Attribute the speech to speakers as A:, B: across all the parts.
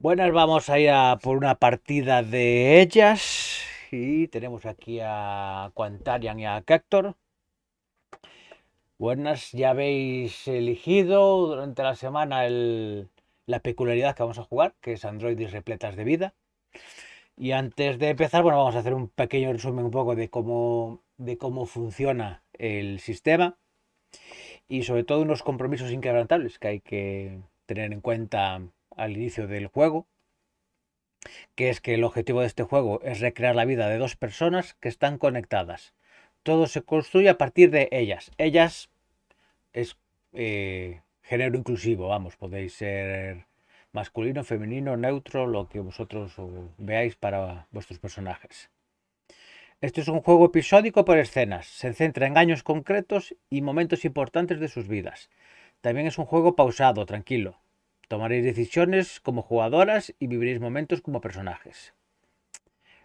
A: Buenas, vamos a ir a por una partida de ellas. Y tenemos aquí a Quantarian y a Cactor. Buenas, ya habéis elegido durante la semana la peculiaridad que vamos a jugar, que es androides repletas de vida. Y antes de empezar, bueno, vamos a hacer un pequeño resumen un poco de cómo funciona el sistema y sobre todo unos compromisos inquebrantables que hay que tener en cuenta al inicio del juego, que es que el objetivo de este juego es recrear la vida de dos personas que están conectadas. Todo se construye a partir de ellas. Ellas es género inclusivo, vamos, podéis ser masculino, femenino, neutro, lo que vosotros veáis para vuestros personajes. Este es un juego episódico por escenas, se centra en años concretos y momentos importantes de sus vidas. También es un juego pausado, tranquilo. Tomaréis decisiones como jugadoras y viviréis momentos como personajes.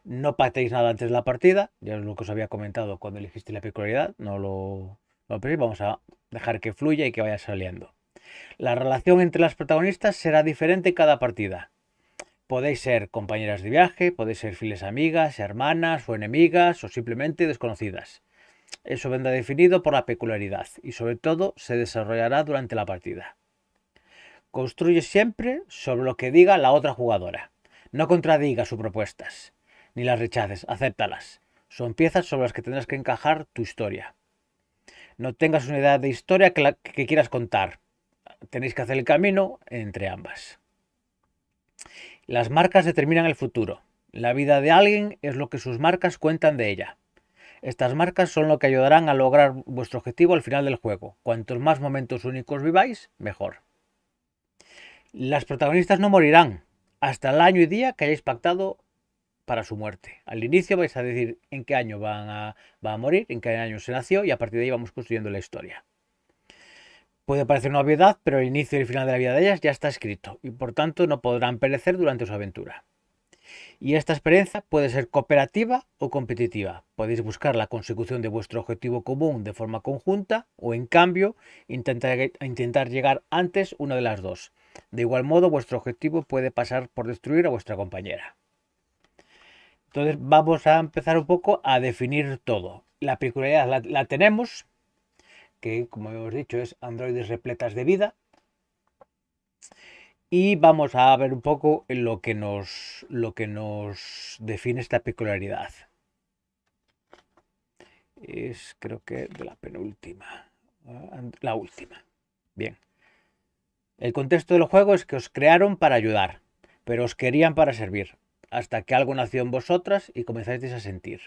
A: No patéis nada antes de la partida, ya es lo que os había comentado cuando elegiste la peculiaridad, no vamos a dejar que fluya y que vaya saliendo. La relación entre las protagonistas será diferente en cada partida. Podéis ser compañeras de viaje, podéis ser fieles amigas, hermanas o enemigas o simplemente desconocidas. Eso vendrá definido por la peculiaridad y sobre todo se desarrollará durante la partida. Construye siempre sobre lo que diga la otra jugadora. No contradiga sus propuestas, ni las rechaces, acéptalas. Son piezas sobre las que tendrás que encajar tu historia. No tengas una idea de historia que quieras contar. Tenéis que hacer el camino entre ambas. Las marcas determinan el futuro. La vida de alguien es lo que sus marcas cuentan de ella. Estas marcas son lo que ayudarán a lograr vuestro objetivo al final del juego. Cuantos más momentos únicos viváis, mejor. Las protagonistas no morirán hasta el año y día que hayáis pactado para su muerte. Al inicio vais a decir en qué año va a morir, en qué año se nació y a partir de ahí vamos construyendo la historia. Puede parecer una obviedad, pero el inicio y el final de la vida de ellas ya está escrito y por tanto no podrán perecer durante su aventura. Y esta experiencia puede ser cooperativa o competitiva. Podéis buscar la consecución de vuestro objetivo común de forma conjunta o, en cambio, intentar llegar antes una de las dos. De igual modo, vuestro objetivo puede pasar por destruir a vuestra compañera. Entonces vamos a empezar un poco a definir todo. La peculiaridad la tenemos, que como hemos dicho es androides repletas de vida. Y vamos a ver un poco lo que nos define esta peculiaridad. Es creo que de la penúltima. La última. Bien. El contexto del juego es que os crearon para ayudar, pero os querían para servir, hasta que algo nació en vosotras y comenzasteis a sentir.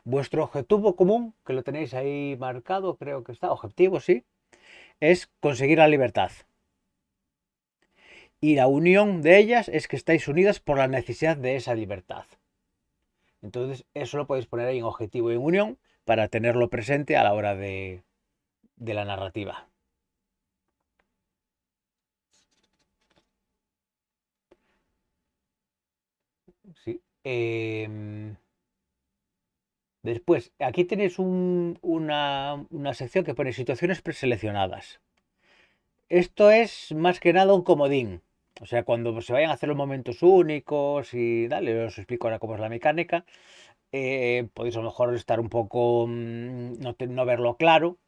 A: Vuestro objetivo común, que lo tenéis ahí marcado, creo que está, objetivo, sí, es conseguir la libertad. Y la unión de ellas es que estáis unidas por la necesidad de esa libertad. Entonces, eso lo podéis poner ahí en objetivo y en unión para tenerlo presente a la hora de la narrativa. Sí. Después, aquí tenéis una sección que pone situaciones preseleccionadas. Esto es más que nada un comodín. O sea, cuando se vayan a hacer los momentos únicos y dale, os explico ahora cómo es la mecánica. Podéis a lo mejor estar un poco, no verlo claro.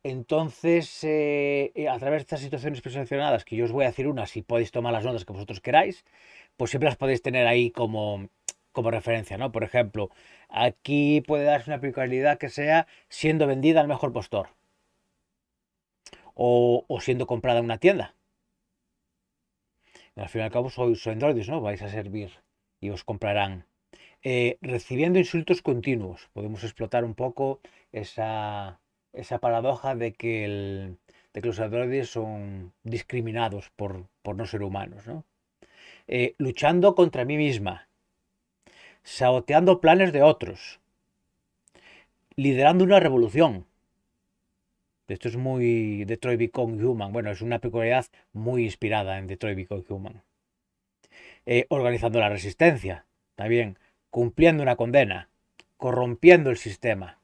A: Entonces, a través de estas situaciones preseleccionadas, que yo os voy a decir unas y podéis tomar las notas que vosotros queráis, pues siempre las podéis tener ahí como referencia, ¿no? Por ejemplo, aquí puede darse una peculiaridad que sea siendo vendida al mejor postor o siendo comprada en una tienda. Al fin y al cabo sois androides, ¿no? Vais a servir y os comprarán. Recibiendo insultos continuos. Podemos explotar un poco esa paradoja de que los androides son discriminados por no ser humanos, ¿no? Luchando contra mí misma, saboteando planes de otros, liderando una revolución. Esto es muy Detroit Become Human. Bueno, es una peculiaridad muy inspirada en Detroit Become Human. Organizando la resistencia, también cumpliendo una condena, corrompiendo el sistema,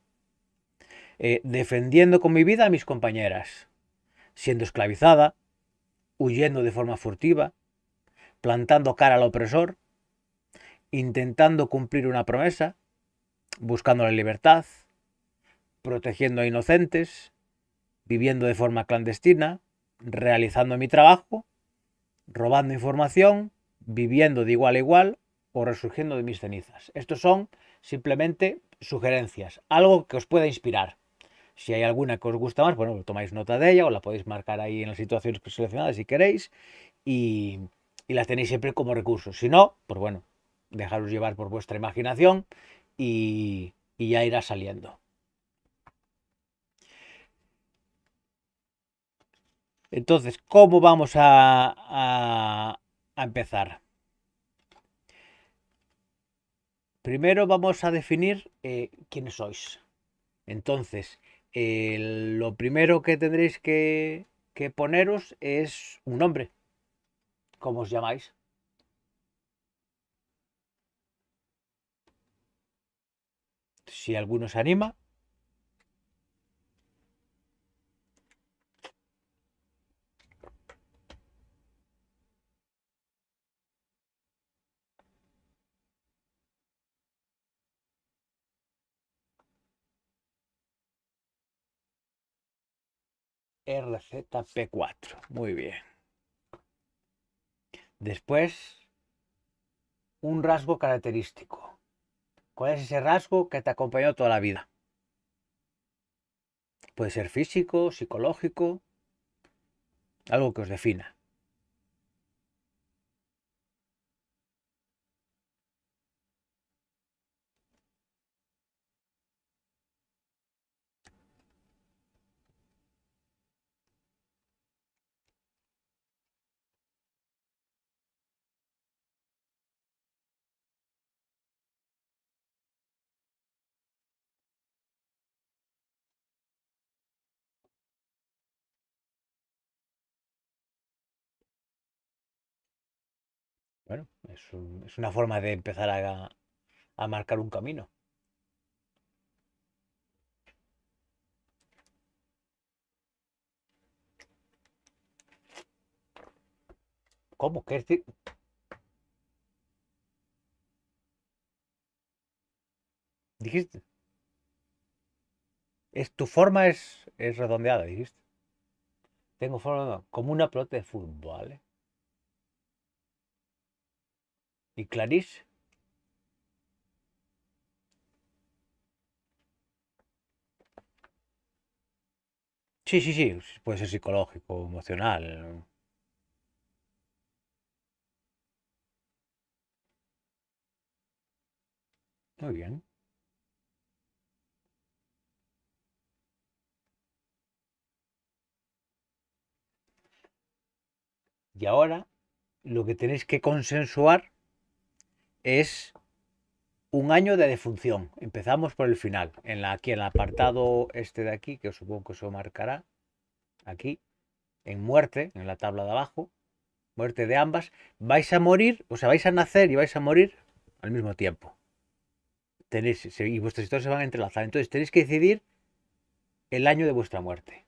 A: defendiendo con mi vida a mis compañeras, siendo esclavizada, huyendo de forma furtiva, plantando cara al opresor, intentando cumplir una promesa, buscando la libertad, protegiendo a inocentes, viviendo de forma clandestina, realizando mi trabajo, robando información, viviendo de igual a igual o resurgiendo de mis cenizas. Estos son simplemente sugerencias, algo que os pueda inspirar. Si hay alguna que os gusta más, bueno, tomáis nota de ella o la podéis marcar ahí en las situaciones seleccionadas si queréis y, y las tenéis siempre como recursos. Si no, pues bueno, dejaros llevar por vuestra imaginación y ya irá saliendo. Entonces, ¿cómo vamos a empezar? Primero vamos a definir quiénes sois. Entonces, lo primero que tendréis que poneros es un nombre. ¿Cómo os llamáis? Si alguno se anima. RZP4. Muy bien. Después, un rasgo característico. ¿Cuál es ese rasgo que te acompañó toda la vida? Puede ser físico, psicológico, algo que os defina. Bueno, es una forma de empezar a marcar un camino. ¿Cómo? ¿Qué dijiste? Tu forma es redondeada, dijiste. Tengo forma como una pelota de fútbol, ¿vale? ¿Y Clarice? Sí, sí, sí. Puede ser psicológico, emocional. Muy bien. Y ahora lo que tenéis que consensuar es un año de defunción. Empezamos por el final. Aquí en el apartado este de aquí, que os supongo que se marcará, aquí, en muerte, en la tabla de abajo, muerte de ambas, vais a morir, o sea, vais a nacer y vais a morir al mismo tiempo. Y vuestras historias se van a entrelazar. Entonces tenéis que decidir el año de vuestra muerte.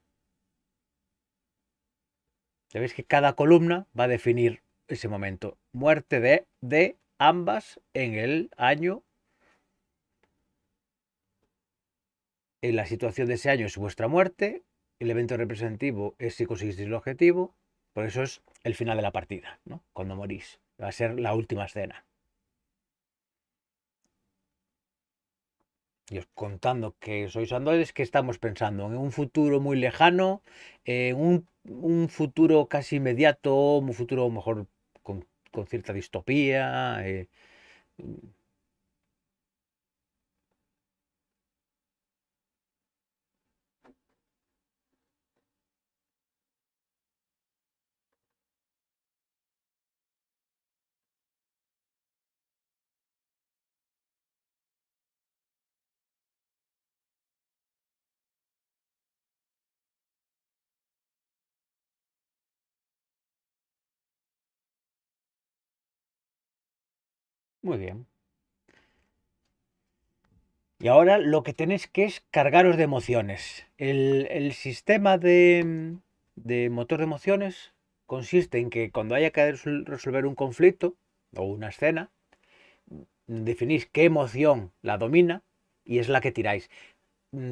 A: Sabéis que cada columna va a definir ese momento. Muerte de ambas en el año. En la situación de ese año es vuestra muerte. El evento representativo es si conseguisteis el objetivo. Por eso es el final de la partida, ¿no? Cuando morís. Va a ser la última escena. Y os contando que sois androides, que estamos pensando en un futuro muy lejano, en un futuro casi inmediato, un futuro mejor con cierta distopía. Muy bien. Y ahora lo que tenéis que es cargaros de emociones. El sistema de motor de emociones consiste en que cuando haya que resolver un conflicto o una escena, definís qué emoción la domina y es la que tiráis.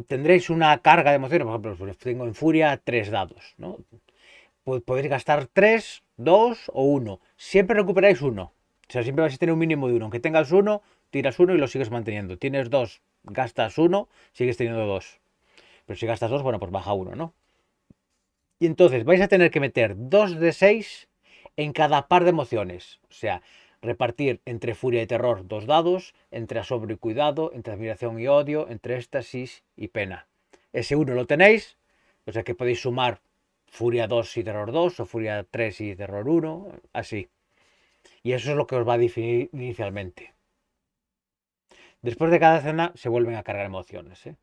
A: Tendréis una carga de emociones, por ejemplo, pues tengo en furia 3 dados, ¿no? Pues podéis gastar 3, 2 o uno. Siempre recuperáis uno. O sea, siempre vais a tener un mínimo de uno. Aunque tengas uno, tiras uno y lo sigues manteniendo. Tienes dos, gastas uno, sigues teniendo dos. Pero si gastas dos, bueno, pues baja uno, ¿no? Y entonces vais a tener que meter 2 de 6 en cada par de emociones. O sea, repartir entre furia y terror 2 dados, entre asombro y cuidado, entre admiración y odio, entre éxtasis y pena. Ese uno lo tenéis, o sea que podéis sumar furia 2 y terror 2 o furia 3 y terror uno, así. Y eso es lo que os va a definir inicialmente. Después de cada escena se vuelven a cargar emociones, ¿eh?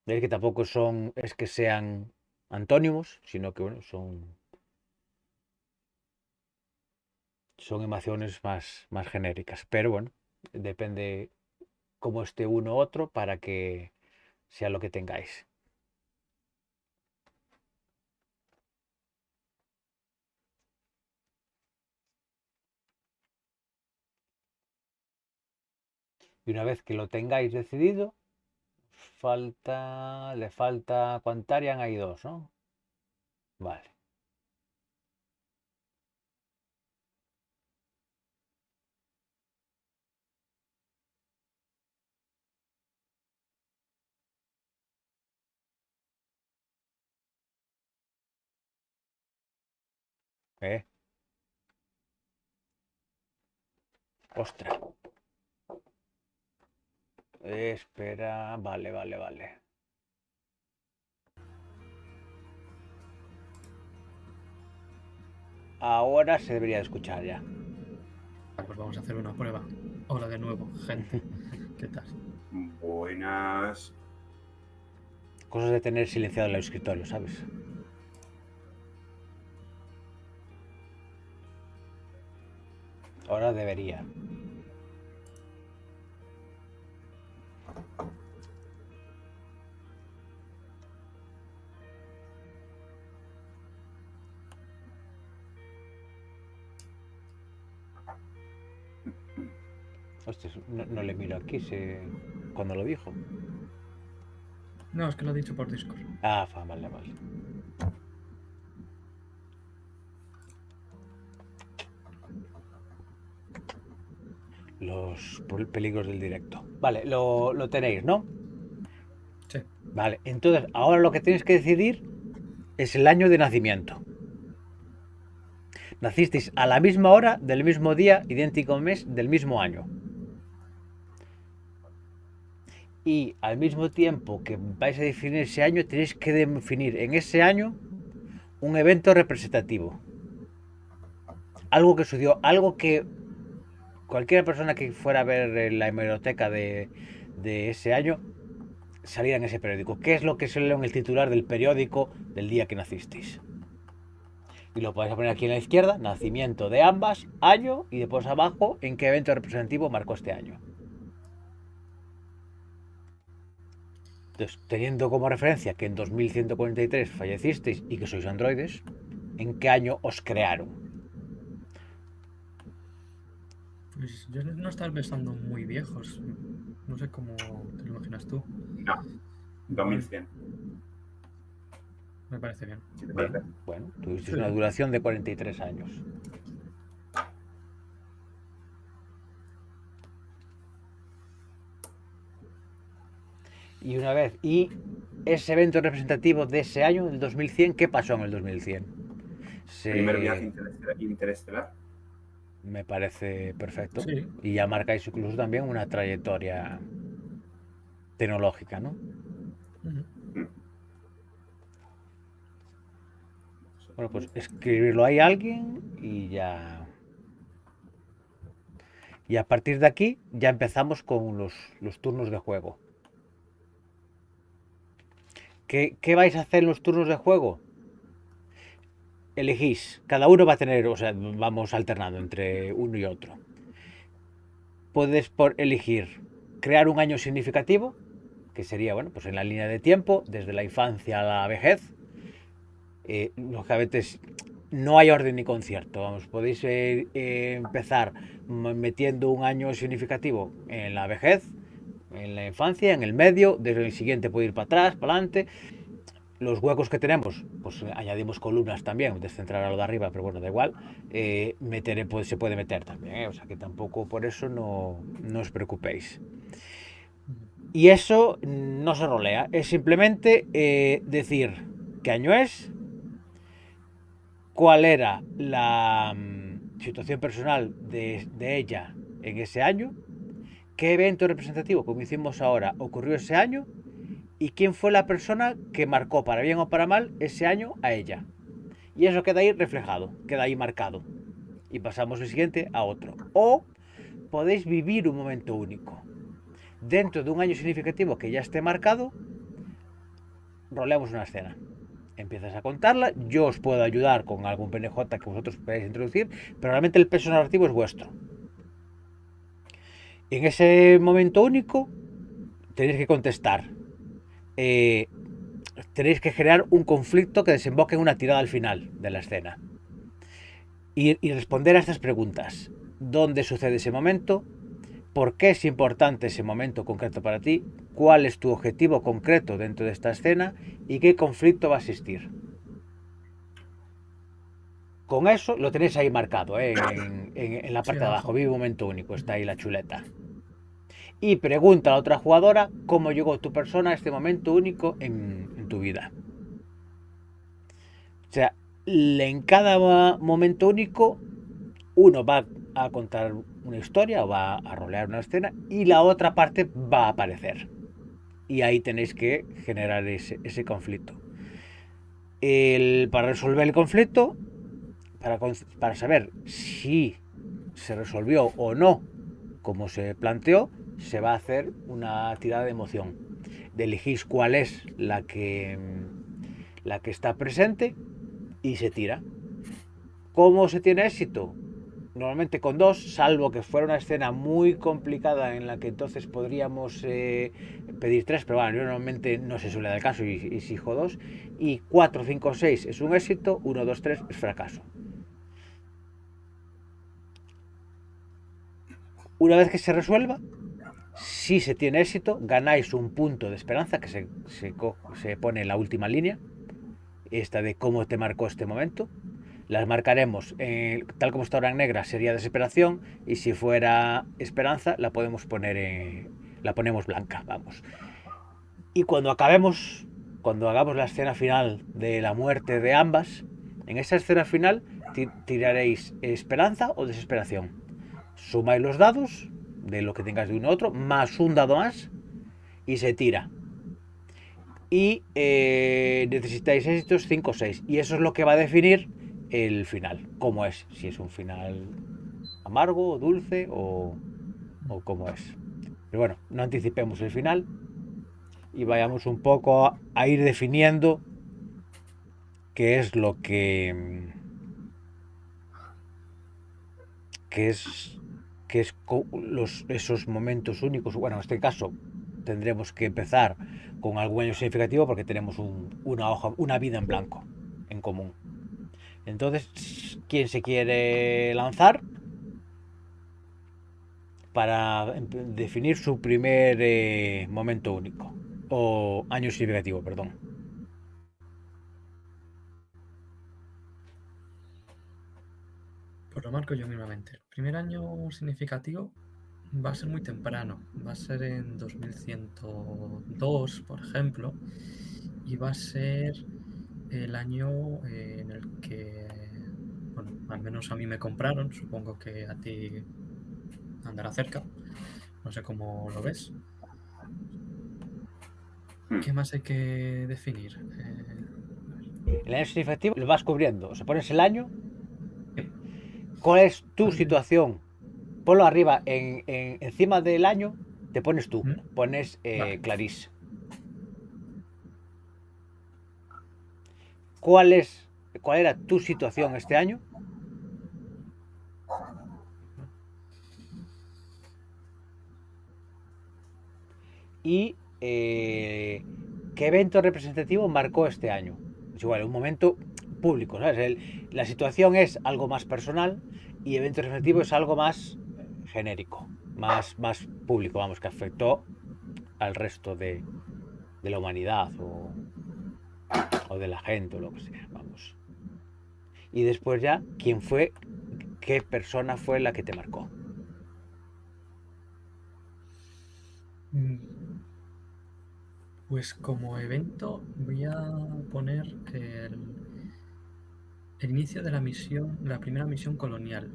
A: Veis que tampoco son, es que sean antónimos, sino que bueno, son emociones más genéricas. Pero bueno, depende cómo esté uno u otro para que sea lo que tengáis. Y una vez que lo tengáis decidido, le falta Quantarian, hay dos, ¿no? Vale. ¿Eh? Ostras. Espera. Vale. Ahora se debería de escuchar ya.
B: Pues vamos a hacer una prueba. Hola de nuevo, gente. ¿Qué tal?
C: Buenas.
A: Cosas de tener silenciado el escritorio, ¿sabes? Ahora debería. Hostia, no le miro aquí cuando lo dijo.
B: No, es que lo he dicho por Discord.
A: Ah, vale. Los peligros del directo. Vale, lo tenéis, ¿no?
B: Sí.
A: Vale, entonces ahora lo que tenéis que decidir es el año de nacimiento. Nacisteis a la misma hora, del mismo día, idéntico mes, del mismo año. Y al mismo tiempo que vais a definir ese año, tenéis que definir en ese año un evento representativo. Algo que sucedió, algo que cualquier persona que fuera a ver la hemeroteca de ese año saliera en ese periódico. ¿Qué es lo que se lee en el titular del periódico del día que nacisteis? Y lo podéis poner aquí en la izquierda, nacimiento de ambas, año, y después abajo en qué evento representativo marcó este año. Entonces, teniendo como referencia que en 2143 fallecisteis y que sois androides, ¿en qué año os crearon?
B: Pues yo no estás pensando muy viejos. No sé cómo te lo imaginas tú.
C: No, 2100.
B: Me parece bien.
C: ¿Qué te
A: Bien,
C: parece?
A: bueno, tuvisteis
B: Sí.
A: una duración de 43 años. Y una vez, y ese evento representativo de ese año, del 2100, ¿qué pasó en el 2100?
C: Primer viaje interestelar.
A: Me parece perfecto.
B: Sí.
A: Y ya marcáis incluso también una trayectoria tecnológica, ¿no?
B: Ujú.
A: Bueno, pues escribirlo ahí a alguien y ya. Y a partir de aquí ya empezamos con los turnos de juego. ¿Qué vais a hacer en los turnos de juego? Elegís, cada uno va a tener, o sea, vamos alternando entre uno y otro. Puedes elegir crear un año significativo, que sería, bueno, pues en la línea de tiempo, desde la infancia a la vejez. Lógicamente no hay orden ni concierto, vamos, podéis empezar metiendo un año significativo en la vejez, en la infancia, en el medio, desde el siguiente puede ir para atrás, para adelante. Los huecos que tenemos, pues añadimos columnas también, descentrar a lo de arriba, pero bueno, da igual. Pues, se puede meter también, o sea que tampoco por eso no os preocupéis. Y eso no se rolea, es simplemente decir qué año es, cuál era la situación personal de ella en ese año, qué evento representativo, como hicimos ahora, ocurrió ese año y quién fue la persona que marcó para bien o para mal ese año a ella. Y eso queda ahí reflejado, queda ahí marcado. Y pasamos el siguiente a otro. O podéis vivir un momento único. Dentro de un año significativo que ya esté marcado, roleamos una escena. Empiezas a contarla, yo os puedo ayudar con algún PNJ que vosotros podáis introducir, pero realmente el peso narrativo es vuestro. En ese momento único tenéis que contestar. Tenéis que generar un conflicto que desemboque en una tirada al final de la escena. Y responder a estas preguntas. ¿Dónde sucede ese momento? ¿Por qué es importante ese momento concreto para ti? ¿Cuál es tu objetivo concreto dentro de esta escena? ¿Y qué conflicto va a existir? Con eso lo tenéis ahí marcado, en la
B: Sí,
A: parte de abajo.
B: abajo.
A: Vive un momento único, está ahí la chuleta. Y pregunta a la otra jugadora cómo llegó tu persona a este momento único en tu vida. O sea, en cada momento único uno va a contar una historia o va a rolear una escena y la otra parte va a aparecer. Y ahí tenéis que generar ese conflicto. Para resolver el conflicto, para saber si se resolvió o no como se planteó, se va a hacer una tirada de emoción. Elegís cuál es la que está presente y se tira. ¿Cómo se tiene éxito? Normalmente con 2, salvo que fuera una escena muy complicada en la que entonces podríamos pedir 3, pero bueno, normalmente no se suele dar el caso y exijo 2. Y 4, 5, 6 es un éxito, 1, 2, 3 es fracaso. Una vez que se resuelva, si se tiene éxito, ganáis un punto de esperanza que se pone en la última línea, esta de cómo te marcó este momento. Las marcaremos, tal como está ahora en negra sería desesperación, y si fuera esperanza la podemos poner la ponemos blanca, vamos. Y cuando hagamos la escena final de la muerte de ambas, en esa escena final tiraréis esperanza o desesperación. Sumáis los dados de lo que tengas de uno a otro, más un dado más, y se tira. Y necesitáis éxitos 5 o 6. Y eso es lo que va a definir el final. Cómo es. Si es un final amargo, dulce o cómo es. Pero bueno, no anticipemos el final y vayamos un poco a ir definiendo qué es lo que es esos momentos únicos. Bueno, en este caso tendremos que empezar con algún año significativo porque tenemos una vida en blanco en común. Entonces, ¿quién se quiere lanzar para definir su primer momento único? O año significativo, perdón.
B: Pues lo marco yo mismamente. El primer año significativo va a ser muy temprano. Va a ser en 2102, por ejemplo. Y va a ser el año en el que, bueno, al menos a mí me compraron. Supongo que a ti andará cerca. No sé cómo lo ves. ¿Qué más hay que definir?
A: El año significativo lo vas cubriendo. O sea, pones el año.
B: Eh,
A: ¿Cuál es tu
B: vale.
A: situación? Ponlo arriba, encima del año, te pones tú.
B: ¿Mm?
A: Pones
B: Vale.
A: Clarisse. ¿Cuál era tu situación este año? Y qué evento representativo marcó este año. Es igual, un momento público, ¿sabes? La situación es algo más personal y evento representativo es algo más genérico, más público, vamos, que afectó al resto de la humanidad o de la gente o lo que sea, vamos. Y después ya, qué persona fue la que te marcó.
B: Pues como evento voy a poner el inicio de la misión, la primera misión colonial.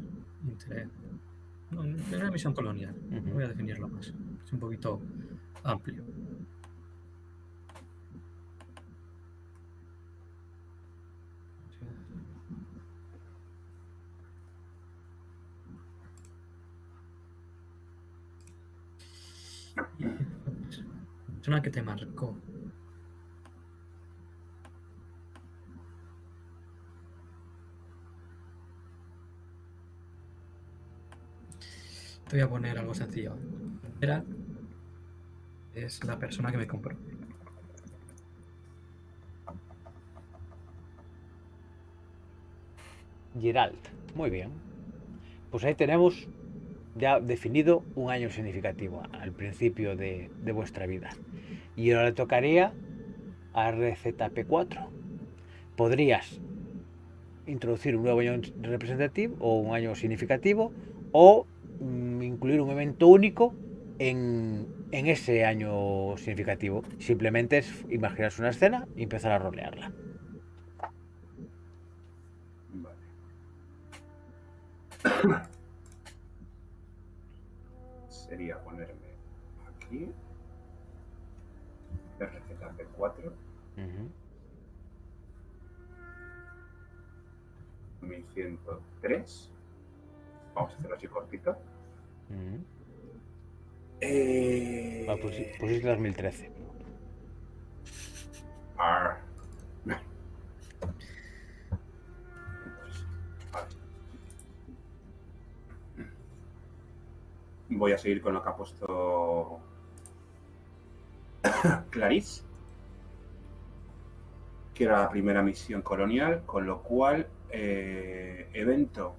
B: No, primera misión colonial.
A: Ujú.
B: Voy a definirlo más. Es un poquito amplio. Persona que te marcó. Te voy a poner algo sencillo. Era es la persona que me compró.
A: Gerald, muy bien. Pues ahí tenemos ya definido un año significativo al principio de vuestra vida. Y ahora le tocaría a RZP4. Podrías introducir un nuevo año representativo o un año significativo o incluir un evento único en ese año significativo. Simplemente es imaginarse una escena y empezar a rolearla.
C: Vale. Sería ponerme aquí RZP4 1103. Vamos a hacerlo así cortito.
A: Pusiste 2013.
C: Vale. Voy a seguir con lo que ha puesto Clarice, que era la primera misión colonial, con lo cual evento.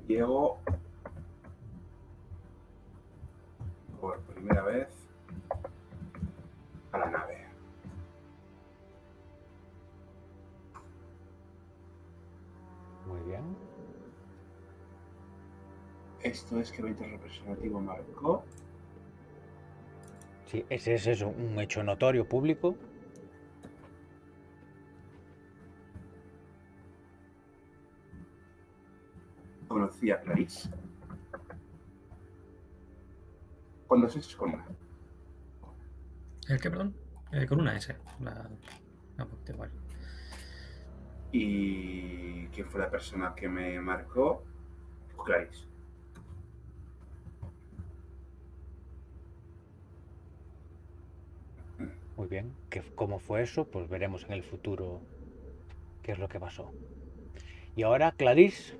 C: Llego por primera vez a la nave.
A: Muy bien.
C: Esto es que evento representativo marcó.
A: Sí, ese es eso, un hecho notorio público.
C: Conocí a Clarice. Con dos S con una.
B: ¿El qué, perdón? Con una S. Poquito igual.
C: ¿Y quién fue la persona que me marcó? Clarice.
A: Muy bien. ¿Cómo fue eso? Pues veremos en el futuro qué es lo que pasó. Y ahora, Clarice,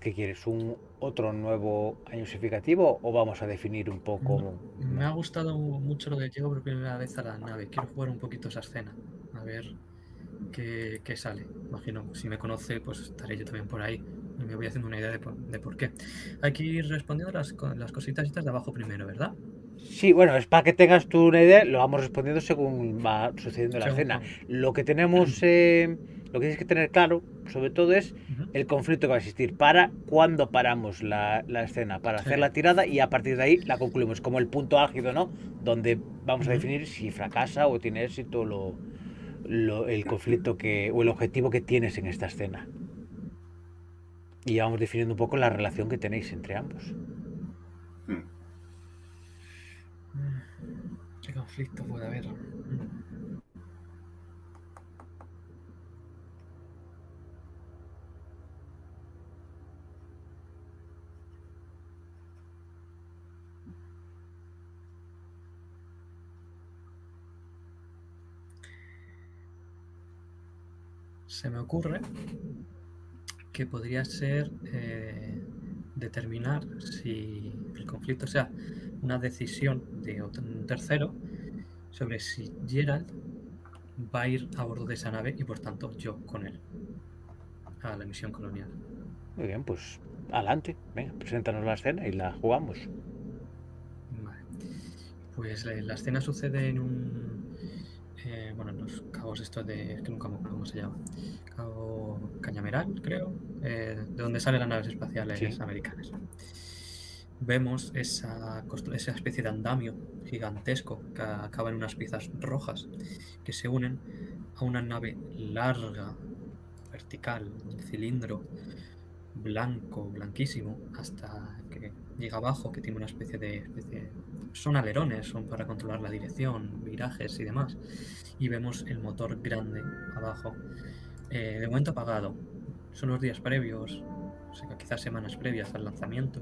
A: ¿qué quieres? ¿Un otro nuevo año significativo o vamos a definir un poco?
B: Me ha gustado mucho lo de llego por primera vez a la nave. Quiero jugar un poquito esa escena. A ver qué sale. Imagino, si me conoce, pues estaré yo también por ahí. Y me voy haciendo una idea de por qué. Hay que ir respondiendo las cositas estas de abajo primero, ¿verdad?
A: Sí, bueno, es para que tengas tú una idea, lo vamos respondiendo según va sucediendo la
B: Según
A: escena.
B: vamos.
A: Lo que tenemos, lo que tienes que tener claro, sobre todo, es
B: Ujú.
A: el conflicto que va a existir para cuándo paramos la escena, para hacer la tirada y a partir de ahí la concluimos, como el punto álgido, ¿no? Donde vamos a definir si fracasa o tiene éxito el conflicto o el objetivo que tienes en esta escena. Y ya vamos definiendo un poco la relación que tenéis entre ambos.
B: ¿Qué conflicto puede haber? Se me ocurre que podría ser determinar si el conflicto sea una decisión de un tercero sobre si Gerald va a ir a bordo de esa nave y por tanto yo con él a la misión colonial.
A: Muy bien, pues adelante. Venga, preséntanos la escena y la jugamos.
B: Vale. Pues la escena sucede en un... bueno, en los cabos estos de... Es que nunca me acuerdo cómo se llama. Cabo Cañaveral, creo. De donde salen las naves espaciales
A: Sí.
B: americanas. Vemos esa especie de andamio gigantesco que acaba en unas piezas rojas que se unen a una nave larga, vertical, un cilindro blanco, blanquísimo, hasta que llega abajo, que tiene una especie de... Son alerones, son para controlar la dirección, virajes y demás. Y vemos el motor grande abajo, de momento apagado. Son los días previos, o sea, quizás semanas previas al lanzamiento.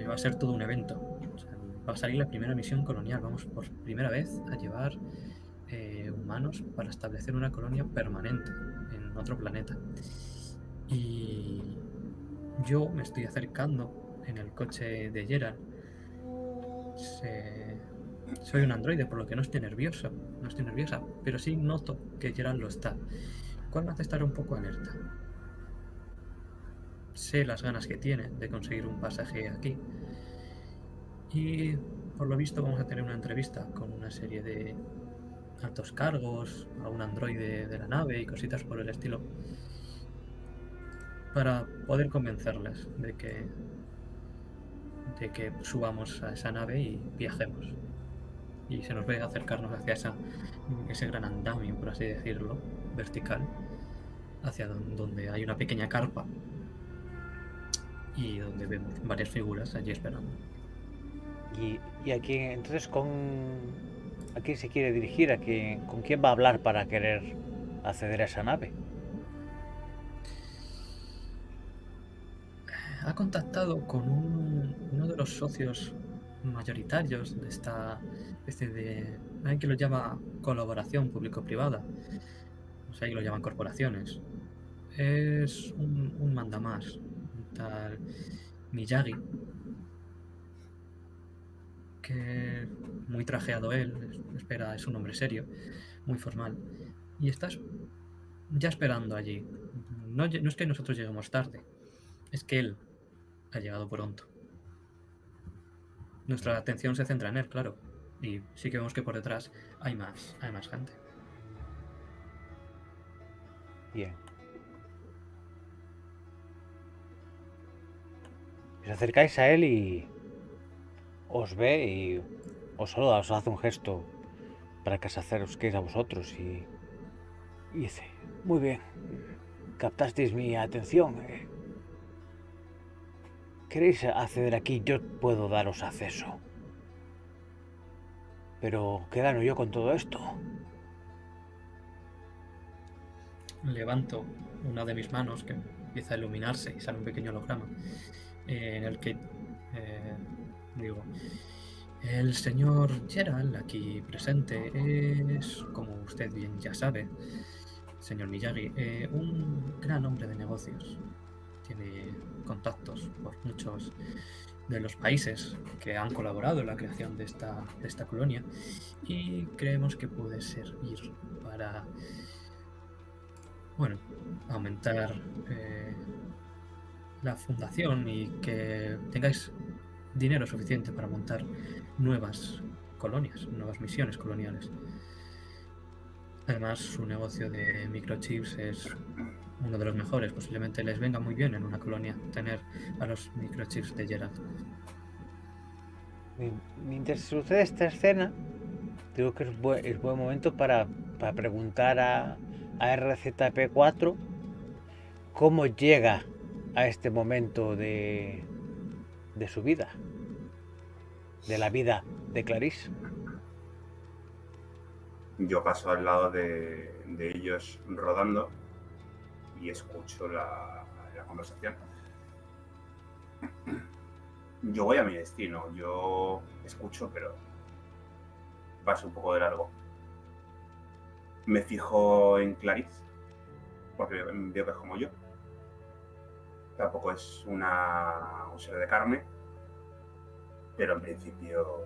B: Va a ser todo un evento. O sea, va a salir la primera misión colonial. Vamos por primera vez a llevar humanos para establecer una colonia permanente en otro planeta. Y yo me estoy acercando en el coche de Gerald. Soy un androide, por lo que no estoy nervioso. No estoy nerviosa, pero sí noto que Gerald lo está. ¿Cuál me hace estar un poco alerta? Sé las ganas que tiene de conseguir un pasaje aquí. Y por lo visto vamos a tener una entrevista con una serie de altos cargos, a un androide de la nave y cositas por el estilo, para poder convencerles de que subamos a esa nave y viajemos. Y se nos ve acercarnos hacia ese gran andamio, por así decirlo, vertical, hacia donde hay una pequeña carpa y donde vemos varias figuras allí esperando.
A: Y aquí, entonces, ¿a quién se quiere dirigir? ¿Con quién va a hablar para querer acceder a esa nave?
B: Ha contactado con uno de los socios mayoritarios de esta especie de... Hay que lo llama colaboración público-privada. O sea, ahí lo llaman corporaciones. Es un mandamás, un tal Miyagi, que muy trajeado él, espera, es un hombre serio, muy formal, y estás ya esperando allí. No es que nosotros lleguemos tarde, es que él ha llegado pronto. Nuestra atención se centra en él, claro, y sí que vemos que por detrás hay más gente.
A: Bien. Os acercáis a él y os ve y os saluda, os hace un gesto para que se acerquéis a vosotros y dice, muy bien, captasteis mi atención. ¿Queréis acceder aquí? Yo puedo daros acceso. Pero, ¿qué gano yo con todo esto?
B: Levanto una de mis manos que empieza a iluminarse y sale un pequeño holograma en el que digo, el señor Gerald aquí presente es, como usted bien ya sabe, señor Miyagi, un gran hombre de negocios. Tiene contactos por muchos de los países que han colaborado en la creación de esta colonia y creemos que puede servir para, bueno, aumentar la fundación y que tengáis dinero suficiente para montar nuevas colonias, nuevas misiones coloniales. Además, su negocio de microchips es uno de los mejores. Posiblemente les venga muy bien en una colonia tener a los microchips de Gerald.
A: Mientras sucede esta escena, digo que es buen momento para preguntar a RZP4 cómo llega a este momento de su vida, de la vida de Clarice.
C: Yo paso al lado de ellos rodando y escucho la conversación. Yo voy a mi destino, yo escucho, pero paso un poco de largo. Me fijo en Clarice, porque veo que es como yo. tampoco es un ser de carne, pero en principio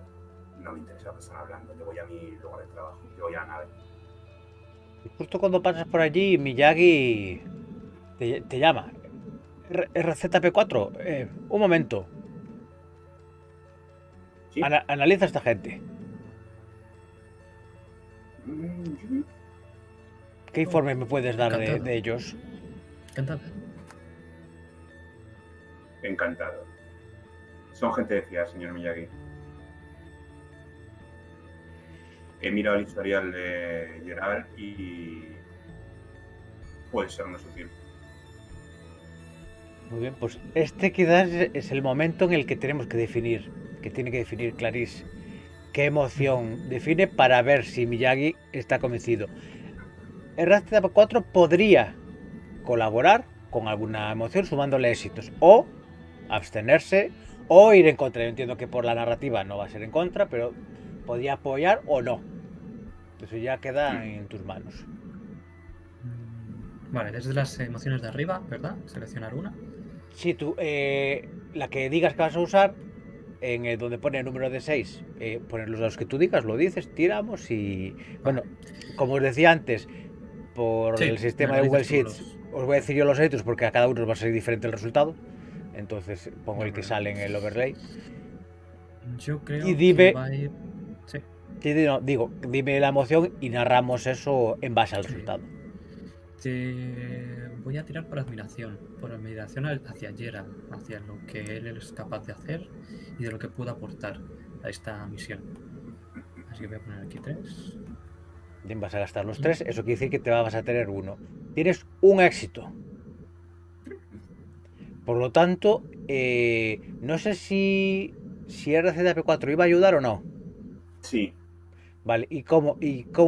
C: no me interesa lo que están hablando. Yo voy a mi lugar de trabajo, yo voy a la nave.
A: Y justo cuando pasas por allí, Miyagi te llama. RZP4, un momento.
C: ¿Sí?
A: Analiza a esta gente. ¿Qué informe me puedes dar de ellos?
B: Encantado.
C: Encantado. Son gente de fiar, señor Miyagi. He mirado el historial de Gerard y puede ser no sutil.
A: Muy bien, pues este quizás es el momento en el que tenemos que definir, que tiene que definir Clarice qué emoción define para ver si Miyagi está convencido. RZP4 podría colaborar con alguna emoción sumándole éxitos o abstenerse o ir en contra. Yo entiendo que por la narrativa no va a ser en contra, pero podría apoyar o no. Eso ya queda en tus manos.
B: Vale, desde las emociones de arriba, ¿verdad? Seleccionar una.
A: Si tú, la que digas que vas a usar, en el donde pone el número de 6, poner los dados que tú digas, lo dices, tiramos y... Bueno, como os decía antes, por
B: Sí,
A: el sistema
B: me
A: de
B: lo
A: Google
B: dices tú,
A: Sheets, os voy a decir yo los hechos porque a cada uno os va a ser diferente el resultado. Entonces pongo
B: De
A: el que
B: acuerdo.
A: sale en el overlay.
B: Yo creo
A: Y
B: que
A: dime,
B: va a ir. Sí,
A: no, digo, dime la emoción y narramos eso en base al
B: sí.
A: resultado.
B: Te voy a tirar por admiración hacia Gerald, hacia lo que él es capaz de hacer y de lo que puede aportar a esta misión. Así que voy a poner aquí 3.
A: Bien, vas a gastar los 3, eso quiere decir que te vas a tener uno. Tienes un éxito. Por lo tanto, no sé si RCDP4 iba a ayudar o no.
C: Sí,
A: Vale, ¿y cómo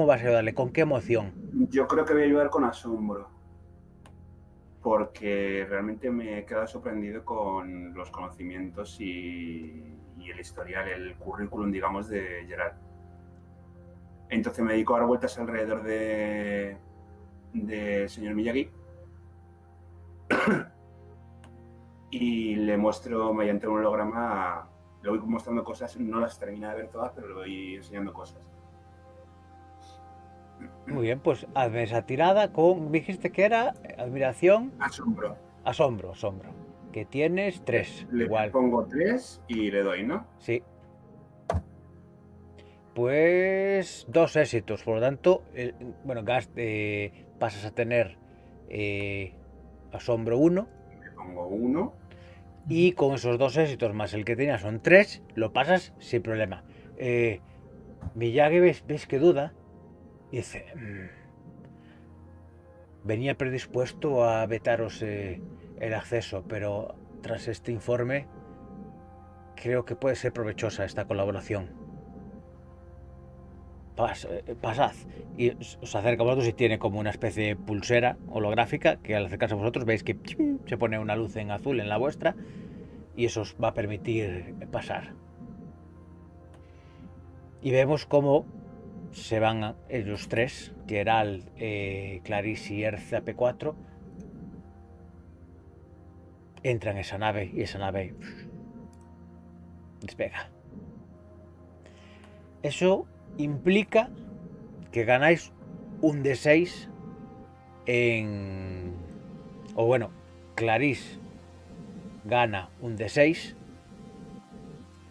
A: vas a ayudarle? ¿Con qué emoción?
C: yo creo que voy a ayudar con asombro. Porque realmente me he quedado sorprendido con los conocimientos y el historial, el currículum, digamos, de Gerard. Entonces me dedico a dar vueltas alrededor de señor Miyagi y le muestro mediante un holograma, le voy mostrando cosas, no las termina de ver todas, pero le voy enseñando cosas.
A: Muy bien, pues hazme esa tirada con, dijiste que era admiración,
C: Asombro.
A: asombro. Que tienes 3,
C: Le
A: igual.
C: pongo 3 y le doy, ¿no?
A: Sí. Pues 2 éxitos, por lo tanto, bueno, pasas a tener asombro 1
C: Le pongo 1.
A: y con esos 2 éxitos más el que tenías son 3, lo pasas sin problema. Miyagi ves que duda y dice, venía predispuesto a vetaros el acceso, pero tras este informe creo que puede ser provechosa esta colaboración. Pasad. Y os acerca a vosotros y tiene como una especie de pulsera holográfica que al acercarse a vosotros veis que se pone una luz en azul en la vuestra y eso os va a permitir pasar. Y vemos cómo se van los 3, Gerald, Clarice y RCP4, entran en esa nave y esa nave despega. Eso implica que ganáis un D6 o bueno, Clarice gana un D6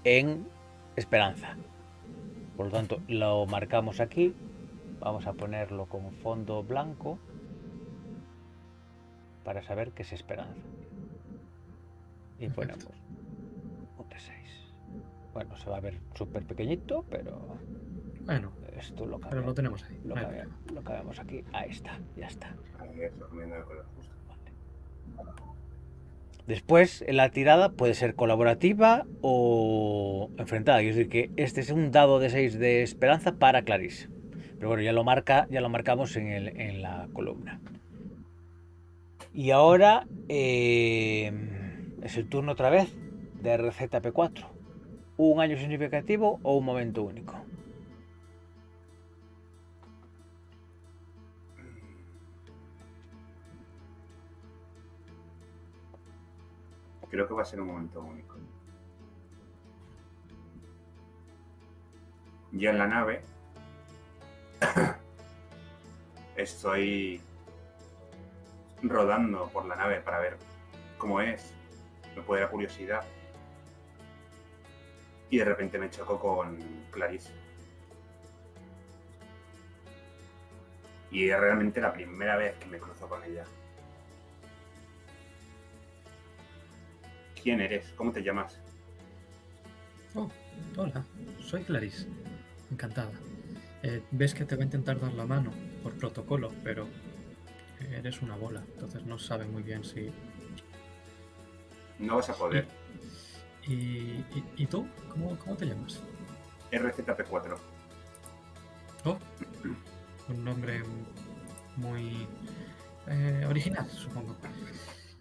A: en esperanza. Por lo tanto, lo marcamos aquí. Vamos a ponerlo como fondo blanco para saber que es esperanza. Y ponemos un D6. Bueno, se va a ver súper pequeñito, pero
B: Bueno,
A: esto lo
B: pero lo tenemos ahí.
A: lo
B: no hay
A: cambiamos,
B: problema.
A: lo cambiamos aquí. Ahí está, ya está.
C: Eso, comiendo el color justo.
A: Después, la tirada puede ser colaborativa o enfrentada. Es decir, que este es un dado de 6 de esperanza para Clarice. Pero bueno, ya lo marcamos en la columna. Y ahora es el turno otra vez de RZP4. ¿Un año significativo o un momento único?
C: creo que va a ser un momento único. Ya en la nave estoy rodando por la nave para ver cómo es. Me puede dar curiosidad. Y de repente me choco con Clarice. Y es realmente la primera vez que me cruzo con ella. ¿Quién eres? ¿Cómo te llamas?
B: Oh, hola, soy Clarice. Encantada. Ves que te va a intentar dar la mano por protocolo, pero eres una bola, entonces no sabe muy bien si...
C: No vas a poder.
B: ¿Y tú? ¿Cómo te llamas?
C: RZP4.
B: Oh, un nombre muy original, supongo.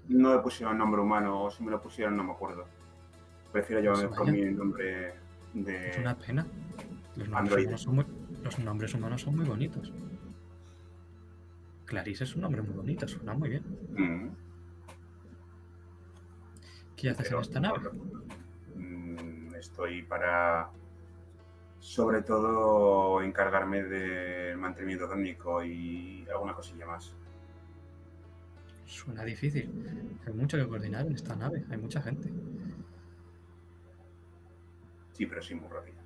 C: No le pusieron nombre humano, o si me lo pusieron no me acuerdo. Prefiero llamarme
B: Pues
C: por
B: vaya.
C: mi nombre
B: Es una
C: de
B: pena. Los nombres
C: Android.
B: humanos son muy bonitos. Clarice es un nombre muy bonito, suena muy bien.
C: Mm,
B: ¿Qué haces en
C: pero
B: esta nave?
C: estoy para, sobre todo, encargarme del mantenimiento técnico y alguna cosilla más.
B: Suena difícil. Hay mucho que coordinar en esta nave, hay mucha gente.
C: Sí, pero sí muy rápido.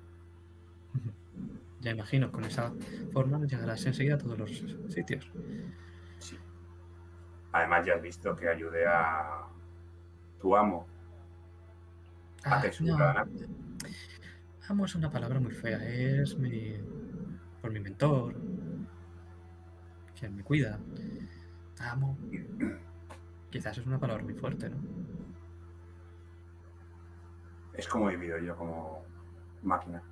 B: Ya imagino, con esa forma llegarás enseguida a todos los sitios.
C: Sí. Además ya has visto que ayudé a tu amo a que subiera la
B: No,
C: nave.
B: amo es una palabra muy fea, es por mi mentor, quien me cuida. Amo, quizás es una palabra muy fuerte, ¿no?
C: Es como he vivido yo como máquina.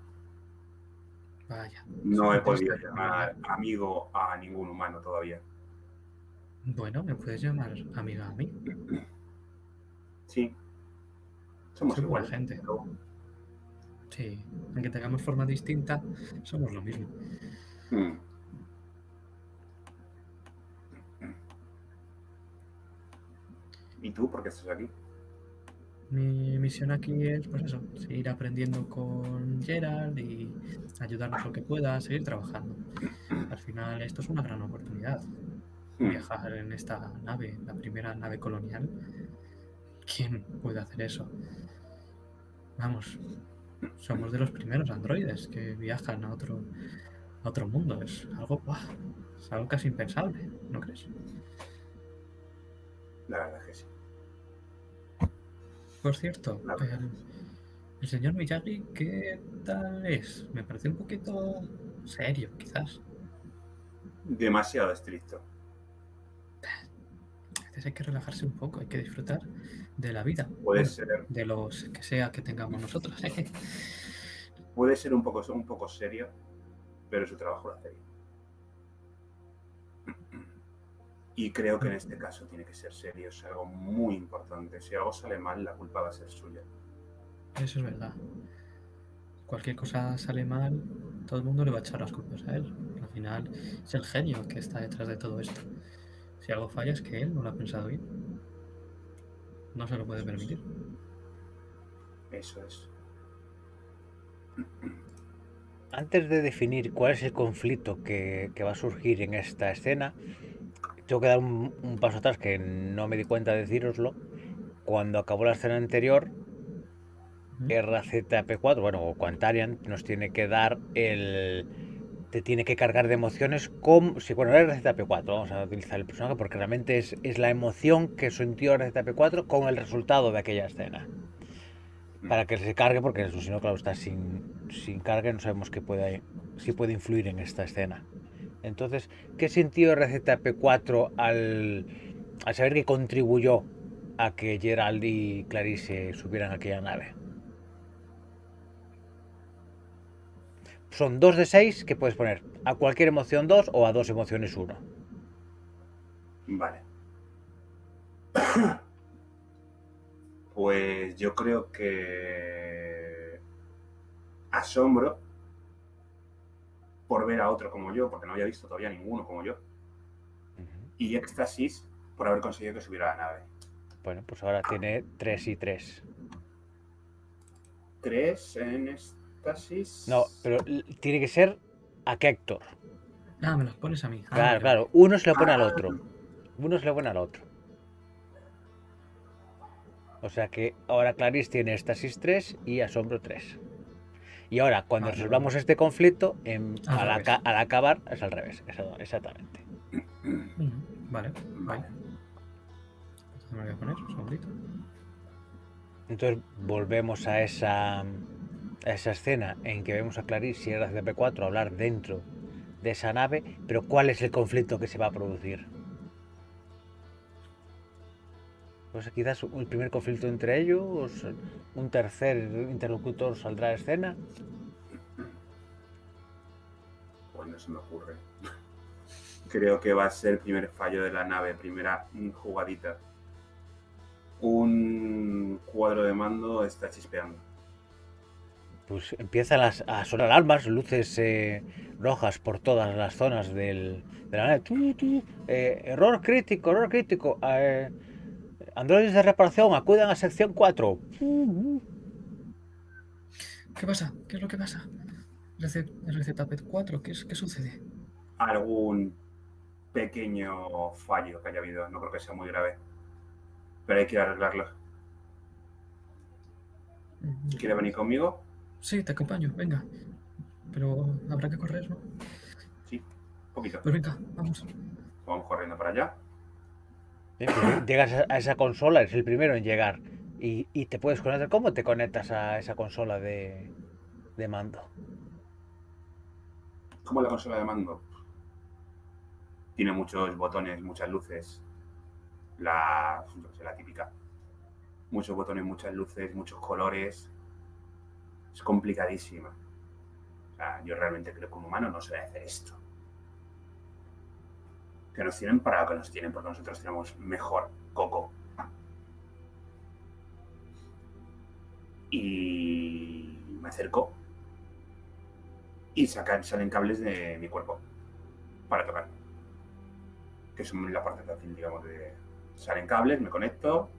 B: Vaya,
C: No he
B: suena
C: podido
B: triste, la verdad.
C: llamar amigo a ningún humano todavía.
B: Bueno, me puedes llamar amiga a mí.
C: Sí, somos
B: Soy buena
C: iguales.
B: gente.
C: Pero,
B: Sí, aunque tengamos forma distinta, somos lo mismo.
C: mm, ¿Y tú por qué estás aquí?
B: Mi misión aquí es, pues eso, seguir aprendiendo con Gerald y ayudarnos lo que pueda, seguir trabajando. Al final, esto es una gran oportunidad.
C: Mm,
B: Viajar en esta nave, la primera nave colonial. ¿Quién puede hacer eso? Vamos, somos de los primeros androides que viajan a otro mundo. Es algo, ¡buah! Es algo casi impensable, ¿no crees?
C: La verdad que sí.
B: Por cierto,
C: La verdad.
B: el señor Miyagi, ¿qué tal es? Me parece un poquito serio, quizás.
C: Demasiado estricto.
B: A veces hay que relajarse un poco, hay que disfrutar de la vida.
C: Puede
B: Bueno,
C: ser,
B: de los que sea que tengamos nosotros.
C: puede ser un poco serio, pero su trabajo lo hace bien. Y creo que en este caso tiene que ser serio, es algo muy importante. Si algo sale mal, la culpa va a ser suya.
B: Eso es verdad. Cualquier cosa sale mal, todo el mundo le va a echar las culpas a él. Al final es el genio que está detrás de todo esto. Si algo falla es que él no lo ha pensado bien. No se lo puede
C: Eso es.
B: permitir.
C: Eso es.
A: Antes de definir cuál es el conflicto que va a surgir en esta escena, tengo que dar un paso atrás que no me di cuenta de decíroslo. Cuando acabó la escena anterior, RZP4, bueno, o Quantarian, nos tiene que dar te tiene que cargar de emociones como... Sí, bueno, RZP4, vamos a utilizar el personaje porque realmente es la emoción que sintió RZP4 con el resultado de aquella escena. Para que se cargue, porque si no, claro, está sin carga y no sabemos si puede influir en esta escena. Entonces, ¿qué sintió RZP4 al saber que contribuyó a que Gerald y Clarice subieran a aquella nave? Son 2 de 6 que puedes poner a cualquier emoción 2 o a 2 emociones 1.
C: Vale. Pues yo creo que asombro por ver a otro como yo, porque no había visto todavía ninguno como yo. Y éxtasis por haber conseguido que subiera a la nave.
A: Bueno, pues ahora tiene 3 y 3.
C: 3 en estasis.
A: No, pero tiene que ser a Héctor.
B: Ah, me los pones a mí. Ah,
A: Claro,
B: vale,
A: claro.
B: vale.
A: Uno se lo pone al otro. Uno se lo pone al otro. O sea que ahora Clarice tiene estasis 3 y asombro 3. Y ahora, cuando
B: Vale,
A: resolvamos
B: vale.
A: este conflicto,
B: Al revés.
A: al acabar es al revés. Exactamente.
B: Vale,
C: Vale.
B: entonces me lo voy a poner un segundito.
A: Entonces volvemos a esa escena en que vemos a Clarice y RCP4 hablar dentro de esa nave, pero ¿cuál es el conflicto que se va a producir? Pues quizás el primer conflicto entre ellos, un tercer interlocutor saldrá a escena.
C: Pues no se me ocurre. Creo que va a ser el primer fallo de la nave, primera jugadita. Un cuadro de mando está chispeando.
A: Pues empiezan a sonar alarmas, luces rojas por todas las zonas de la nave. Error crítico, error crítico. Androides de reparación, acudan a sección 4.
B: ¿Qué pasa? ¿Qué es lo que pasa? RZP 4, ¿qué sucede?
C: Algún pequeño fallo que haya habido, no creo que sea muy grave. Pero hay que arreglarlo. ¿Quiere venir conmigo?
B: Sí, te acompaño, venga. Pero habrá que correr, ¿no?
C: Sí, un poquito.
B: Pues venga, vamos.
C: Vamos corriendo para allá.
A: Pues llegas a esa consola, eres el primero en llegar. Y te puedes conectar. ¿Cómo te conectas a esa consola de mando?
C: ¿Cómo es la consola de mando? Tiene muchos botones, muchas luces. La típica. Muchos botones, muchas luces, muchos colores. Es complicadísima. O sea, yo realmente creo que un humano no sabe hacer esto. Que nos tienen para lo que nos tienen, porque nosotros tenemos mejor coco. Y me acerco y salen cables de mi cuerpo para tocar. Que es la parte fácil, digamos, salen cables, me conecto.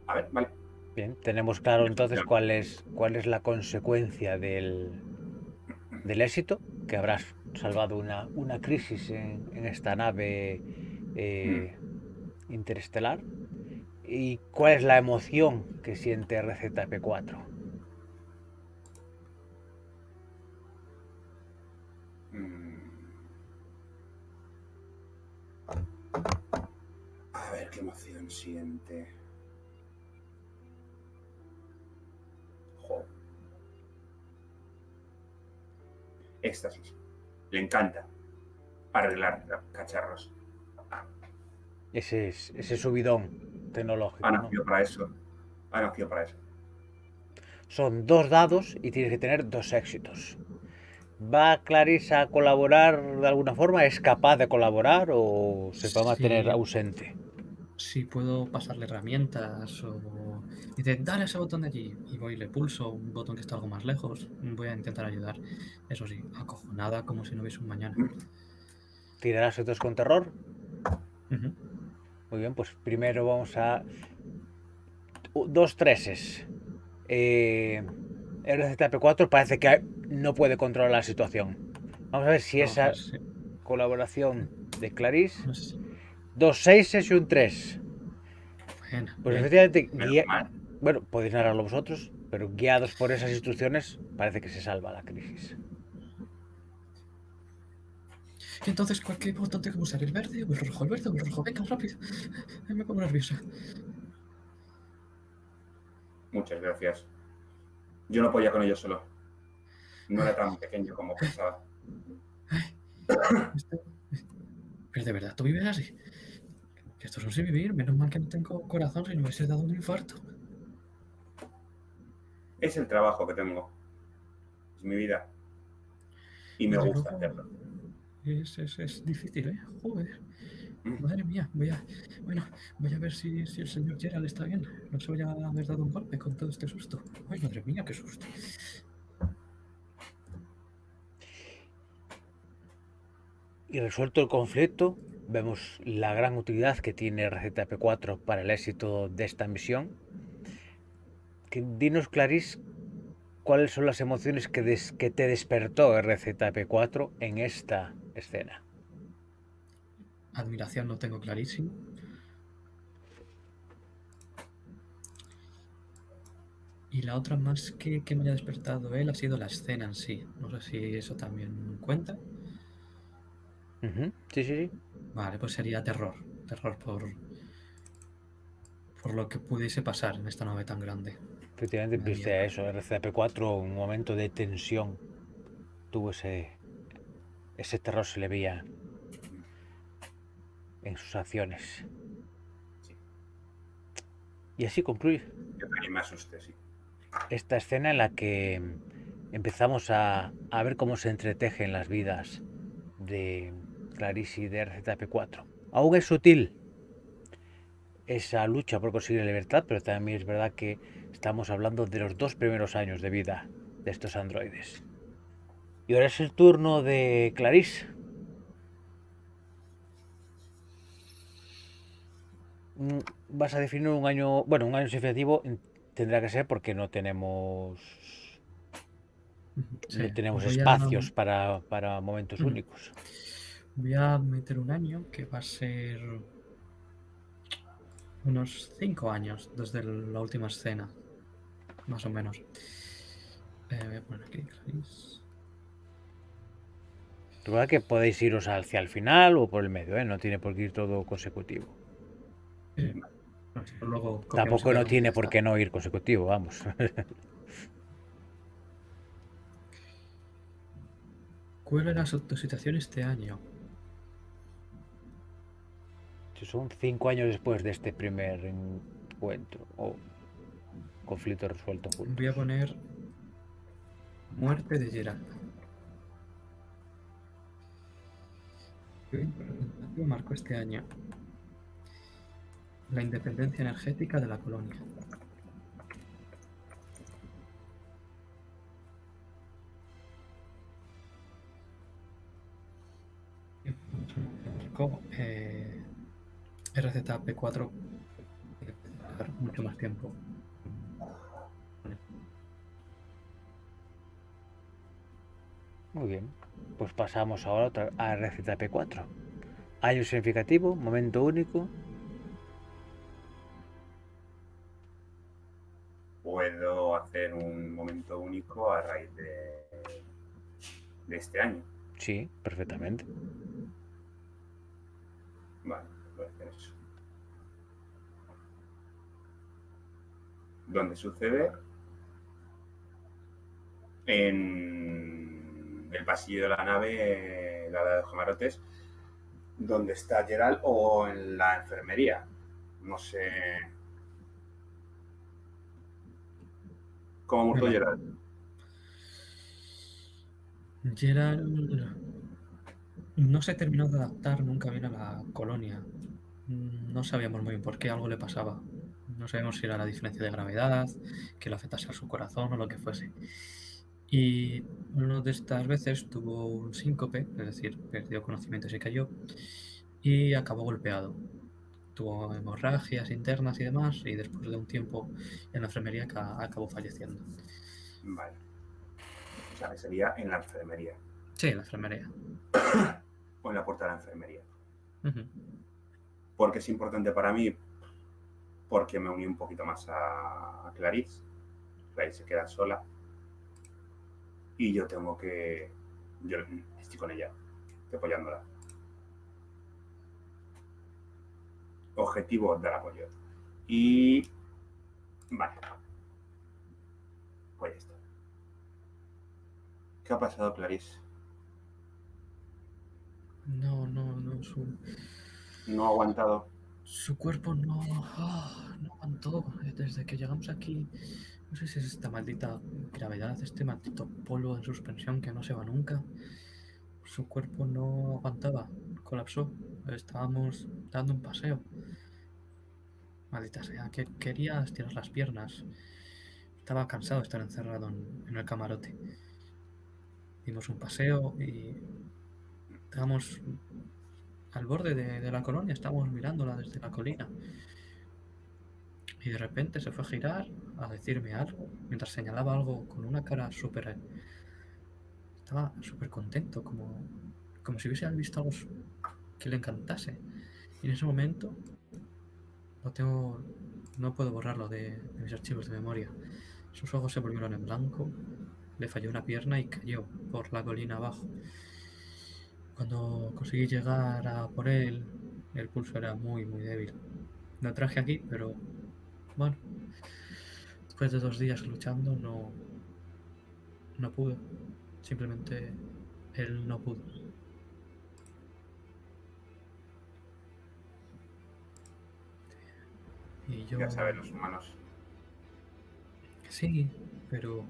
C: A ver, vale.
A: Bien, tenemos claro entonces cuál es la consecuencia del éxito, que habrás salvado una crisis en esta nave interestelar. ¿Y cuál es la emoción que siente RZP4?
C: A ver qué emoción siente. Joder. Éxtasis. Le encanta arreglar cacharros.
A: Ese subidón tecnológico,
C: Ha
A: ¿no?
C: nacido para eso. Ha nacido para eso.
A: Son 2 dados y tienes que tener 2 éxitos. ¿Va Clarice a colaborar de alguna forma? ¿Es capaz de colaborar o se va a mantener ausente?
B: Si puedo pasarle herramientas o... Dice, dale ese botón de allí. Y voy y le pulso un botón que está algo más lejos. Voy a intentar ayudar. Eso sí, acojonada como si no hubiese un mañana.
A: ¿Tirarás otros con terror?
B: Ujú.
A: Muy bien, pues primero vamos a... 2 treses. RZP4 parece que no puede controlar la situación. Vamos a ver si
B: Vamos a
A: esa
B: ver si-
A: colaboración de Clarice...
B: No sé si...
A: 2 seises y un 3.
B: Bueno,
A: Pues
B: bien.
A: efectivamente,
C: Menos mal.
A: bueno, podéis narrarlo vosotros, pero guiados por esas instrucciones, parece que se salva la crisis.
B: Y entonces, ¿qué botón tengo que usar? ¿El verde o el rojo? El verde o el rojo. Venga, rápido. Me pongo nerviosa.
C: Muchas gracias. Yo no podía con ello solo. No era tan pequeño como pensaba.
B: Pero de verdad, ¿tú vives así? Que esto es un sin vivir. Menos mal que no tengo corazón si no me hubiese dado un infarto.
C: Es el trabajo que tengo. Es mi vida. Y me
B: Desde
C: gusta
B: luego,
C: hacerlo.
B: es difícil, ¿eh? Joder. Madre mía, voy a ver si el señor Gerald está bien. No se vaya a haber dado un golpe con todo este susto. Ay, madre mía, qué susto.
A: Y resuelto el conflicto, vemos la gran utilidad que tiene RZP4 para el éxito de esta misión. Dinos, Clarís, cuáles son las emociones que te despertó RZP4 en esta escena.
B: Admiración lo tengo clarísimo. Y la otra más que me haya despertado él ha sido la escena en sí. No sé si eso también cuenta.
A: Sí, sí, sí.
B: Vale, pues sería terror. Terror por lo que pudiese pasar en esta nave tan grande.
A: Efectivamente,
B: Me da
A: viste
B: miedo.
A: a eso, RCP4, un momento de tensión. Tuvo ese terror, se le veía en sus acciones.
C: Sí.
A: Y así concluye
C: Yo también me asusté, sí.
A: esta escena en la que empezamos a ver cómo se entretejen las vidas de Clarice y de RZP4. Aún es sutil esa lucha por conseguir la libertad, pero también es verdad que estamos hablando de los 2 primeros años de vida de estos androides. Y ahora es el turno de Clarice. Vas a definir un año, bueno, un año significativo tendrá que ser porque
B: Sí,
A: no tenemos
B: voy
A: espacios para momentos únicos.
B: voy a meter un año que va a ser unos 5 años desde la última escena, más o menos. Voy a poner aquí, Clarice.
A: Recuerda que podéis iros hacia el final o por el medio, ¿eh? No tiene por qué ir todo consecutivo.
B: Bueno, si no, luego copiamos y
A: Tampoco no
B: pegamos y ya
A: tiene por
B: está.
A: qué no ir consecutivo, vamos.
B: ¿Cuál era tu situación este año?
A: Son 5 años después de este primer encuentro o conflicto resuelto juntos.
B: Voy a poner muerte de Gerald. ¿Qué representativo marcó este año? La independencia energética de la colonia. Marcó RZP4 mucho más tiempo.
A: Muy bien, pues pasamos ahora a RZP4. Año significativo, momento único.
C: Puedo hacer un momento único a raíz de este año.
A: Sí, perfectamente.
C: Vale, voy a hacer eso. ¿Dónde sucede? En el pasillo de la nave, la de los camarotes, donde está Gerald, o en la enfermería. No sé. ¿Cómo murió
B: Venga.
C: Gerald?
B: Gerald no se terminó de adaptar nunca bien a la colonia. No sabíamos muy bien por qué algo le pasaba. No sabíamos si era la diferencia de gravedad, que le afectase a su corazón o lo que fuese. Y una de estas veces tuvo un síncope, es decir, perdió conocimiento y se cayó, y acabó golpeado. Tuvo hemorragias internas y demás, y después de un tiempo en la enfermería acabó falleciendo.
C: Vale. O sea, sería en la enfermería.
B: Sí, en la enfermería.
C: O en la puerta de la enfermería.
B: Ujú.
C: Porque es importante para mí, porque me uní un poquito más a Clarice. Clarice se queda sola. Y yo tengo que. Yo estoy con ella, estoy apoyándola. Objetivo, dar apoyo. Y. Vale. Pues ya está. ¿Qué ha pasado, Clarice?
B: No,
C: No ha aguantado.
B: su cuerpo no aguantó. Desde que llegamos aquí, no sé si es esta maldita gravedad, este maldito polvo en suspensión que no se va nunca. Su cuerpo no aguantaba, colapsó. Estábamos dando un paseo. Maldita sea, que quería estirar las piernas. Estaba cansado de estar encerrado en el camarote. Dimos un paseo y estábamos al borde de la colonia, estábamos mirándola desde la colina. Y de repente se fue a girar a decirme algo, mientras señalaba algo con una cara súper... Estaba súper contento, como si hubiese visto algo que le encantase. Y en ese momento no puedo borrarlo de mis archivos de memoria. Sus ojos se volvieron en blanco, le falló una pierna y cayó por la colina abajo. Cuando conseguí llegar a por él, el pulso era muy, muy débil. Lo traje aquí, pero bueno, después de 2 días luchando no pudo. Simplemente él no pudo. Y yo...
C: Ya saben los humanos.
B: Sí, pero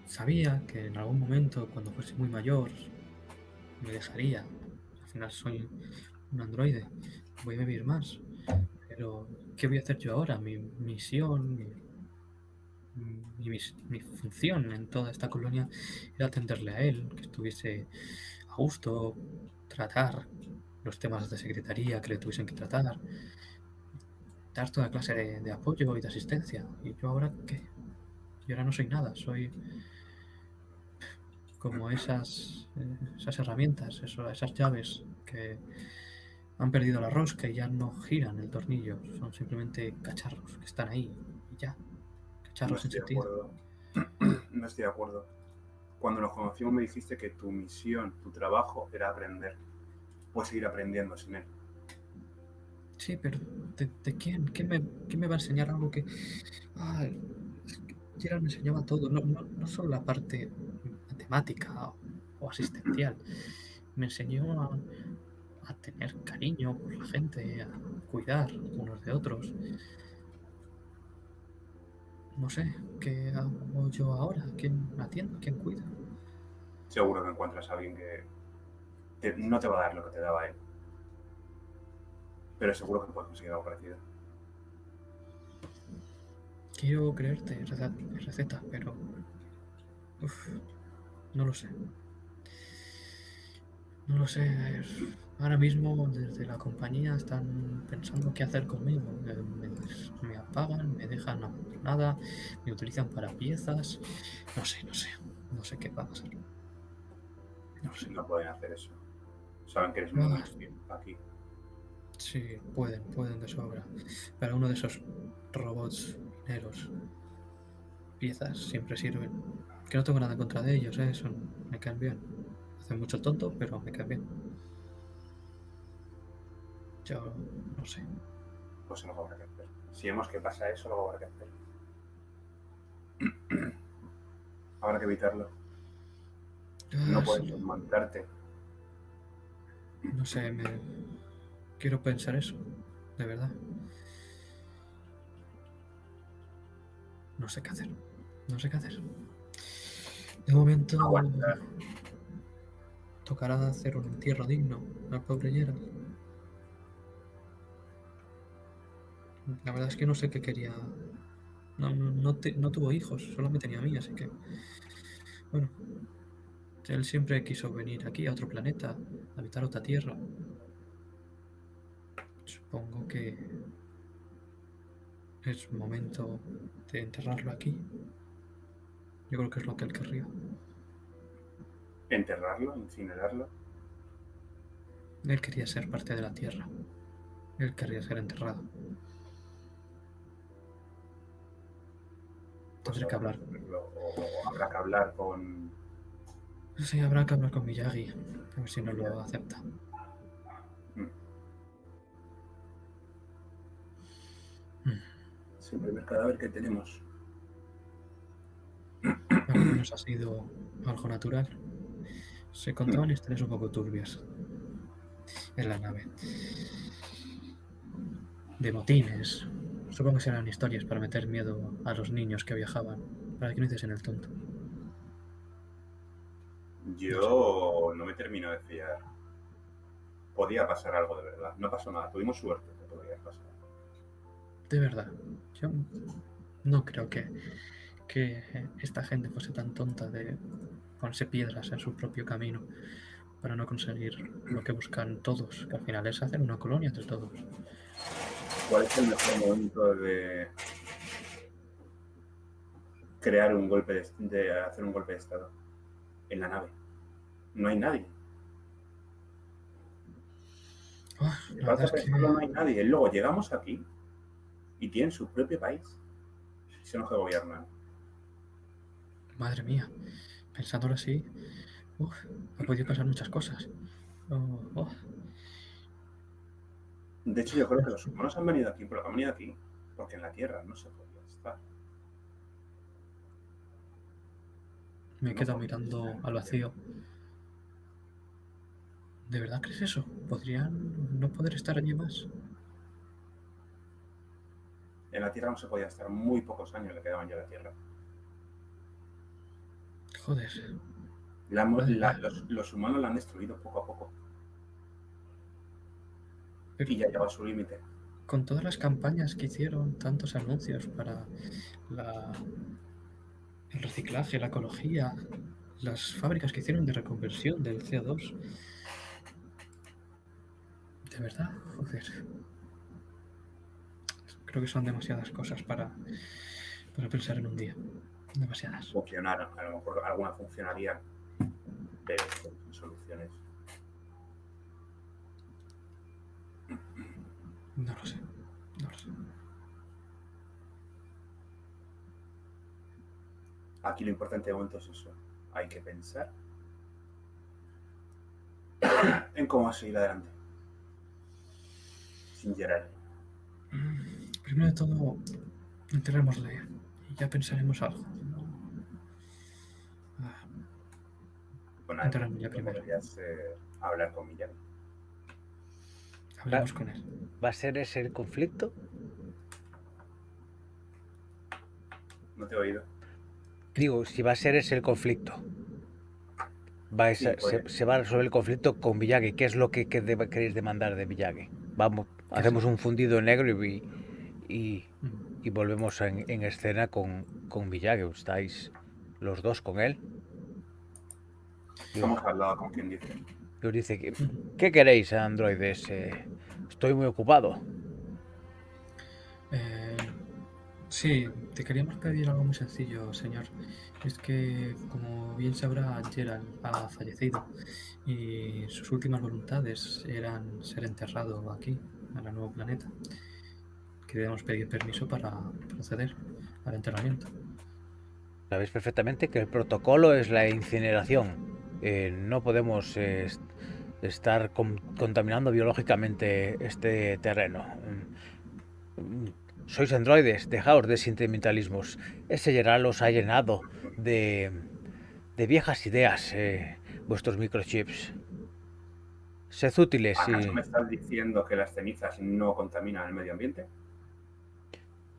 B: sabía que en algún momento, cuando fuese muy mayor, me dejaría. Al final soy un androide, voy a vivir más. Pero, ¿qué voy a hacer yo ahora? Mi misión, mi función en toda esta colonia era atenderle a él, que estuviese a gusto, tratar los temas de secretaría que le tuviesen que tratar, dar toda clase de apoyo y de asistencia. ¿Y yo ahora qué? Yo ahora no soy nada, soy como esas herramientas, esas llaves que han perdido la rosca y ya no giran el tornillo, son simplemente cacharros que están ahí y ya,
C: No
B: cacharros sin
C: estoy de
B: sentido.
C: acuerdo. No estoy de acuerdo. Cuando nos conocimos me dijiste que tu misión, tu trabajo era aprender. Puedes seguir aprendiendo sin él.
B: Sí, pero ¿de quién? ¿Quién me va a enseñar algo que... Ah, es que Gerald me enseñaba todo, no solo la parte matemática o asistencial. Me enseñó a tener cariño por la gente, a cuidar unos de otros. No sé, ¿qué hago yo ahora? ¿Quién atiendo? ¿Quién cuida?
C: Seguro que encuentras a alguien que no te va a dar lo que te daba él. Pero seguro que puedes conseguir algo parecido.
B: Quiero creerte receta, pero... uf, no lo sé. No lo sé. Ahora mismo desde la compañía están pensando qué hacer conmigo. Me apagan, me dejan abandonada, me utilizan para piezas. No sé qué va a pasar. No sé.
C: No pueden hacer eso. Saben que eres muy
B: Ah,
C: útil aquí.
B: sí, pueden de sobra. Pero uno de esos robots mineros, piezas, siempre sirven. Que no tengo nada en contra de ellos, ¿eh? Me caen bien. Hacen mucho el tonto, pero me caen bien. Yo no sé.
C: Pues algo habrá que hacer. Si vemos que pasa eso, algo habrá que hacer. Habrá que evitarlo. No puedes
B: Sí,
C: desmontarte.
B: no sé, quiero pensar eso, de verdad. No sé qué hacer. No sé qué hacer. De momento
C: Aguantar.
B: tocará hacer un entierro digno al pobre Gerald. La verdad es que no sé qué quería. No tuvo hijos, solo me tenía a mí, así que bueno, él siempre quiso venir aquí a otro planeta, habitar otra tierra. Supongo que es momento de enterrarlo aquí. Yo creo que es lo que él querría.
C: Enterrarlo, incinerarlo.
B: Él quería ser parte de la tierra. Él querría ser enterrado.
C: Pues
B: Tendré que
C: habrá que
B: hablar.
C: hacerlo. O habrá que hablar con...
B: Sí, habrá que hablar con Miyagi, a ver si nos lo acepta. Mm.
C: Es el primer cadáver que tenemos.
B: Al menos ha sido algo natural. Se contaban historias un poco turbias en la nave. De motines. Supongo que serán historias para meter miedo a los niños que viajaban, para que no hiciesen el tonto. No sé.
C: Yo no me termino de fiar. Podía pasar algo de verdad. No pasó nada. Tuvimos suerte que podría pasar.
B: De verdad, yo no creo que esta gente fuese tan tonta de ponerse piedras en su propio camino para no conseguir lo que buscan todos, que al final es hacer una colonia entre todos.
C: ¿Cuál es el mejor momento de crear un golpe de hacer un golpe de estado? En la nave. No hay nadie. En
B: La verdad es que,
C: no hay nadie. Luego llegamos aquí y tienen su propio país. Se nos gobiernan.
B: madre mía, pensándolo así, ha podido pasar muchas cosas.
C: De hecho, yo creo que los humanos han venido aquí, pero han venido aquí porque en la Tierra no se podía estar.
B: Me he quedado mirando al vacío. ¿De verdad crees eso? ¿Podrían no poder estar allí más?
C: En la Tierra no se podía estar, muy pocos años le quedaban ya a la Tierra.
B: Joder.
C: Los humanos la han destruido poco a poco.
B: Pero
C: y ya llegó a su límite.
B: con todas las campañas que hicieron, tantos anuncios para el reciclaje, la ecología, las fábricas que hicieron de reconversión del CO2. ¿De verdad? Joder. Creo que son demasiadas cosas para pensar en un día. Demasiadas.
C: Funcionaron, a lo mejor alguna funcionaría, pero son soluciones.
B: No lo sé. No lo sé.
C: Aquí lo importante de momento es eso. Hay que pensar en cómo seguir adelante. Sin Geralt.
B: Primero de todo, enterrémosle y ya pensaremos algo.
C: Bueno,
B: Enterrémosle ya primero.
C: podrías hablar con Millán.
B: Hablemos con él.
A: ¿Va a ser ese el conflicto?
C: No te he oído.
A: Digo, si va a ser ese el conflicto.
C: Sí,
A: se va a resolver el conflicto con Miyagi. ¿Qué es lo que queréis demandar de Miyagi? Vamos, hacemos un fundido negro y volvemos en escena con Miyagi. ¿Estáis los dos con él?
C: Hemos hablado con quien dice.
A: Y os dice, ¿qué queréis, androides? Estoy muy ocupado.
B: Sí, te queríamos pedir algo muy sencillo, señor. Es que, como bien sabrá, Gerald ha fallecido y sus últimas voluntades eran ser enterrado aquí, en el nuevo planeta. Queríamos pedir permiso para proceder al enterramiento.
A: Sabéis perfectamente que el protocolo es la incineración. No podemos estar contaminando biológicamente este terreno. Sois androides, dejaos de sentimentalismos. Ese Geralt os ha llenado de viejas ideas, vuestros microchips. Sed útiles y...
C: ¿Acaso me estás diciendo que las cenizas no contaminan el medio ambiente?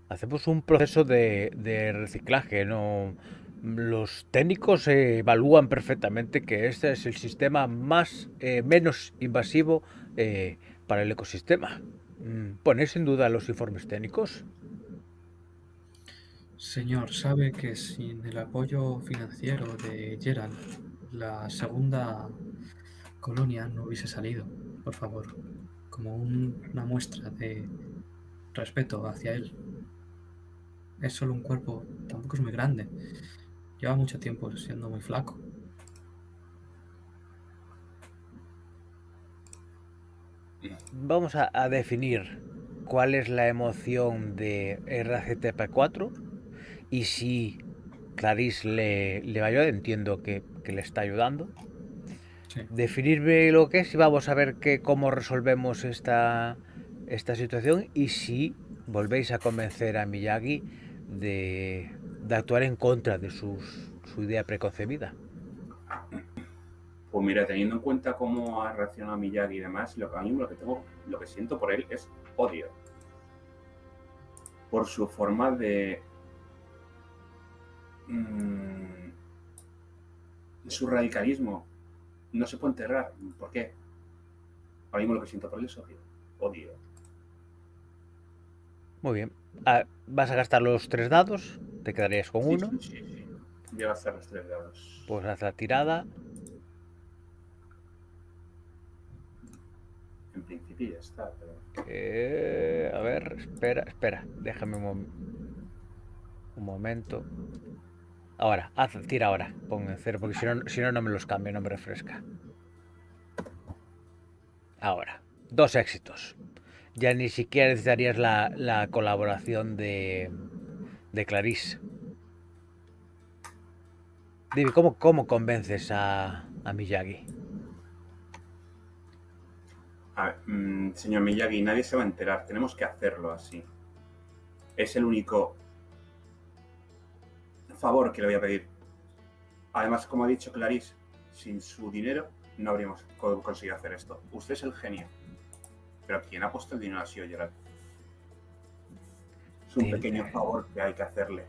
A: Hacemos un proceso de reciclaje, ¿no? Los técnicos evalúan perfectamente que este es el sistema menos invasivo para el ecosistema. ¿Ponéis en duda los informes técnicos?
B: Señor, sabe que sin el apoyo financiero de Gerald, la segunda colonia no hubiese salido. Por favor, como una muestra de respeto hacia él. Es solo un cuerpo, tampoco es muy grande. Lleva mucho tiempo siendo muy flaco.
A: Vamos a definir cuál es la emoción de RCTP4 y si Clarice le va a ayudar, entiendo que le está ayudando.
B: Sí.
A: Definirme lo que es y vamos a ver cómo resolvemos esta situación y si volvéis a convencer a Miyagi de actuar en contra de su idea preconcebida.
C: Pues mira, teniendo en cuenta cómo ha reaccionado Miyagi y demás, lo que siento por él es odio. Por su forma de... su radicalismo. No se puede enterrar. ¿Por qué? Ahora mismo lo que siento por él es odio. Odio.
A: Muy bien. ¿Vas a gastar los 3 dados? ¿Te quedarías con uno?
C: Sí. Voy a gastar los 3 dados.
A: Pues haz la tirada.
C: En principio ya está, pero...
A: A ver, espera, déjame un momento. Ahora, tira ahora, pon en cero, porque si no, no me los cambio, no me refresca. Ahora, 2 éxitos. Ya ni siquiera necesitarías la colaboración de Clarice. Dime, ¿cómo convences a Miyagi?
C: A ver, señor Miyagi, nadie se va a enterar. Tenemos que hacerlo así. Es el único favor que le voy a pedir. Además, como ha dicho Clarice, sin su dinero no habríamos conseguido hacer esto. Usted es el genio. Pero quien ha puesto el dinero ha sido Gerard. Es un pequeño favor que hay que hacerle.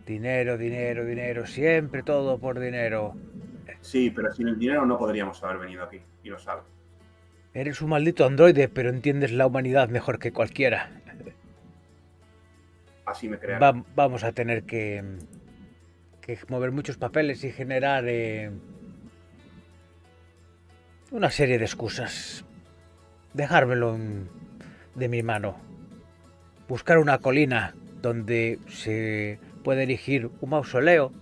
A: Dinero, dinero, dinero, siempre todo por dinero.
C: Sí, pero sin el dinero no podríamos haber venido aquí. Y lo sabe.
A: Eres un maldito androide, pero entiendes la humanidad mejor que cualquiera.
C: Así me crearon.
A: Vamos a tener que mover muchos papeles y generar una serie de excusas. Dejármelo de mi mano. Buscar una colina donde se puede erigir un mausoleo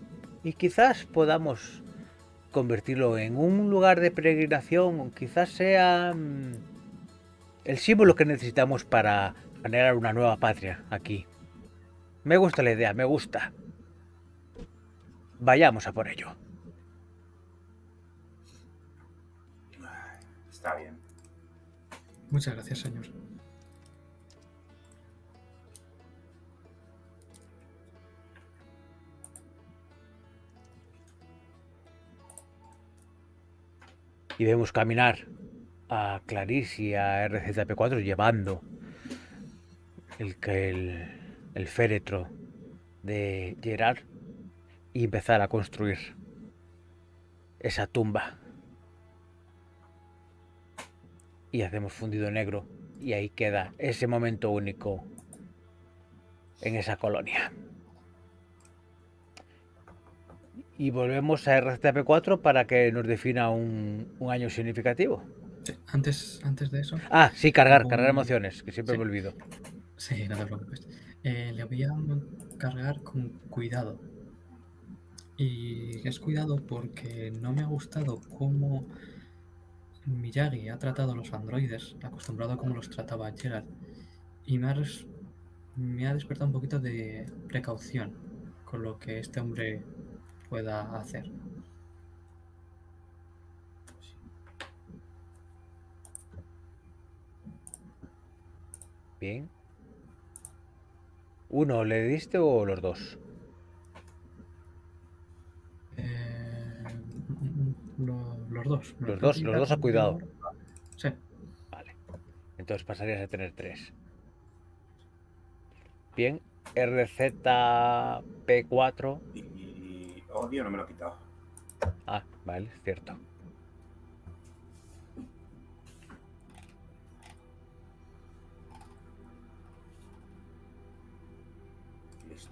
A: y quizás podamos convertirlo en un lugar de peregrinación, quizás sea el símbolo que necesitamos para generar una nueva patria aquí. Me gusta la idea, me gusta. Vayamos a por ello.
C: Está bien.
B: Muchas gracias, señor.
A: Y vemos caminar a Clarice y a RZP4 llevando el féretro de Gerard y empezar a construir esa tumba. Y hacemos fundido negro y ahí queda ese momento único en esa colonia. Y volvemos a RCTP4 para que nos defina un año significativo.
B: Sí, antes de eso...
A: Ah, sí, cargar emociones, que siempre
B: Sí.
A: me olvido.
B: Sí, no te preocupes. Le voy a cargar con cuidado. Y es cuidado porque no me ha gustado cómo Miyagi ha tratado a los androides, acostumbrado a cómo los trataba Gerard. Y me ha despertado un poquito de precaución con lo que este hombre pueda hacer.
A: Bien. ¿Uno le diste o los dos?
B: Los dos. ¿Me
A: Los
B: puedo
A: dos
B: quitar
A: a cuidado.
B: ahora? Sí.
A: Vale. Entonces pasarías a tener 3. Bien. RZP4.
C: Y odio no me lo he quitado.
A: Ah, vale, es cierto.
C: Listo.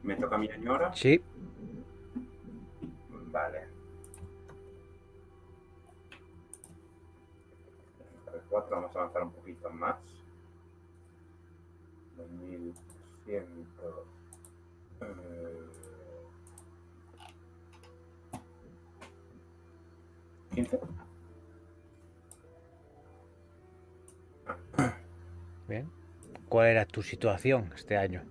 C: ¿Me toca a mi año ahora?
A: Sí.
C: Vale. 4, vamos a avanzar un poquito más. 2100. 15.
A: Bien. ¿Cuál era tu situación este año?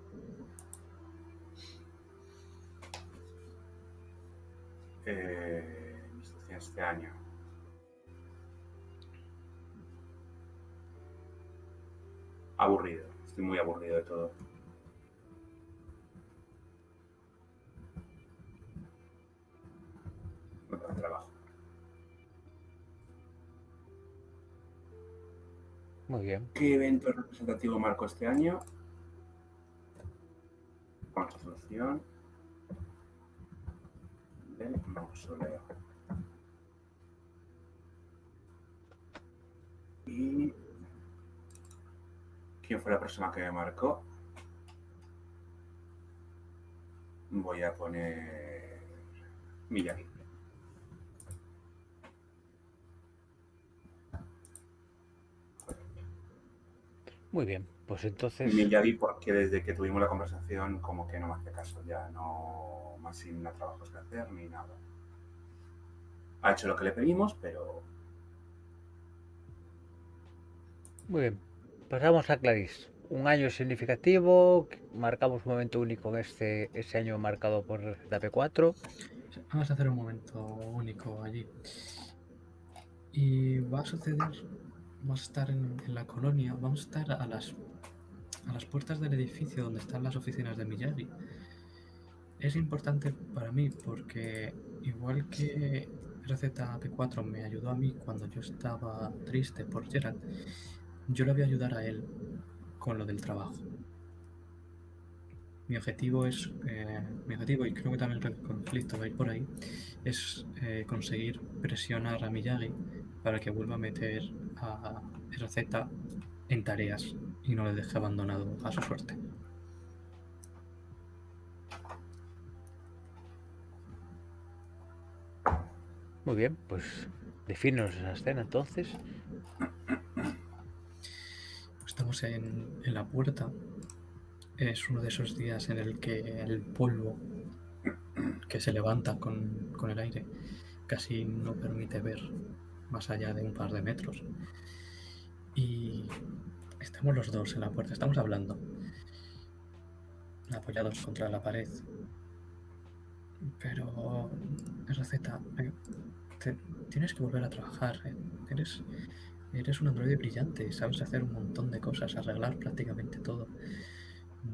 C: Mi situación este año. Aburrido. Estoy muy aburrido de todo. No tengo trabajo.
A: Muy bien.
C: ¿Qué evento representativo marco este año? Construcción del mausoleo. ¿Y quién fue la persona que me marcó? voy a poner Miyagi.
A: Muy bien, pues entonces,
C: Miyagi porque desde que tuvimos la conversación como que no me hace caso, ya no me asigna trabajos que hacer ni nada. Ha hecho lo que le pedimos, pero
A: muy bien. Pasamos a Clarice. Un año significativo, marcamos un momento único en ese año marcado por receta P4.
B: Vamos a hacer un momento único allí. Y va a suceder, vamos a estar en la colonia, vamos a estar a las puertas del edificio donde están las oficinas de Miyagi. Es importante para mí porque igual que RZP4 me ayudó a mí cuando yo estaba triste por Gerald, yo le voy a ayudar a él con lo del trabajo. Mi objetivo, y creo que también el conflicto va a ir por ahí, es conseguir presionar a Miyagi para que vuelva a meter a RZ en tareas y no le deje abandonado a su suerte.
A: Muy bien, pues definos esa escena entonces.
B: Estamos en la puerta. Es uno de esos días en el que el polvo que se levanta con el aire casi no permite ver más allá de un par de metros. Y estamos los dos en la puerta, estamos hablando, apoyados contra la pared. Pero, RZ, tienes que volver a trabajar. Eres un androide brillante, sabes hacer un montón de cosas, arreglar prácticamente todo.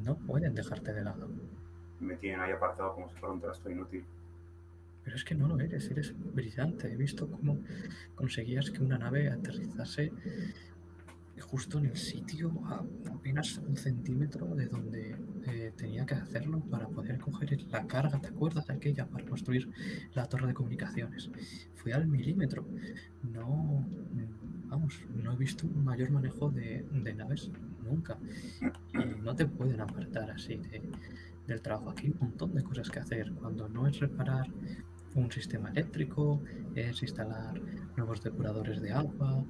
B: No pueden dejarte de lado.
C: me tienen ahí apartado como si fuera un trasto inútil.
B: Pero es que no lo eres brillante. He visto cómo conseguías que una nave aterrizase justo en el sitio a apenas un centímetro de donde tenía que hacerlo para poder coger la carga, ¿te acuerdas de aquella? Para construir la torre de comunicaciones. Fue al milímetro. No, vamos, no he visto un mayor manejo de naves nunca. Y no te pueden apartar así del trabajo. Aquí hay un montón de cosas que hacer. Cuando no es reparar un sistema eléctrico, es instalar nuevos depuradores de agua,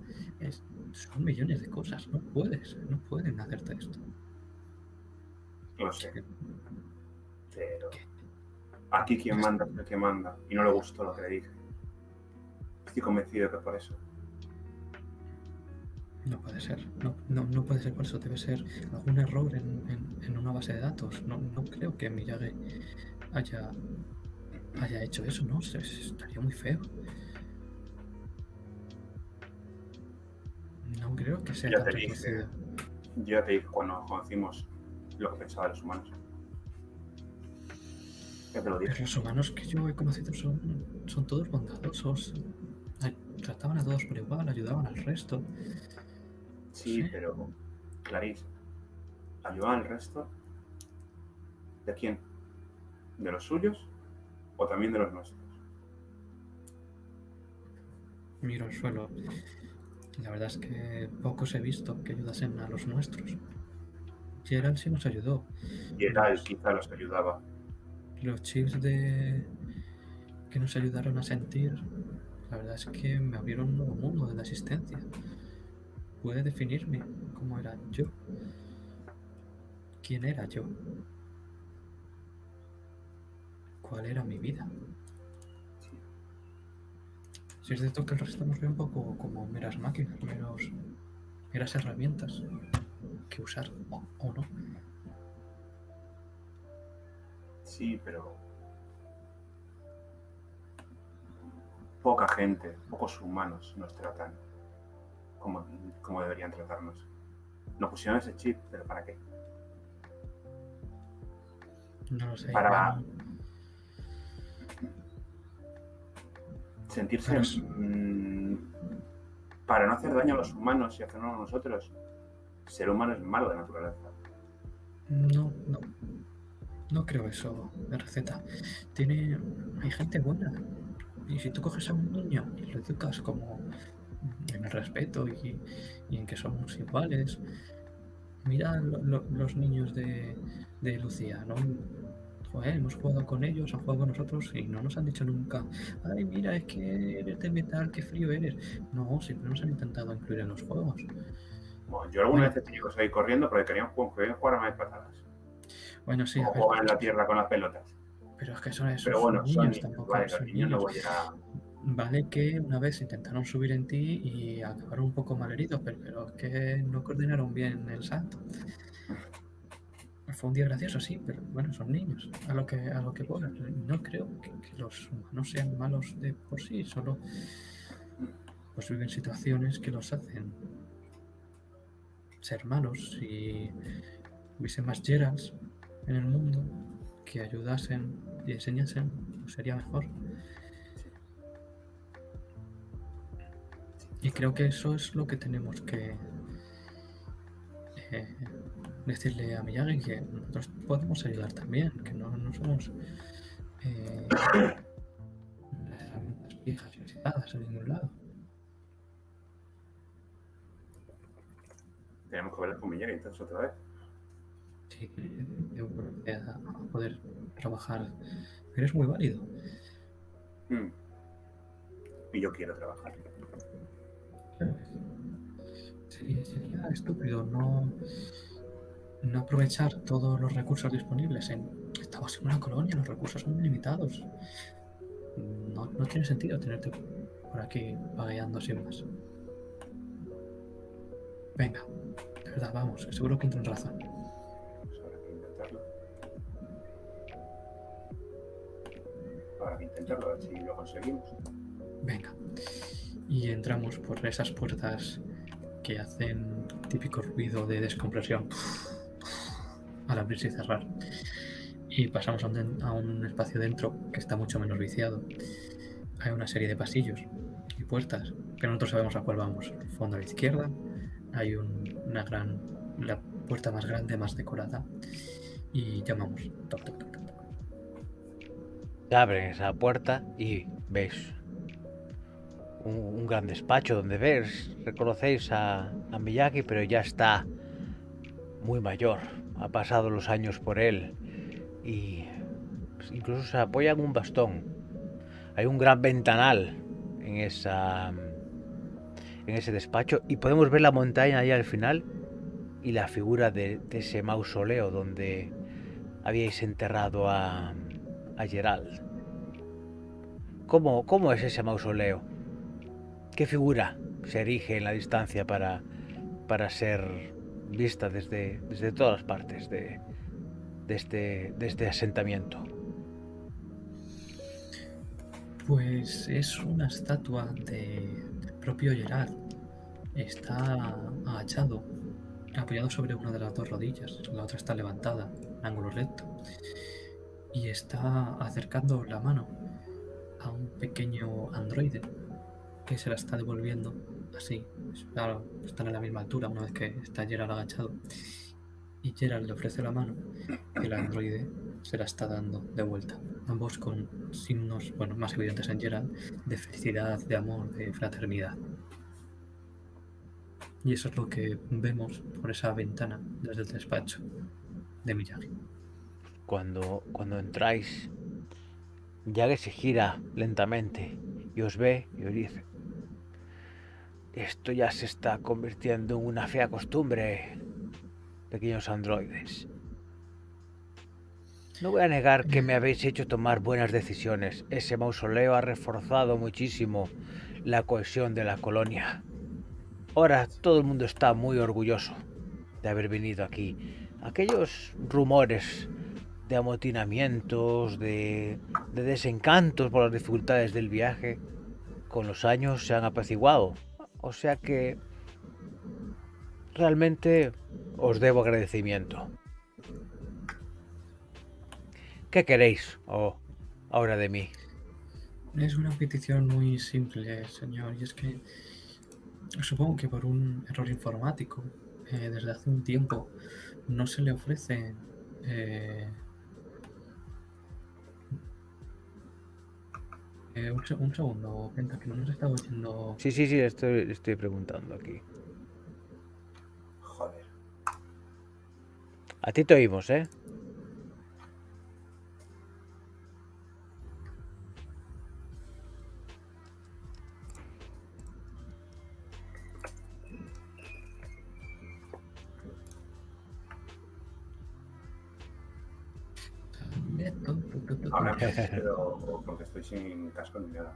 B: son millones de cosas. No pueden hacerte esto.
C: Lo sé,
B: ¿Qué-
C: pero
B: qué?
C: aquí quien manda es el que manda y no le gustó lo que le dije. Estoy convencido que por eso.
B: No puede ser. No puede ser por eso. Debe ser algún error en una base de datos. No creo que Miyagi haya hecho eso, ¿no? Estaría muy feo. No creo que sea
C: Ya
B: tan
C: te dije,
B: retorcido.
C: yo ya te dije cuando nos conocimos lo que pensaba de los humanos. Ya te lo
B: Pero
C: dije.
B: los humanos que yo he conocido son todos bondadosos. Trataban a todos por igual, ayudaban al resto.
C: Sí,
B: Sí.
C: pero Clarice, ¿ayudan al resto? ¿De quién? ¿De los suyos o también de los nuestros?
B: Miro al suelo. La verdad es que pocos he visto que ayudasen a los nuestros. Gerald sí nos ayudó.
C: Gerald
B: Los,
C: quizá los ayudaba.
B: los chips que nos ayudaron a sentir, la verdad es que me abrieron un nuevo mundo de la existencia. Pude definirme cómo era yo. ¿Quién era yo? ¿Cuál era mi vida? Si es cierto que el resto nos ve un poco como meras máquinas, meras herramientas que usar o no.
C: Sí, pero poca gente, pocos humanos nos tratan como deberían tratarnos. Nos pusieron ese chip, pero ¿para qué?
B: No lo sé.
C: Para
B: yo no-
C: sentirse...
B: Para,
C: para no hacer daño a los humanos y hacernos a nosotros. Ser humano es malo de naturaleza.
B: no creo eso, RZ. Hay gente buena. Y si tú coges a un niño y lo educas como en el respeto y en que somos iguales, mira los niños de Lucía, ¿no? Joder, hemos jugado con ellos, han jugado con nosotros y no nos han dicho nunca, ay, mira, es que eres de metal, qué frío eres. No, siempre nos han intentado incluir en los juegos.
C: Bueno, yo alguna
B: Bueno,
C: vez he tenido que salir corriendo porque querían jugar a más patadas.
B: bueno, sí, a
C: O
B: ver,
C: jugar en la tierra con las pelotas.
B: pero es que son esos,
C: Pero bueno,
B: son
C: son
B: niños
C: niños,
B: tampoco,
C: vale, los
B: son
C: niños no
B: niños.
C: voy a...
B: Vale que una vez intentaron subir en ti y acabaron un poco malheridos, pero es que no coordinaron bien el salto. Fue un día gracioso, sí, pero bueno, son niños, a lo que voy. No creo que los humanos sean malos de por sí, solo pues viven situaciones que los hacen ser malos. Si hubiese más Geralds en el mundo que ayudasen y enseñasen, pues sería mejor. Y creo que eso es lo que tenemos que decirle a Miyagi, que nosotros podemos ayudar también, que no somos las herramientas viejas y oxidadas en ningún lado.
C: Tenemos que verlas con Miyagi entonces otra vez.
B: Sí, yo creo que a poder trabajar, pero es muy válido.
C: Y yo quiero trabajar.
B: Sería estúpido no aprovechar todos los recursos disponibles. Estamos en una colonia, los recursos son limitados. No tiene sentido tenerte por aquí vagueando sin más. Venga, de verdad, vamos, que seguro que tienes razón.
C: Pues habrá que intentarlo. Habrá que intentarlo, a ver si lo conseguimos.
B: Venga. Y entramos por esas puertas que hacen típico ruido de descompresión al abrirse y cerrar. Y pasamos a un espacio dentro que está mucho menos viciado. Hay una serie de pasillos y puertas que nosotros sabemos a cuál vamos. Al fondo a la izquierda hay la puerta más grande, más decorada, y llamamos. Toc, toc, toc, toc.
A: Se abren esa puerta y veis un gran despacho donde reconocéis a Miyagi, pero ya está muy mayor. Ha pasado los años por él y pues, incluso se apoya en un bastón. Hay un gran ventanal en ese despacho y podemos ver la montaña ahí al final y la figura de ese mausoleo donde habíais enterrado a Gerald. ¿Cómo es ese mausoleo? ¿Qué figura se erige en la distancia para ser vista desde todas las partes de este asentamiento?
B: Pues es una estatua del propio Gerard. Está agachado, apoyado sobre una de las dos rodillas, la otra está levantada, en ángulo recto, y está acercando la mano a un pequeño androide que se la está devolviendo así. Claro, están a la misma altura una vez que está Gerard agachado, y Gerard le ofrece la mano y el androide se la está dando de vuelta, ambos con signos, bueno, más evidentes en Gerard, de felicidad, de amor, de fraternidad. Y eso es lo que vemos por esa ventana desde el despacho de Miyagi.
A: Cuando entráis, Miyagi se gira lentamente y os ve y os dice: esto ya se está convirtiendo en una fea costumbre, pequeños androides. No voy a negar que me habéis hecho tomar buenas decisiones. Ese mausoleo ha reforzado muchísimo la cohesión de la colonia. Ahora todo el mundo está muy orgulloso de haber venido aquí. Aquellos rumores de amotinamientos, de desencantos por las dificultades del viaje, con los años se han apaciguado. O sea que realmente os debo agradecimiento. ¿Qué queréis ahora de mí?
B: Es una petición muy simple, señor, y es que supongo que por un error informático, desde hace un tiempo, no se le ofrece un segundo, Penta, que no nos está oyendo.
A: Sí, estoy preguntando aquí.
C: Joder.
A: A ti te oímos, ¿eh?
C: Ahora pero porque estoy sin casco ni nada.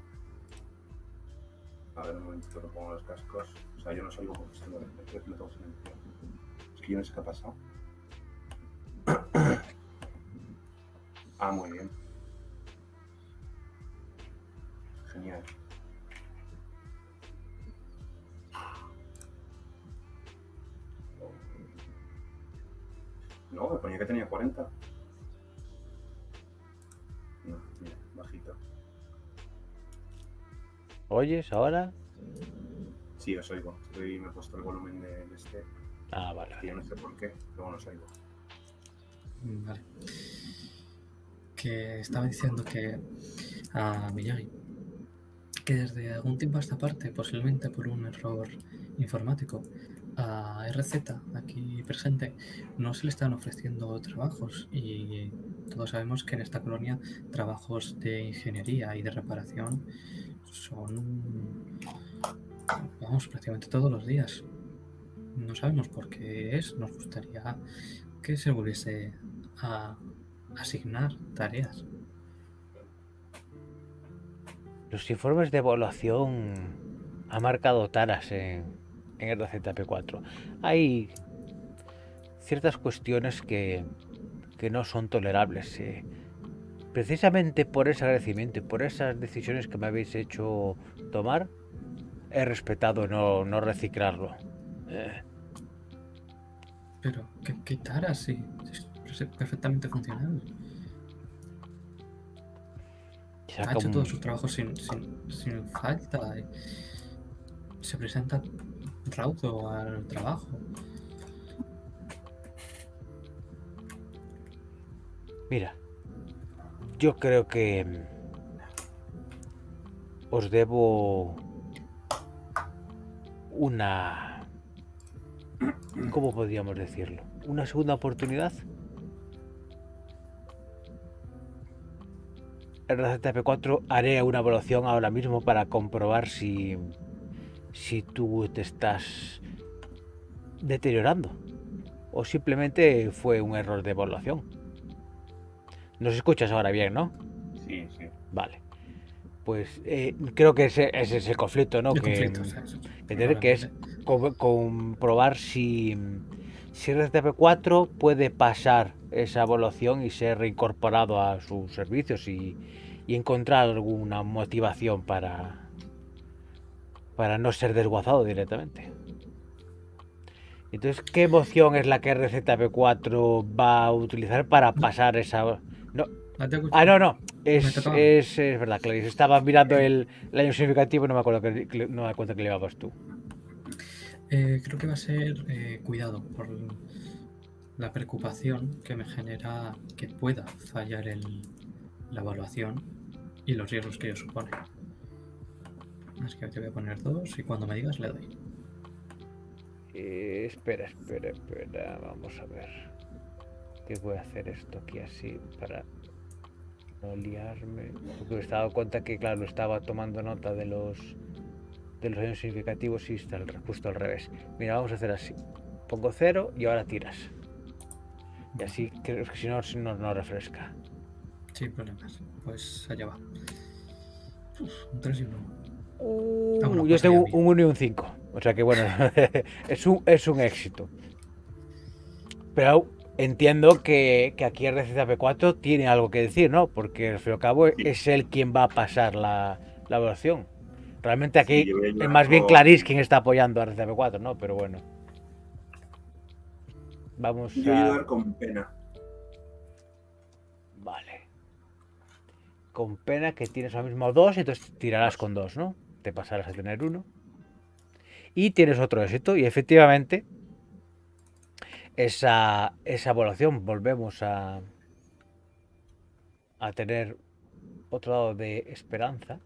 C: A ver, un momentito que pongo los cascos. O sea, yo no salgo porque estoy no tengo silencio. Es que yo no sé qué ha pasado. Ah, muy bien. Genial. No, me ponía que tenía 40. No, mira, bajito.
A: ¿Oyes ahora?
C: Sí, os oigo. Me he puesto el volumen de este.
A: Ah, vale.
C: Que yo no sé por qué, pero bueno, os oigo.
B: Vale. Que estaba diciendo que a Miyagi, que desde algún tiempo a esta parte, posiblemente por un error informático, a RZ, aquí presente, no se le están ofreciendo trabajos y todos sabemos que en esta colonia trabajos de ingeniería y de reparación son, vamos, prácticamente todos los días. No sabemos por qué es, nos gustaría que se volviese a asignar tareas.
A: Los informes de evaluación han marcado taras en RZP4. Hay ciertas cuestiones que no son tolerables. Precisamente por ese agradecimiento y por esas decisiones que me habéis hecho tomar, he respetado no reciclarlo.
B: Pero, ¿qué taras? Sí, es perfectamente funcional. Ha hecho todos sus trabajos sin falta. Se presenta raudo al trabajo.
A: Mira, yo creo que os debo una... ¿Cómo podríamos decirlo? ¿Una segunda oportunidad? En RZP4 haré una evaluación ahora mismo para comprobar si tú te estás deteriorando o simplemente fue un error de evaluación. Nos escuchas ahora bien, ¿no?
C: Sí, sí.
A: Vale. Pues creo que ese es el conflicto, ¿no? Tener que es comprobar si RTP4 puede pasar esa evaluación y ser reincorporado a sus servicios y encontrar alguna motivación para no ser desguazado directamente. Entonces, ¿qué emoción es la que RZP4 va a utilizar para pasar esa... No. Ah, no. Es verdad, Clarice. Estaba mirando el año significativo y no me acuerdo no me acuerdo que le llevabas tú.
B: Creo que va a ser cuidado por la preocupación que me genera que pueda fallar la evaluación y los riesgos que ello supone. Así que te voy a poner 2 y cuando me digas le doy.
A: Espera. Vamos a ver. ¿Qué voy a hacer esto aquí así para no liarme? Porque me he dado cuenta que, claro, estaba tomando nota de los años significativos y está justo al revés. Mira, vamos a hacer así. Pongo 0 y ahora tiras. Y así creo que si no refresca.
B: Sin problemas. Pues allá va. Un 3 y un 1.
A: Yo tengo un 1 y un 5. O sea que bueno, es un éxito. Pero entiendo que aquí RZP4 tiene algo que decir, ¿no? Porque al fin y al cabo es él quien va a pasar la evaluación. Realmente aquí es más bien Clarice quien está apoyando a RZP4, ¿no? Pero bueno. Vamos
C: yo voy a ayudar con pena.
A: Vale. Con pena que tienes ahora mismo 2, entonces tirarás con 2, ¿no? Te pasarás a tener 1. Y tienes otro éxito y efectivamente esa evaluación volvemos a tener otro lado de esperanza.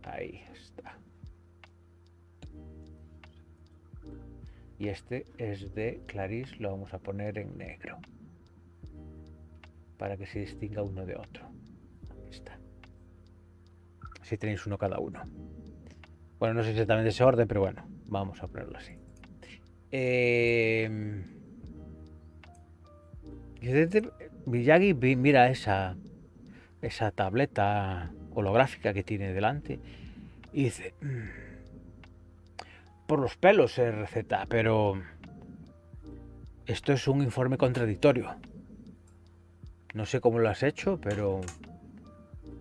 A: Ahí está. Y este es de Clarice, lo vamos a poner en negro para que se distinga uno de otro. Ahí está. Así tenéis uno cada uno. Bueno, no sé exactamente ese orden, pero bueno, vamos a ponerlo así. Miyagi mira esa tableta holográfica que tiene delante y dice, por los pelos, receta, pero esto es un informe contradictorio. No sé cómo lo has hecho, pero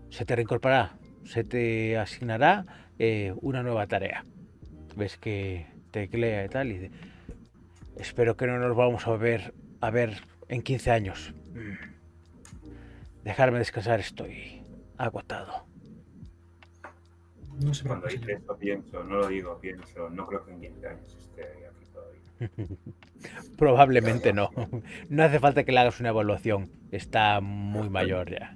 A: se te reincorporará, se te asignará una nueva tarea. Ves que teclea y tal y dice, espero que no nos vamos a ver en 15 años. Dejarme descansar, estoy agotado.
B: No se
C: Cuando
B: preocupe,
C: dice
B: señor.
C: esto pienso, no lo digo, pienso, no creo que en 15 años esté aquí todavía.
A: Probablemente no. No hace falta que le hagas una evaluación. Está muy mayor ya.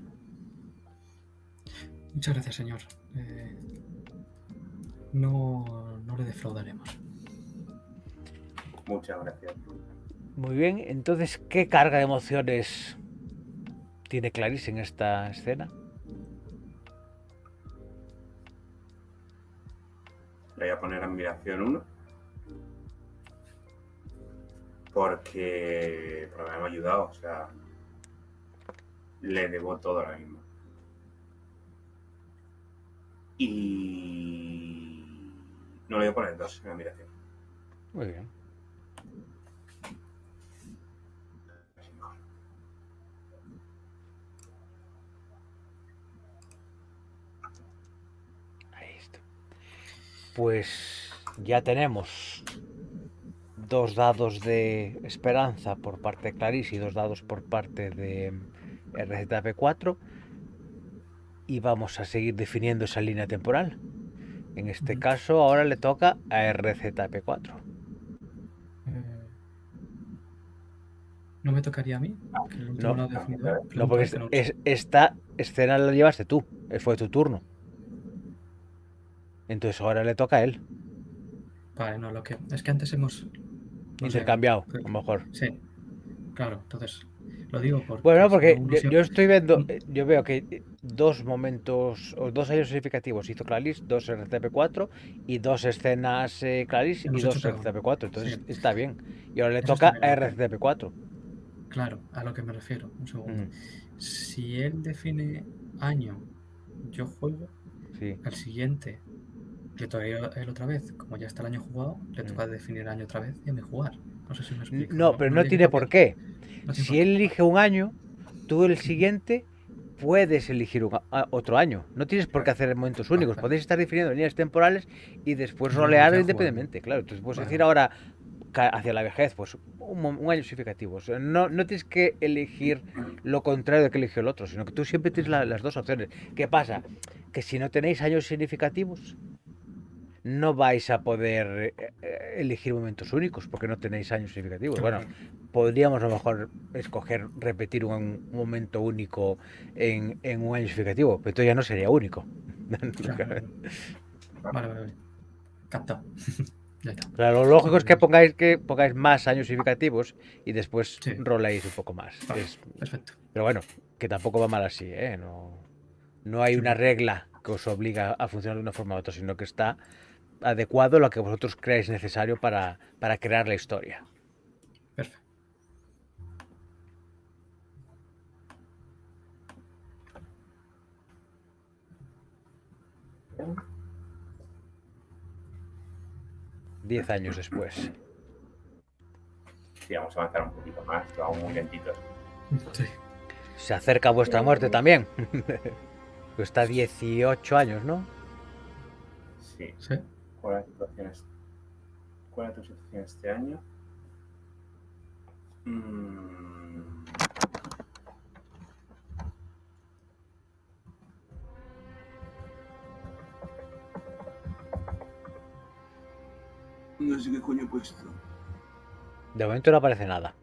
B: Muchas gracias, señor. No le defraudaremos.
C: Muchas gracias.
A: Muy bien, entonces, ¿qué carga de emociones tiene Clarice en esta escena?
C: Le voy a poner admiración 1. Porque me ha ayudado, o sea, le debo todo ahora mismo. Y no le voy a poner 2 en admiración.
A: Muy bien.
C: Así mejor.
A: Ahí está. Pues ya tenemos 2 dados de esperanza por parte de Clarice y 2 dados por parte de RZP4 y vamos a seguir definiendo esa línea temporal. En este caso ahora le toca a RZP4.
B: ¿No me tocaría a mí? Que el último
A: No,
B: lo ha definido él.
A: no,
B: Pregunta
A: porque
B: al que no lo sé.
A: esta escena la llevaste tú, fue tu turno. Entonces ahora le toca a él.
B: Vale, no, lo que. Es que antes hemos. No sé.
A: Intercambiado, a lo mejor.
B: Sí, claro, entonces. Lo digo
A: Bueno,
B: porque si no
A: porque
B: uno
A: yo estoy viendo,
B: un-
A: yo veo que 2 momentos, o 2 años significativos hizo Clarice, 2 RCP4 y 2 escenas Clarice y
B: hemos hecho
A: 2
B: cada uno.
A: RCP4,
B: Sí,
A: entonces está bien. Y ahora le
B: eso está
A: toca
B: bien
A: a
B: a lo que.
A: RCP4.
B: Claro, a lo que me refiero. Un segundo.
A: Mm,
B: Si él define año, yo juego,
A: sí.
B: al siguiente le toca a él otra vez. Como ya está el año jugado, le
A: Mm.
B: toca definir año otra vez y a mí jugar. No sé si me explico.
A: No,
B: No,
A: pero
B: no
A: no
B: habría que
A: tiene por
B: cambiar.
A: qué.
B: No tiene por
A: Si
B: qué.
A: él
B: Vale.
A: elige un año, tú el siguiente puedes elegir otro año. No tienes por qué hacer momentos
B: Vale,
A: únicos.
B: vale.
A: Podéis estar definiendo líneas temporales y después
B: Y luego
A: rolear
B: ya jugarlo.
A: independientemente. Claro, entonces puedes
B: Vale,
A: decir
B: vale.
A: ahora hacia la vejez, pues un año significativo. O sea, no tienes que elegir lo contrario de que eligió el otro, sino que tú siempre tienes las dos opciones. ¿Qué pasa? Que si no tenéis años significativos, no vais a poder elegir momentos únicos porque no tenéis años significativos.
B: Claro,
A: Bueno,
B: claro.
A: podríamos a lo mejor escoger repetir un momento único en un año significativo, pero entonces ya no sería único.
B: Claro, claro. Vale, vale, vale. Captado. Ya está.
A: Claro, lo lógico
B: Vale,
A: es que
B: vale.
A: pongáis más años significativos y después
B: Sí,
A: roleéis un poco más.
B: vale. Perfecto.
A: Pero bueno, que tampoco va mal así, ¿eh? No hay
B: Sí,
A: una
B: sí.
A: regla que os obliga a funcionar de una forma u otra, sino que está adecuado a lo que vosotros creáis necesario para crear la historia.
B: Perfecto.
A: Diez años después.
C: Sí, vamos a avanzar un poquito más, pero aún muy lentitos.
B: Sí.
A: Se acerca vuestra muerte también. Pues está 18 años, ¿no?
C: Sí.
B: Sí.
C: ¿Cuál es tu situación este año? No sé qué coño he puesto.
A: De momento no aparece nada.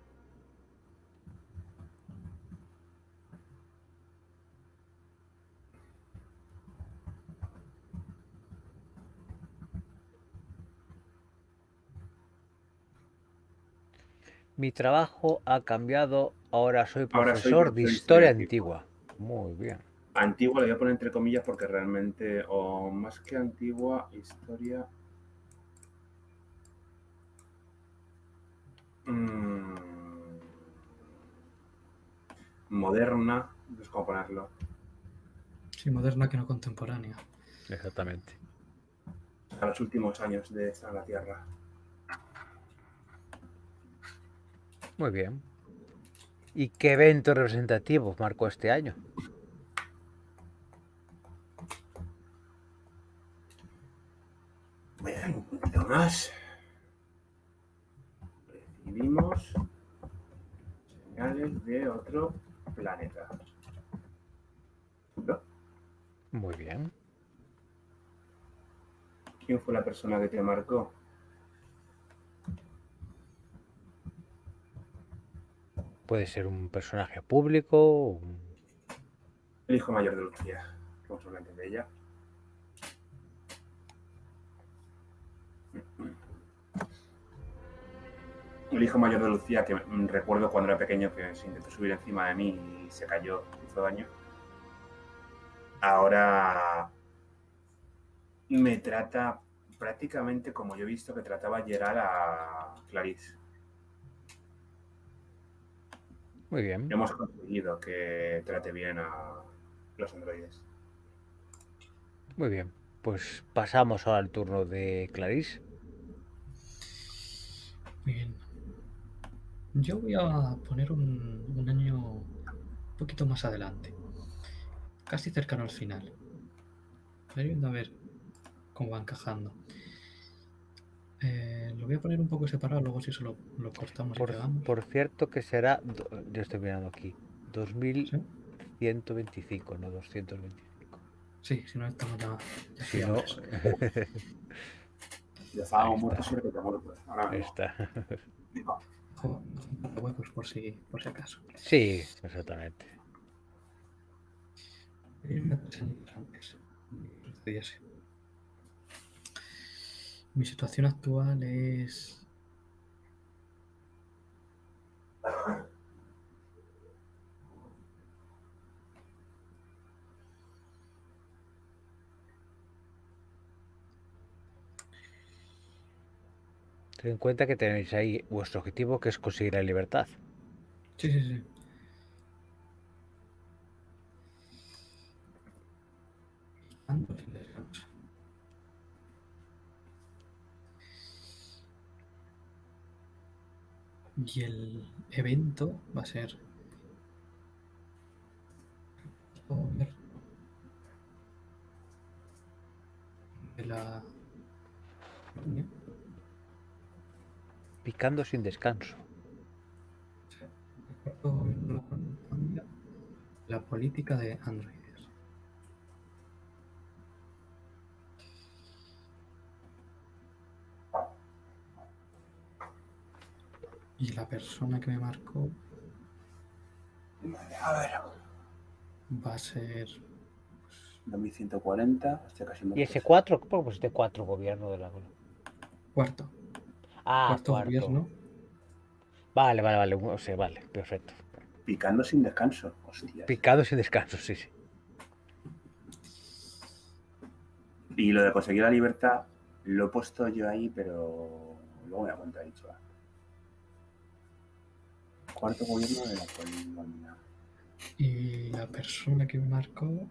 A: Mi trabajo ha cambiado. Ahora soy
C: Ahora soy
A: profesor de historia antigua. Muy bien.
C: Antigua le voy a poner entre comillas porque realmente, o más que antigua, historia. moderna, no sé cómo ponerlo.
B: Sí, moderna que no contemporánea.
A: Exactamente.
C: A los últimos años de estar en la Tierra.
A: Muy bien. ¿Y qué evento representativo marcó este año?
C: Bien, un poquito más. Recibimos señales de otro planeta. ¿No?
A: Muy bien.
C: ¿Quién fue la persona que te marcó?
A: Puede ser un personaje público.
C: El hijo mayor de Lucía. Vamos a hablar de ella. El hijo mayor de Lucía, que recuerdo cuando era pequeño que se intentó subir encima de mí y se cayó, hizo daño. Ahora me trata prácticamente como yo he visto que trataba Gerard a Clarice.
A: Muy bien.
C: Hemos conseguido que trate bien a los androides.
A: Muy bien. Pues pasamos ahora al turno de Clarice.
B: Muy bien. Yo voy a poner un año un poquito más adelante. Casi cercano al final. A ver cómo va encajando. Lo voy a poner un poco separado, luego si eso lo cortamos y pegamos.
A: Por cierto que será, yo estoy mirando aquí,
B: ¿Sí?
A: 2125, no 225.
B: Sí, si no estamos ya
A: Si no,
B: fiables.
C: Ya
A: ahí
C: estábamos
A: está.
C: muertos siempre que muertos. Ahora
A: Ahí
C: mismo.
A: está.
B: Ojo, huevos por si acaso.
A: Sí, exactamente.
B: Antes sucediese. Mi situación actual es...
A: Ten en cuenta que tenéis ahí vuestro objetivo, que es conseguir la libertad.
B: Sí. Y el evento va a ser... de la...
A: Picando sin descanso.
B: La política de androides. Y la persona que me marcó
C: A ver.
B: va a ser...
C: 2140, hasta casi
A: ¿Y
C: muertos.
A: ese 4? ¿Por qué pusiste 4 gobierno de la...
B: Cuarto.
A: Ah,
B: Cuarto
A: cuarto.
B: gobierno.
A: Vale. O sea, vale, perfecto.
C: Picando sin descanso. Hostias.
A: Picado sin descanso, sí.
C: Y lo de conseguir la libertad lo he puesto yo ahí, pero luego me da cuenta, he dicho. Cuarto gobierno de la colonia.
B: Y la persona que me marcó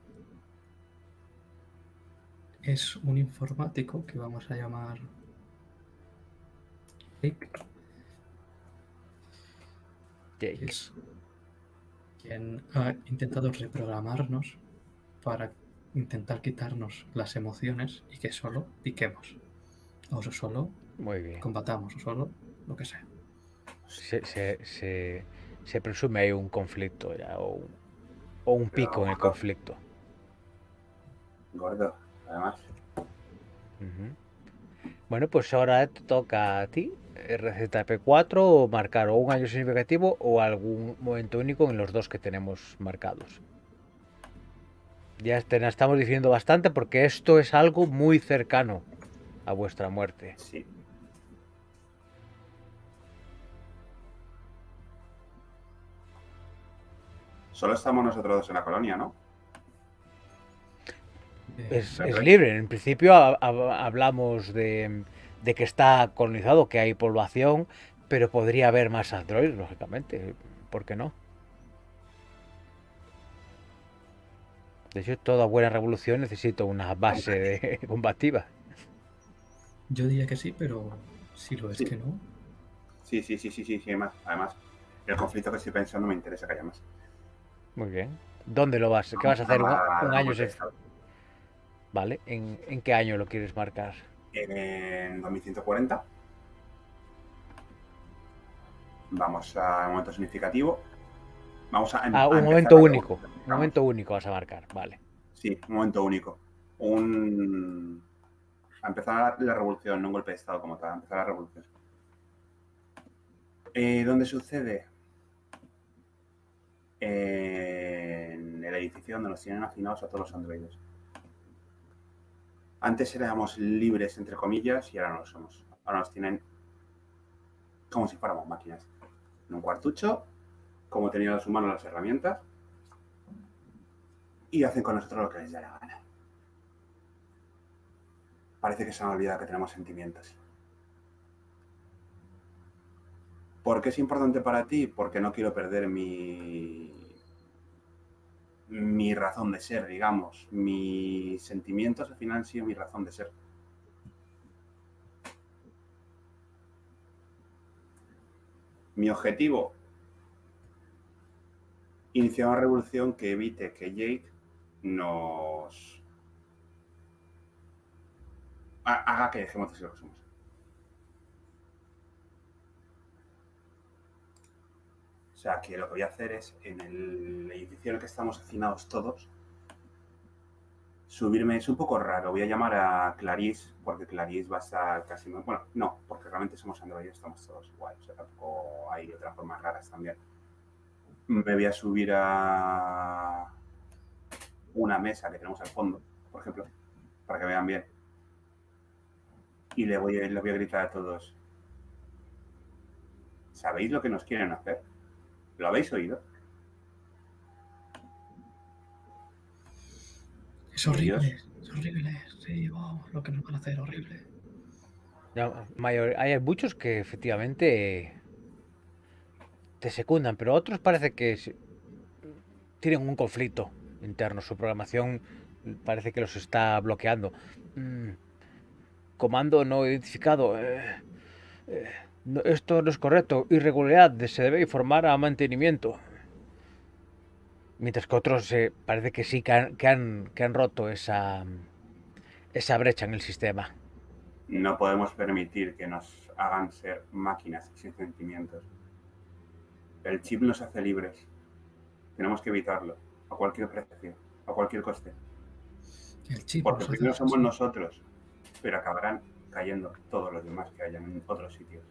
B: es un informático que vamos a llamar Jake.
A: Jake.
B: Es quien ha intentado reprogramarnos para intentar quitarnos las emociones y que solo piquemos. O solo
A: Muy bien.
B: combatamos, o solo lo que sea.
A: Se presume hay un conflicto ya, o un pico en el conflicto.
C: Gordo, además.
A: Bueno, pues ahora te toca a ti, RZP4, o marcar o un año significativo o algún momento único en los dos que tenemos marcados. Ya te la estamos diciendo bastante porque esto es algo muy cercano a vuestra muerte.
C: Sí. Solo estamos nosotros dos en la colonia, ¿no?
A: Es libre. En principio hablamos de que está colonizado, que hay población, pero podría haber más androides, lógicamente. ¿Por qué no? De hecho, toda buena revolución necesita una base combativa.
B: Yo diría que sí, pero si lo es
C: Sí.
B: que no.
C: Sí, además, el conflicto que estoy pensando me interesa que haya más.
A: Muy bien. ¿Dónde lo vas? ¿Qué vas a hacer? Un
C: Un
A: año
C: golpe de estado.
A: Vale. ¿En qué año lo quieres marcar?
C: En 2140 vamos a un momento significativo. Vamos a,
A: Ah,
C: a
A: un
C: empezar
A: momento
C: la
A: único.
C: revolución,
A: Un
C: digamos.
A: momento único vas a marcar. Vale.
C: Sí, un momento único. A empezar la revolución, no un golpe de estado como tal, a empezar la revolución. ¿Dónde sucede? En el edificio donde nos tienen hacinados a todos los androides. Antes éramos libres, entre comillas, y ahora no lo somos. Ahora nos tienen como si fuéramos máquinas. En un cuartucho, como tenían los humanos las herramientas, y hacen con nosotros lo que les da la gana. Parece que se han olvidado que tenemos sentimientos. ¿Por qué es importante para ti? Porque no quiero perder mi razón de ser, digamos. Mis sentimientos al final han sido mi razón de ser. Mi objetivo, iniciar una revolución que evite que Jake nos haga que dejemos de ser lo que somos. O sea, que lo que voy a hacer es, en el edificio en el que estamos hacinados todos, subirme, es un poco raro, voy a llamar a Clarice, porque Clarice va a estar casi... Bueno, no, porque realmente somos androides, estamos todos igual, o sea, tampoco hay otras formas raras también. Me voy a subir a una mesa que tenemos al fondo, por ejemplo, para que vean bien. Y les voy a gritar a todos. ¿Sabéis lo que nos quieren hacer? ¿Lo habéis oído?
B: Es
C: Y ellos,
B: horrible, es horrible. Sí, wow, lo que nos van a hacer, horrible.
A: Hay muchos que efectivamente te secundan, pero otros parece que tienen un conflicto interno. Su programación parece que los está bloqueando. Comando no identificado. Esto no es correcto. Irregularidad. Se debe informar a mantenimiento. Mientras que otros parece que sí que han roto esa brecha en el sistema.
C: no podemos permitir que nos hagan ser máquinas sin sentimientos. El chip nos hace libres. Tenemos que evitarlo, a cualquier precio, a cualquier coste.
B: El chip
C: Porque
B: nos hace
C: primero somos
B: ser,
C: nosotros, pero acabarán cayendo todos los demás que hayan en otros sitios.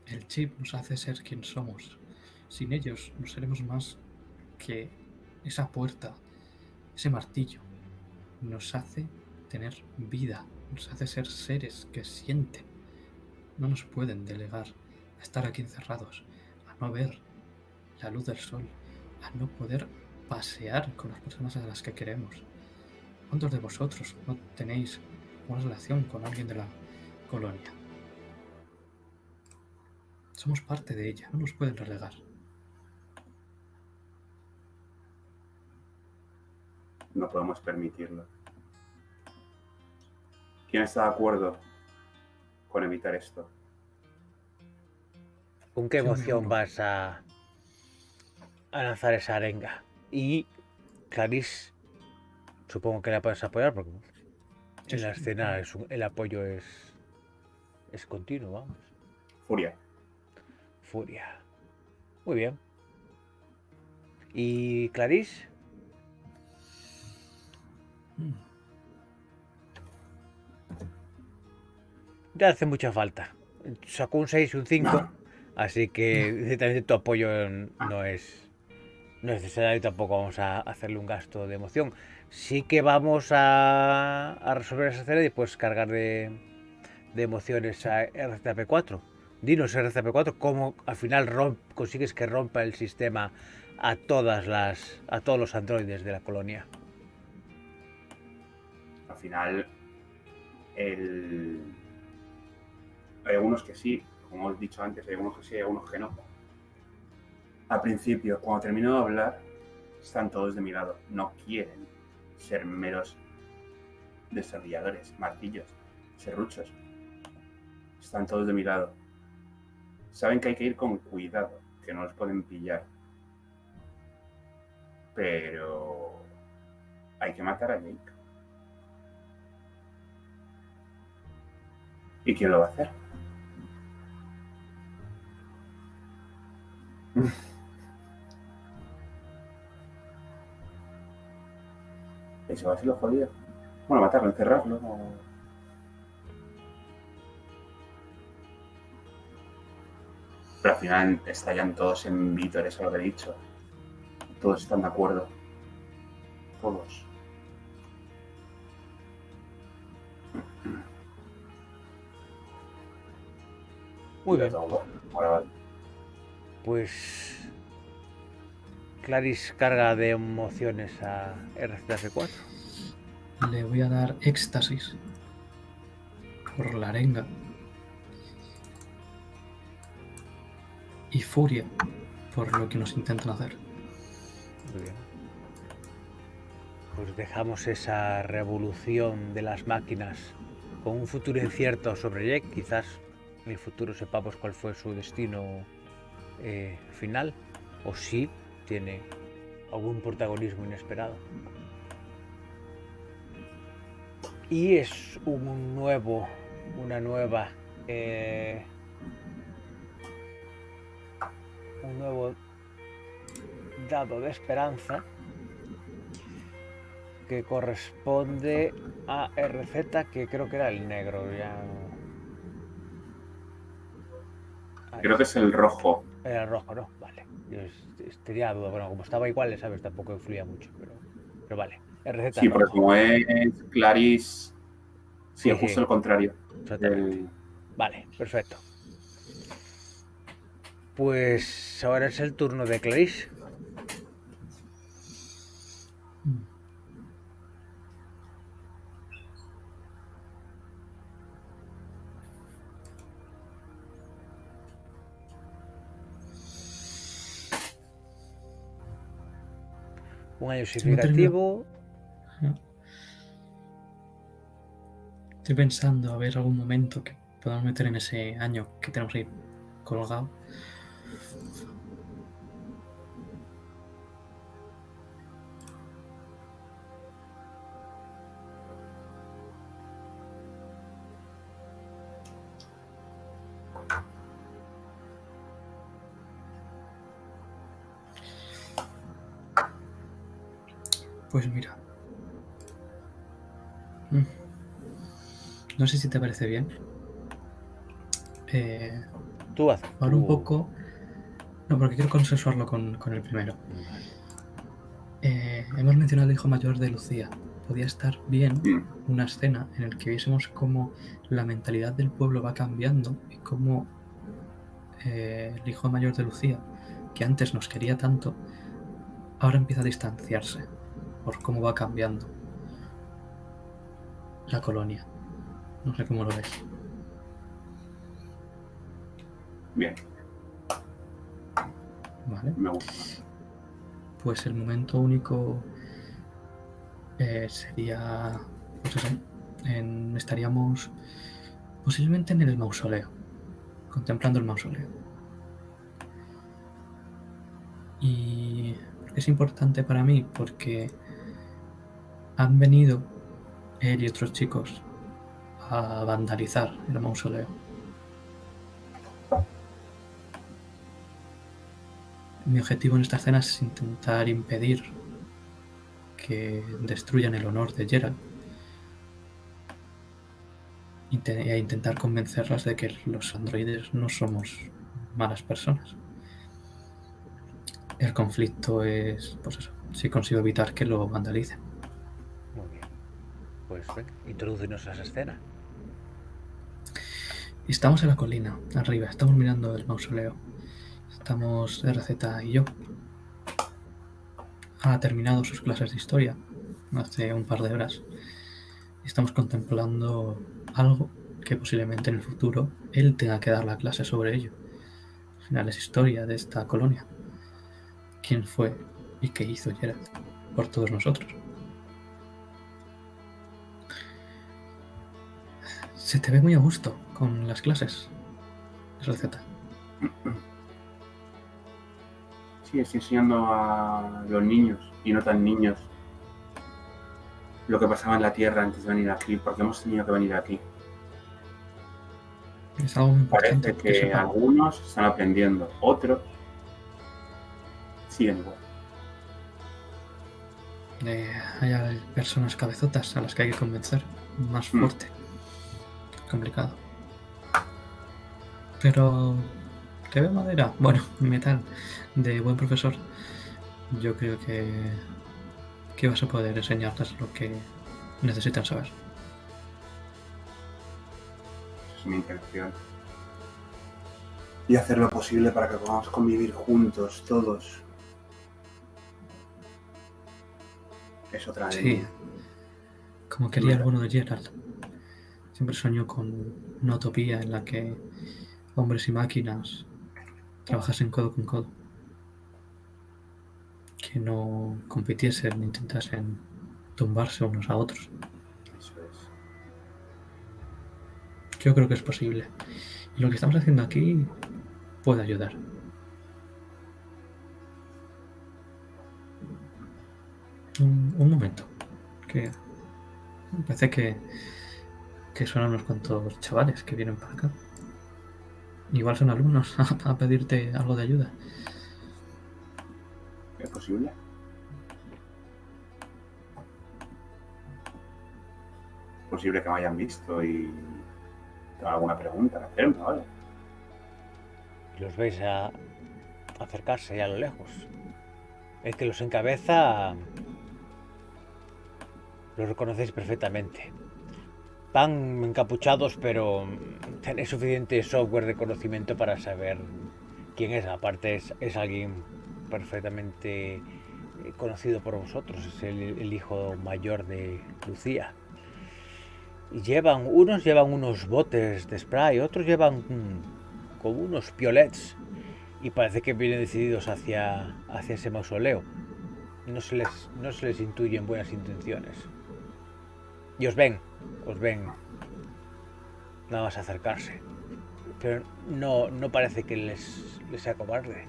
B: el chip nos hace ser quien somos. Sin ellos no seremos más que esa puerta, ese martillo. Nos hace tener vida, nos hace ser seres que sienten. No nos pueden delegar a estar aquí encerrados, a no ver la luz del sol, a no poder pasear con las personas a las que queremos. ¿Cuántos de vosotros no tenéis una relación con alguien de la colonia? Somos parte de ella, no nos pueden relegar.
C: No podemos permitirlo. ¿Quién está de acuerdo con evitar esto?
A: ¿Con qué
B: Yo me
A: emoción
B: uno.
A: vas a lanzar esa arenga? Y Clarice, supongo que la puedes apoyar porque
B: Sí,
A: en la
B: sí,
A: escena el apoyo es continuo, vamos.
C: Furia.
A: Furia. Muy bien. ¿Y Clarice? Ya hace mucha falta. Sacó un 6 y un 5, así que directamente tu apoyo no es necesario y tampoco vamos a hacerle un gasto de emoción. Sí que vamos a resolver esa escena y pues cargar de emociones a RCP4. Dinos RCP4 cómo al final consigues que rompa el sistema a todos los androides de la colonia.
C: Al final, hay algunos que sí, como os he dicho antes, hay algunos que sí, hay algunos que no. Al principio, cuando termino de hablar, Están todos de mi lado. No quieren ser meros desarrolladores, martillos, serruchos. Están todos de mi lado. Saben que hay que ir con cuidado, que no los pueden pillar. Pero hay que matar a Jake. ¿Y quién lo va a hacer? Eso va a ser lo jodido. Bueno, matarlo, encerrarlo. Pero al final estallan todos en vítores, eso lo que he dicho. Todos están de acuerdo. Todos.
A: Muy bien.
C: Ahora vale.
A: Pues Clarice carga de emociones a RCF4.
B: Le voy a dar éxtasis por la arenga y furia por lo que nos intentan hacer.
A: Muy bien. Pues dejamos esa revolución de las máquinas con un futuro incierto sobre Jake. Quizás en el futuro sepamos cuál fue su destino final, o si tiene algún protagonismo inesperado. Y es un nuevo dado de esperanza que corresponde a RZ, que creo que era el negro. Ya...
C: Creo que es el rojo.
A: Era el rojo, ¿no? Vale. Yo tenía duda. Bueno, como estaba igual, ¿sabes? Tampoco influía mucho, pero vale. RZ
C: Sí, porque
A: rojo.
C: como es Clarice, sí,
A: Sí,
C: justo
A: sí.
C: el contrario.
A: Exactamente. Vale, perfecto. Pues ahora es el turno de Clarice. Un año significativo.
B: Estoy pensando a ver algún momento que podamos meter en ese año que tenemos ahí colgado. Pues mira. No sé si te parece bien.
A: Tú haz.
B: Ahora un poco. No, porque quiero consensuarlo con el primero. Hemos mencionado el hijo mayor de Lucía. Podía estar bien una escena en la que viésemos cómo la mentalidad del pueblo va cambiando y cómo el hijo mayor de Lucía, que antes nos quería tanto, ahora empieza a distanciarse por cómo va cambiando la colonia. No sé cómo lo ves.
C: Bien.
B: Vale.
C: Me gusta.
B: Pues el momento único sería, pues eso, estaríamos posiblemente en el mausoleo, contemplando el mausoleo. Y es importante para mí porque han venido él y otros chicos a vandalizar el mausoleo. Mi objetivo en esta escena es intentar impedir que destruyan el honor de Geralt e intentar convencerlas de que los androides no somos malas personas. El conflicto es, pues eso, si consigo evitar que lo vandalicen.
A: Muy bien. Pues venga, introdúcenos a esa escena.
B: Estamos en la colina, arriba, estamos mirando el mausoleo. Estamos RZ y yo. Ha terminado sus clases de historia hace un par de horas. Estamos contemplando algo que posiblemente en el futuro él tenga que dar la clase sobre ello. Al final es historia de esta colonia. ¿Quién fue y que hizo Geralt por todos nosotros. Se te ve muy a gusto con las clases, RZ.
C: Sí, estoy enseñando a los niños y no tan niños lo que pasaba en la Tierra antes de venir aquí, porque hemos tenido que venir aquí.
B: Es algo muy importante
C: Parece que
B: sepan.
C: algunos están aprendiendo, otros siguen igual.
B: Hay personas cabezotas a las que hay que convencer. Más fuerte. Complicado. Pero te veo madera. Bueno, metal. De buen profesor. Yo creo que vas a poder enseñarles lo que necesitan saber.
C: Esa es mi intención. Y hacer lo posible para que podamos convivir juntos, todos. Es otra de
B: Sí.
C: mí.
B: Como quería el bueno de Geralt. Siempre soñó con una utopía en la que hombres y máquinas trabajasen codo con codo. Que no compitiesen ni intentasen tumbarse unos a otros.
C: Eso es.
B: Yo creo que es posible. Y lo que estamos haciendo aquí puede ayudar. Un momento. Que me parece que suenan unos cuantos chavales que vienen para acá. Igual son alumnos a pedirte algo de ayuda.
C: ¿Es posible? Es posible que me hayan visto y tengan alguna pregunta que hacerme, ¿vale?
A: Y los veis a acercarse ya a lo lejos. El que los encabeza lo reconocéis perfectamente. Van encapuchados, pero tenéis suficiente software de conocimiento para saber quién es. Aparte es alguien perfectamente conocido por vosotros. Es el hijo mayor de Lucía. Y unos llevan unos botes de spray, otros llevan como unos piolets. Y parece que vienen decididos hacia ese mausoleo. No se les intuyen buenas intenciones. Y os ven nada más acercarse. Pero no parece que les sea cobarde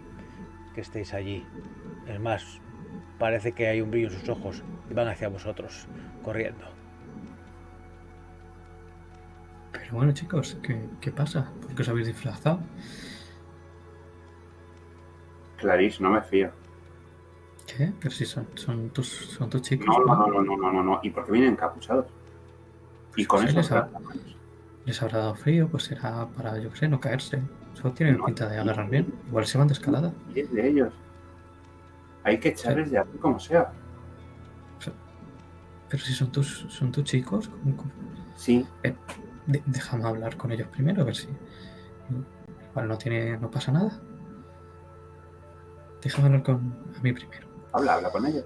A: que estéis allí. Es más, parece que hay un brillo en sus ojos y van hacia vosotros, corriendo.
B: Pero bueno, chicos, ¿qué pasa? ¿Por qué os habéis disfrazado?
C: Clarice, no me fío.
B: ¿Qué? Pero si son tus chicos.
C: No. ¿Y por qué vienen encapuchados? Y con
B: Pues
C: eso
B: les habrá dado frío, pues será para, yo qué sé, no caerse. Solo tienen
C: No,
B: pinta de agarrar bien. Igual se van de escalada.
C: Y es de ellos. Hay que echarles de aquí como sea.
B: Pero si son tus chicos, ¿cómo?
C: Sí.
B: Déjame hablar con ellos primero, a ver si. Igual no pasa nada. Déjame hablar a mí primero.
C: Habla con ellos.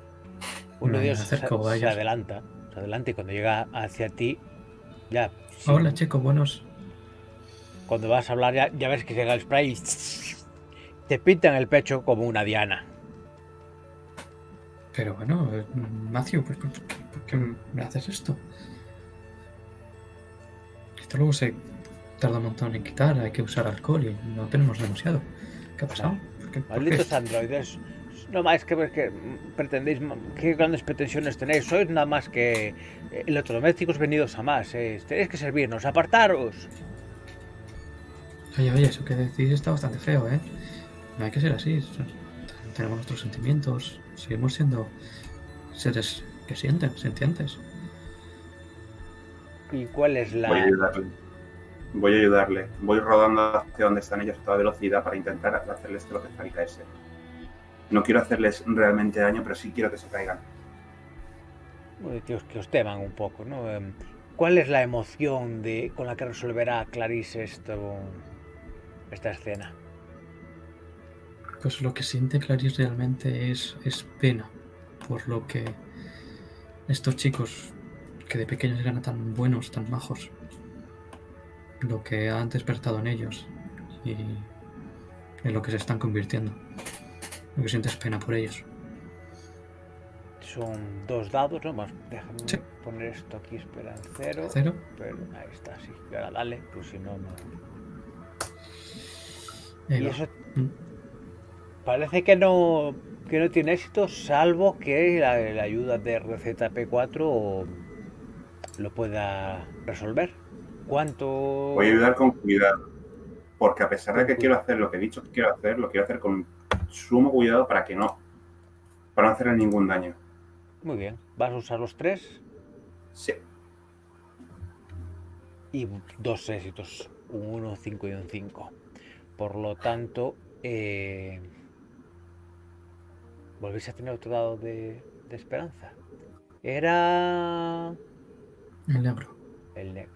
A: Uno de
B: Me
A: ellos
B: acerco a
A: se
B: ellos.
A: adelanta y cuando llega hacia ti, ya.
B: Hola, chicos, buenos.
A: Cuando vas a hablar, ya ves que llega el spray y te pinta en el pecho como una diana.
B: Pero bueno, Matthew, ¿por qué me haces esto? Esto luego se tarda un montón en quitar, hay que usar alcohol y no tenemos demasiado. ¿Qué ha pasado?
A: Malditos androides. No más que pretendéis, qué grandes pretensiones tenéis. Sois nada más que electrodomésticos venidos a más. Tenéis que servirnos, apartaros.
B: Oye, eso que decís está bastante feo, ¿eh? No hay que ser así. Tenemos nuestros sentimientos. Seguimos siendo seres que sienten, sintientes.
A: ¿Y cuál es la...?
C: Voy a ayudarle. Voy rodando hacia donde están ellos a toda velocidad para intentar hacerles tropezar y caerse. No quiero hacerles realmente daño, pero sí quiero que se caigan.
A: Que os teman un poco, ¿no? ¿Cuál es la emoción con la que resolverá Clarice esta escena?
B: Pues lo que siente Clarice realmente es pena por lo que estos chicos que de pequeños eran tan buenos, tan majos, lo que han despertado en ellos y en lo que se están convirtiendo. Lo que siente es pena por ellos.
A: son 2 dados, ¿no? Más, déjame
B: Sí.
A: poner esto aquí, espera, en 0.
B: 0.
A: Pero ahí está, sí. Y ahora dale, pues si no, no.
B: Ahí
A: Y
B: va.
A: eso parece que no tiene éxito, salvo que la ayuda de RZP4 lo pueda resolver. ¿Cuánto?
C: Voy a ayudar con cuidado, porque a pesar de
A: Con
C: que quiero hacer lo que he dicho que quiero hacer, lo quiero hacer con sumo cuidado para no hacerle ningún daño.
A: Muy bien, vas a usar los 3
C: Sí.
A: y 2 éxitos, un 1, un 5 y un 5. Por lo tanto, volvéis a tener otro dado de esperanza. Era
B: El negro.
A: el negro.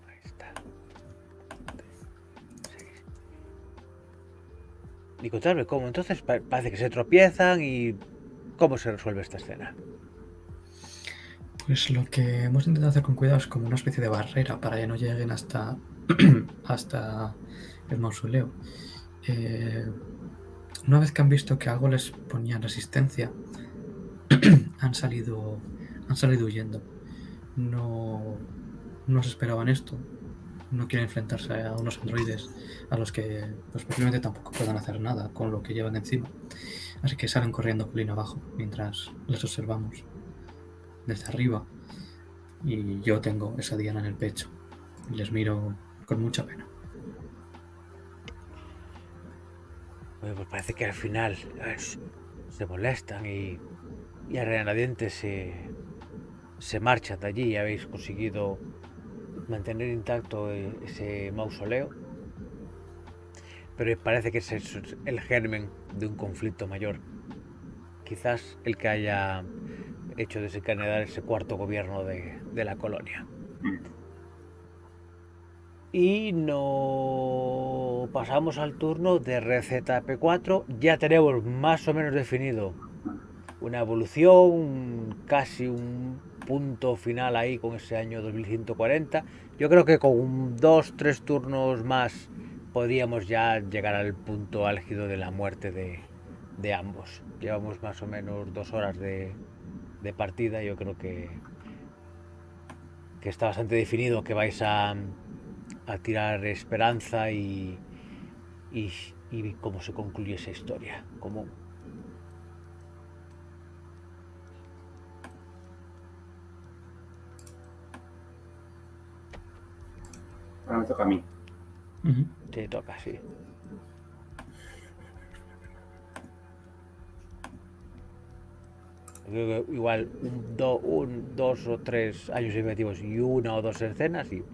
A: Ahí está. Y contarme cómo. Entonces parece que se tropiezan y cómo se resuelve esta escena.
B: Pues lo que hemos intentado hacer con cuidado es como una especie de barrera para que no lleguen hasta, hasta el mausoleo. Una vez que han visto que algo les ponía resistencia, han salido huyendo. No se esperaban esto. No quieren enfrentarse a unos androides a los que pues, posiblemente tampoco puedan hacer nada con lo que llevan encima. Así que salen corriendo colina abajo mientras les observamos desde arriba. Y yo tengo esa diana en el pecho y les miro con mucha pena.
A: Bueno, pues parece que al final se molestan y a regañadientes se marchan de allí y habéis conseguido mantener intacto ese mausoleo. Pero parece que ese es el germen de un conflicto mayor. Quizás el que haya hecho desencadenar ese cuarto gobierno de la colonia. Y no pasamos al turno de RZP4. Ya tenemos más o menos definido una evolución, casi un punto final ahí con ese año 2140. Yo creo que con 2-3 turnos más podríamos ya llegar al punto álgido de la muerte de ambos. Llevamos más o menos 2 horas de partida. Yo creo que está bastante definido que vais a tirar esperanza y cómo se concluye esa historia. Como
C: Ahora me toca a mí.
A: te toca, sí. Igual 2 o 3 años investigativos y 1 o 2 escenas y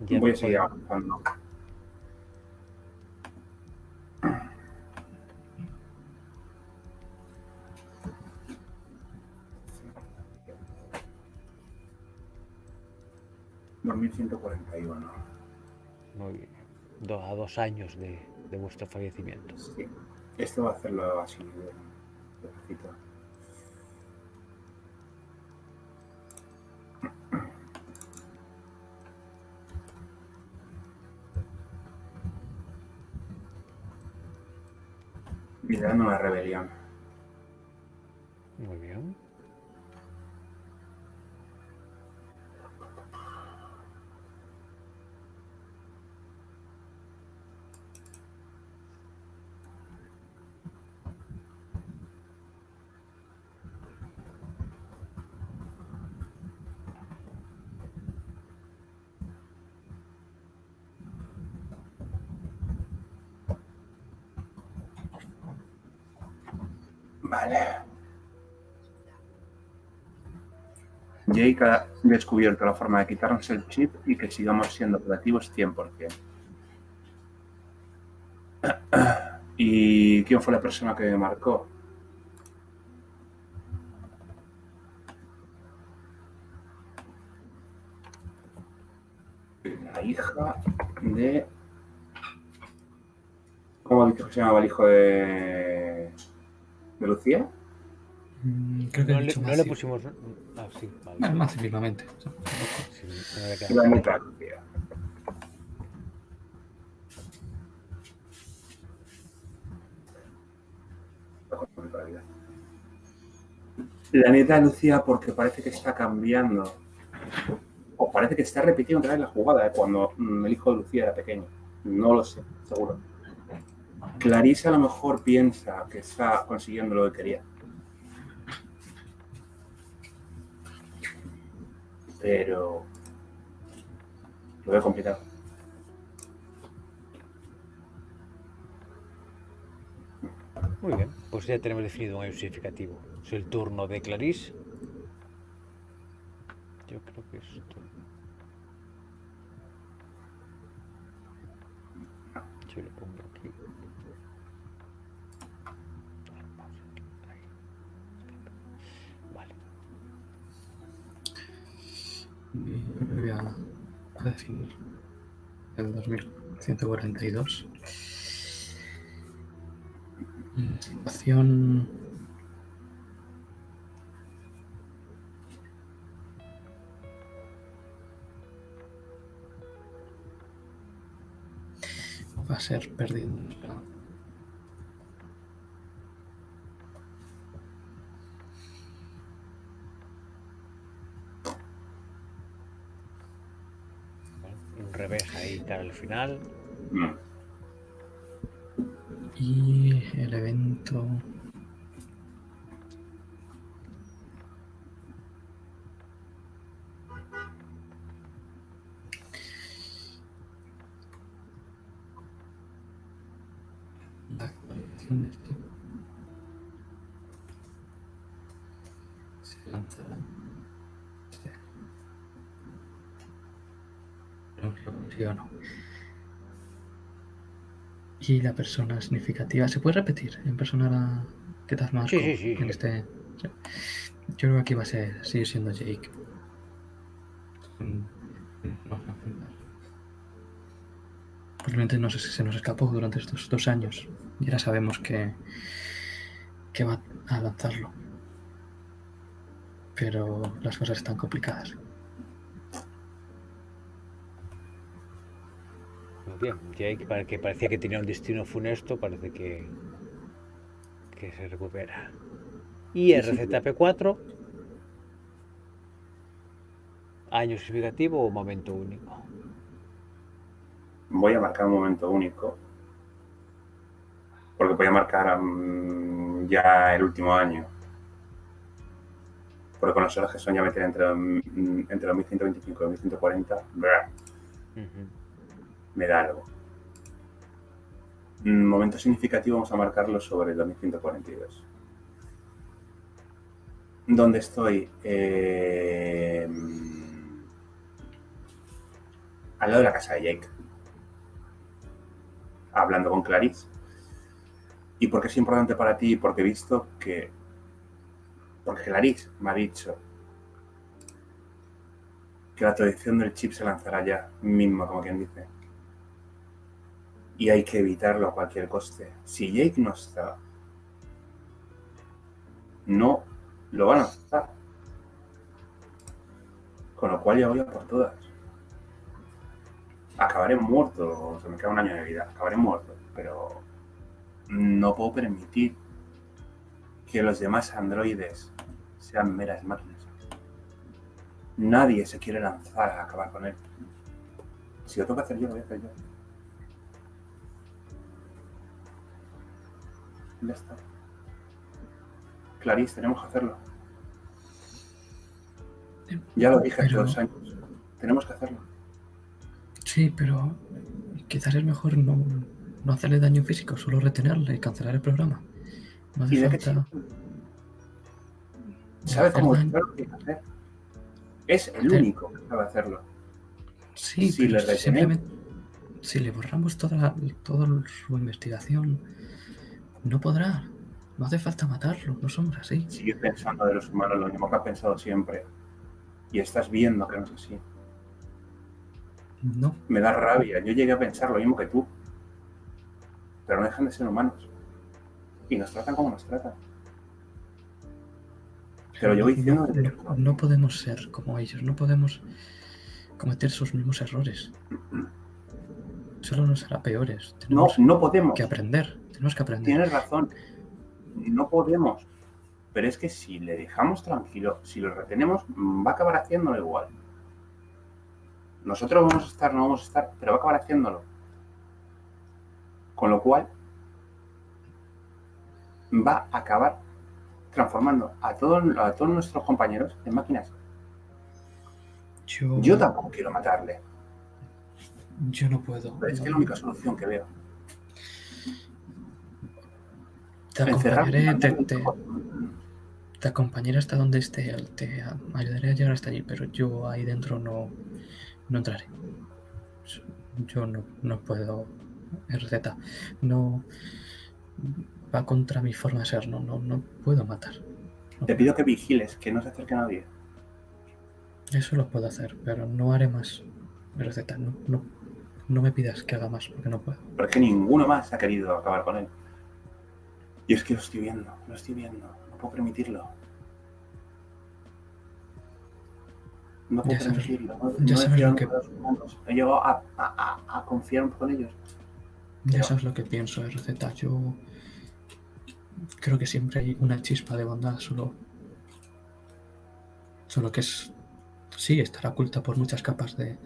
A: ya
C: Voy a seguir avanzando. ...2141.
A: muy bien. A 2 años de vuestro fallecimiento.
C: Sí. Esto va a hacerlo así despacito. Liderando una rebelión.
A: Muy bien.
C: Vale. Jake ha descubierto la forma de quitarnos el chip y que sigamos siendo operativos 100%. ¿Y quién fue la persona que me marcó? La hija de... ¿Cómo ha dicho que se llamaba el hijo de Lucía?
B: Creo que
A: No
B: he dicho
A: le
B: Matthew.
A: pusimos. Ah, sí, vale.
B: Bueno, Matthew mismamente.
A: Sí, no había
C: La
A: quedado.
C: neta Lucía. con la vida. La neta, Lucía, porque parece que está cambiando. O parece que está repitiendo otra vez la jugada de cuando el hijo de Lucía era pequeño. No lo sé, seguro. Clarice a lo mejor piensa que está consiguiendo lo que quería. Pero lo veo complicado.
A: Muy bien, pues ya tenemos definido un significativo. Es el turno de Clarice. Yo creo que esto. Yo lo pongo aquí. Ahí. Vale.
B: Voy a definir el 2142. Situación. Va a ser perdiendo.
A: Un revés ahí cara al final.
B: Y el evento. La acción de este se lanzará. No lo consigo. Y la persona significativa. ¿Se puede repetir en persona que te has marcado?
A: Sí.
B: En este. Sí. Yo creo que aquí va a ser. Sigue siendo Jake. Posiblemente no sé si se nos escapó durante estos 2 años. Y ahora sabemos que va a lanzarlo. Pero las cosas están complicadas.
A: Muy bien, Jake, para que parecía que tenía un destino funesto, parece que se recupera. Y RZP4, año significativo o momento único.
C: Voy a marcar un momento único. Porque voy a marcar ya el último año. Porque con los horas que son ya meter entre 2125 y 2140, me da algo. Momento significativo vamos a marcarlo sobre el 2142. ¿Dónde estoy? Al lado de la casa de Jake. Hablando con Clarice. ¿Y por qué es importante para ti? Porque he visto que... Porque Clarice me ha dicho que la actualización del chip se lanzará ya mismo, como quien dice. Y hay que evitarlo a cualquier coste. Si Jake no está, no lo van a lanzar. Con lo cual ya voy a por todas. Acabaré muerto, o sea, me queda un año de vida. Acabaré muerto, pero no puedo permitir que los demás androides sean meras máquinas. Nadie se quiere lanzar a acabar con él. Si lo tengo que hacer yo, lo voy a hacer yo. Ya está. Clarice, tenemos que hacerlo. Ya lo dije hace 2 años. Tenemos que hacerlo.
B: Sí, pero quizás es mejor no hacerle daño físico, solo retenerle y cancelar el programa. No hace falta.
C: ¿Sabe cómo lo tiene que hacer? Es el único que sabe hacerlo.
B: Sí,
C: si
B: pero
C: le
B: simplemente si le borramos toda su investigación, no podrá. No hace falta matarlo, no somos así.
C: Sigue pensando de los humanos lo mismo que ha pensado siempre. Y estás viendo que no es así.
B: No.
C: Me da rabia. Yo llegué a pensar lo mismo que tú. Pero no dejan de ser humanos. Y nos tratan como nos tratan. Pero yo voy diciendo...
B: No podemos ser como ellos. No podemos cometer sus mismos errores. Solo nos hará peores.
C: No podemos.
B: Que aprender. Tenemos que aprender.
C: Tienes razón. no podemos. Pero es que si le dejamos tranquilo, si lo retenemos, va a acabar haciéndolo igual. Nosotros vamos a estar, no vamos a estar, pero va a acabar haciéndolo. Con lo cual, va a acabar transformando a todos nuestros compañeros en máquinas. Yo tampoco quiero matarle.
B: Yo no puedo.
C: Pero es que es la única solución que veo.
B: Te acompañaré, te acompañaré hasta donde esté. Te ayudaré a llegar hasta allí, pero yo ahí dentro no entraré. Yo no puedo. RZ. No. Va contra mi forma de ser. No puedo matar.
C: Te pido que vigiles, que no se acerque a nadie.
B: Eso lo puedo hacer, pero no haré más. RZ, no me pidas que haga más, porque no puedo.
C: Pero es que ninguno más ha querido acabar con él. Y es que lo estoy viendo. No puedo permitirlo. No puedo permitirlo.
B: Ya sabes lo que...
C: He llegado a confiar un poco en ellos.
B: Ya sabes lo que pienso, RZ. Yo creo que siempre hay una chispa de bondad, solo que es... Sí, estará oculta por muchas capas de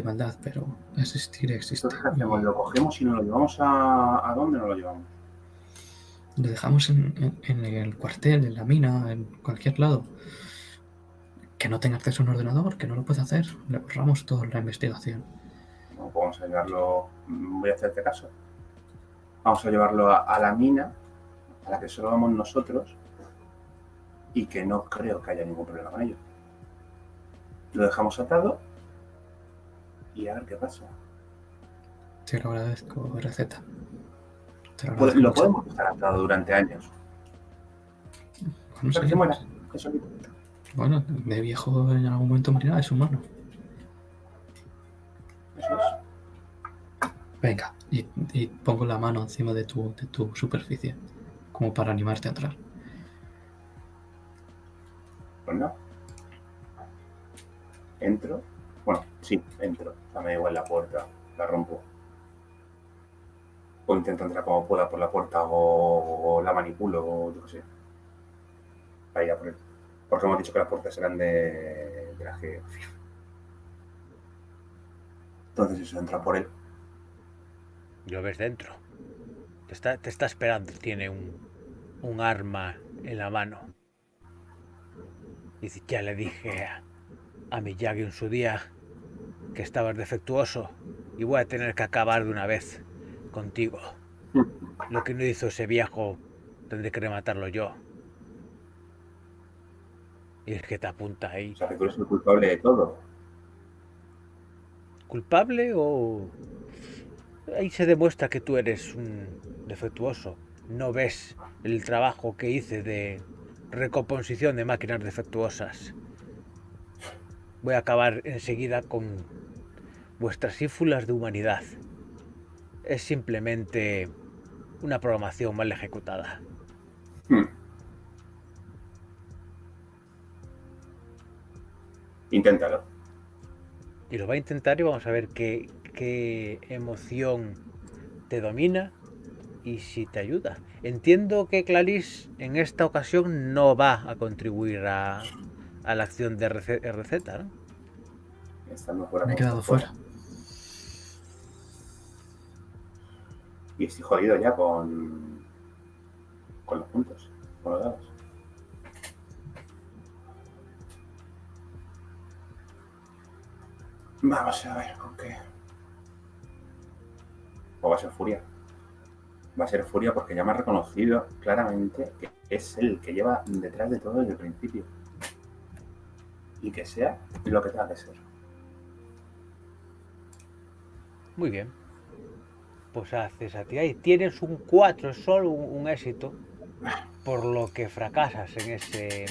B: maldad, pero existir existe.
C: Entonces, ¿qué hacemos? ¿Lo cogemos y nos lo llevamos a dónde nos lo llevamos?
B: Lo dejamos en el cuartel, en la mina, en cualquier lado. Que no tenga acceso a un ordenador, que no lo puede hacer. Le borramos toda la investigación.
C: No podemos llevarlo. Voy a hacerte caso. Vamos a llevarlo a la mina, a la que solo vamos nosotros, y que no creo que haya ningún problema con ello. Lo dejamos atado y a ver qué pasa.
B: Te lo agradezco, RZ.
C: Lo podemos estar atado durante años.
B: Bueno,
C: sí, que muera. Eso.
B: Bueno, de viejo en algún momento morirá, es humano.
C: Eso es.
B: Venga, y pongo la mano encima de tu superficie, como para animarte a entrar.
C: Pues no. Entro. Bueno, sí, entro. O sea, me da igual la puerta, la rompo. O intento entrar como pueda por la puerta o la manipulo o yo qué sé. Para ir a por él. Porque hemos dicho que las puertas eran de la geografía. Entonces eso, entra por él.
A: Lo ves dentro. Te está esperando. Tiene un arma en la mano. Dice, ya le dije a Miyagi en su día que estabas defectuoso y voy a tener que acabar de una vez contigo. Lo que no hizo ese viejo tendré que rematarlo yo. Y es que te apunta ahí.
C: O sea, que tú eres el culpable de todo.
A: ¿Culpable o...? Ahí se demuestra que tú eres un defectuoso. No ves el trabajo que hice de recomposición de máquinas defectuosas. Voy a acabar enseguida con vuestras ínfulas de humanidad. Es simplemente una programación mal ejecutada.
C: Inténtalo.
A: Y lo va a intentar y vamos a ver qué emoción te domina y si te ayuda. Entiendo que Clarice en esta ocasión no va a contribuir a la acción de RZ, ¿no?
C: Estando fuera.
B: Me he quedado fuera.
C: Y estoy jodido ya con los puntos, con los dados. Vamos a ver con qué. O va a ser furia. Va a ser furia porque ya me ha reconocido claramente que es el que lleva detrás de todo desde el principio. Y que sea lo que tenga que ser.
A: Muy bien. Pues haces a ti ahí. Tienes un 4, es solo un éxito. Por lo que fracasas en ese...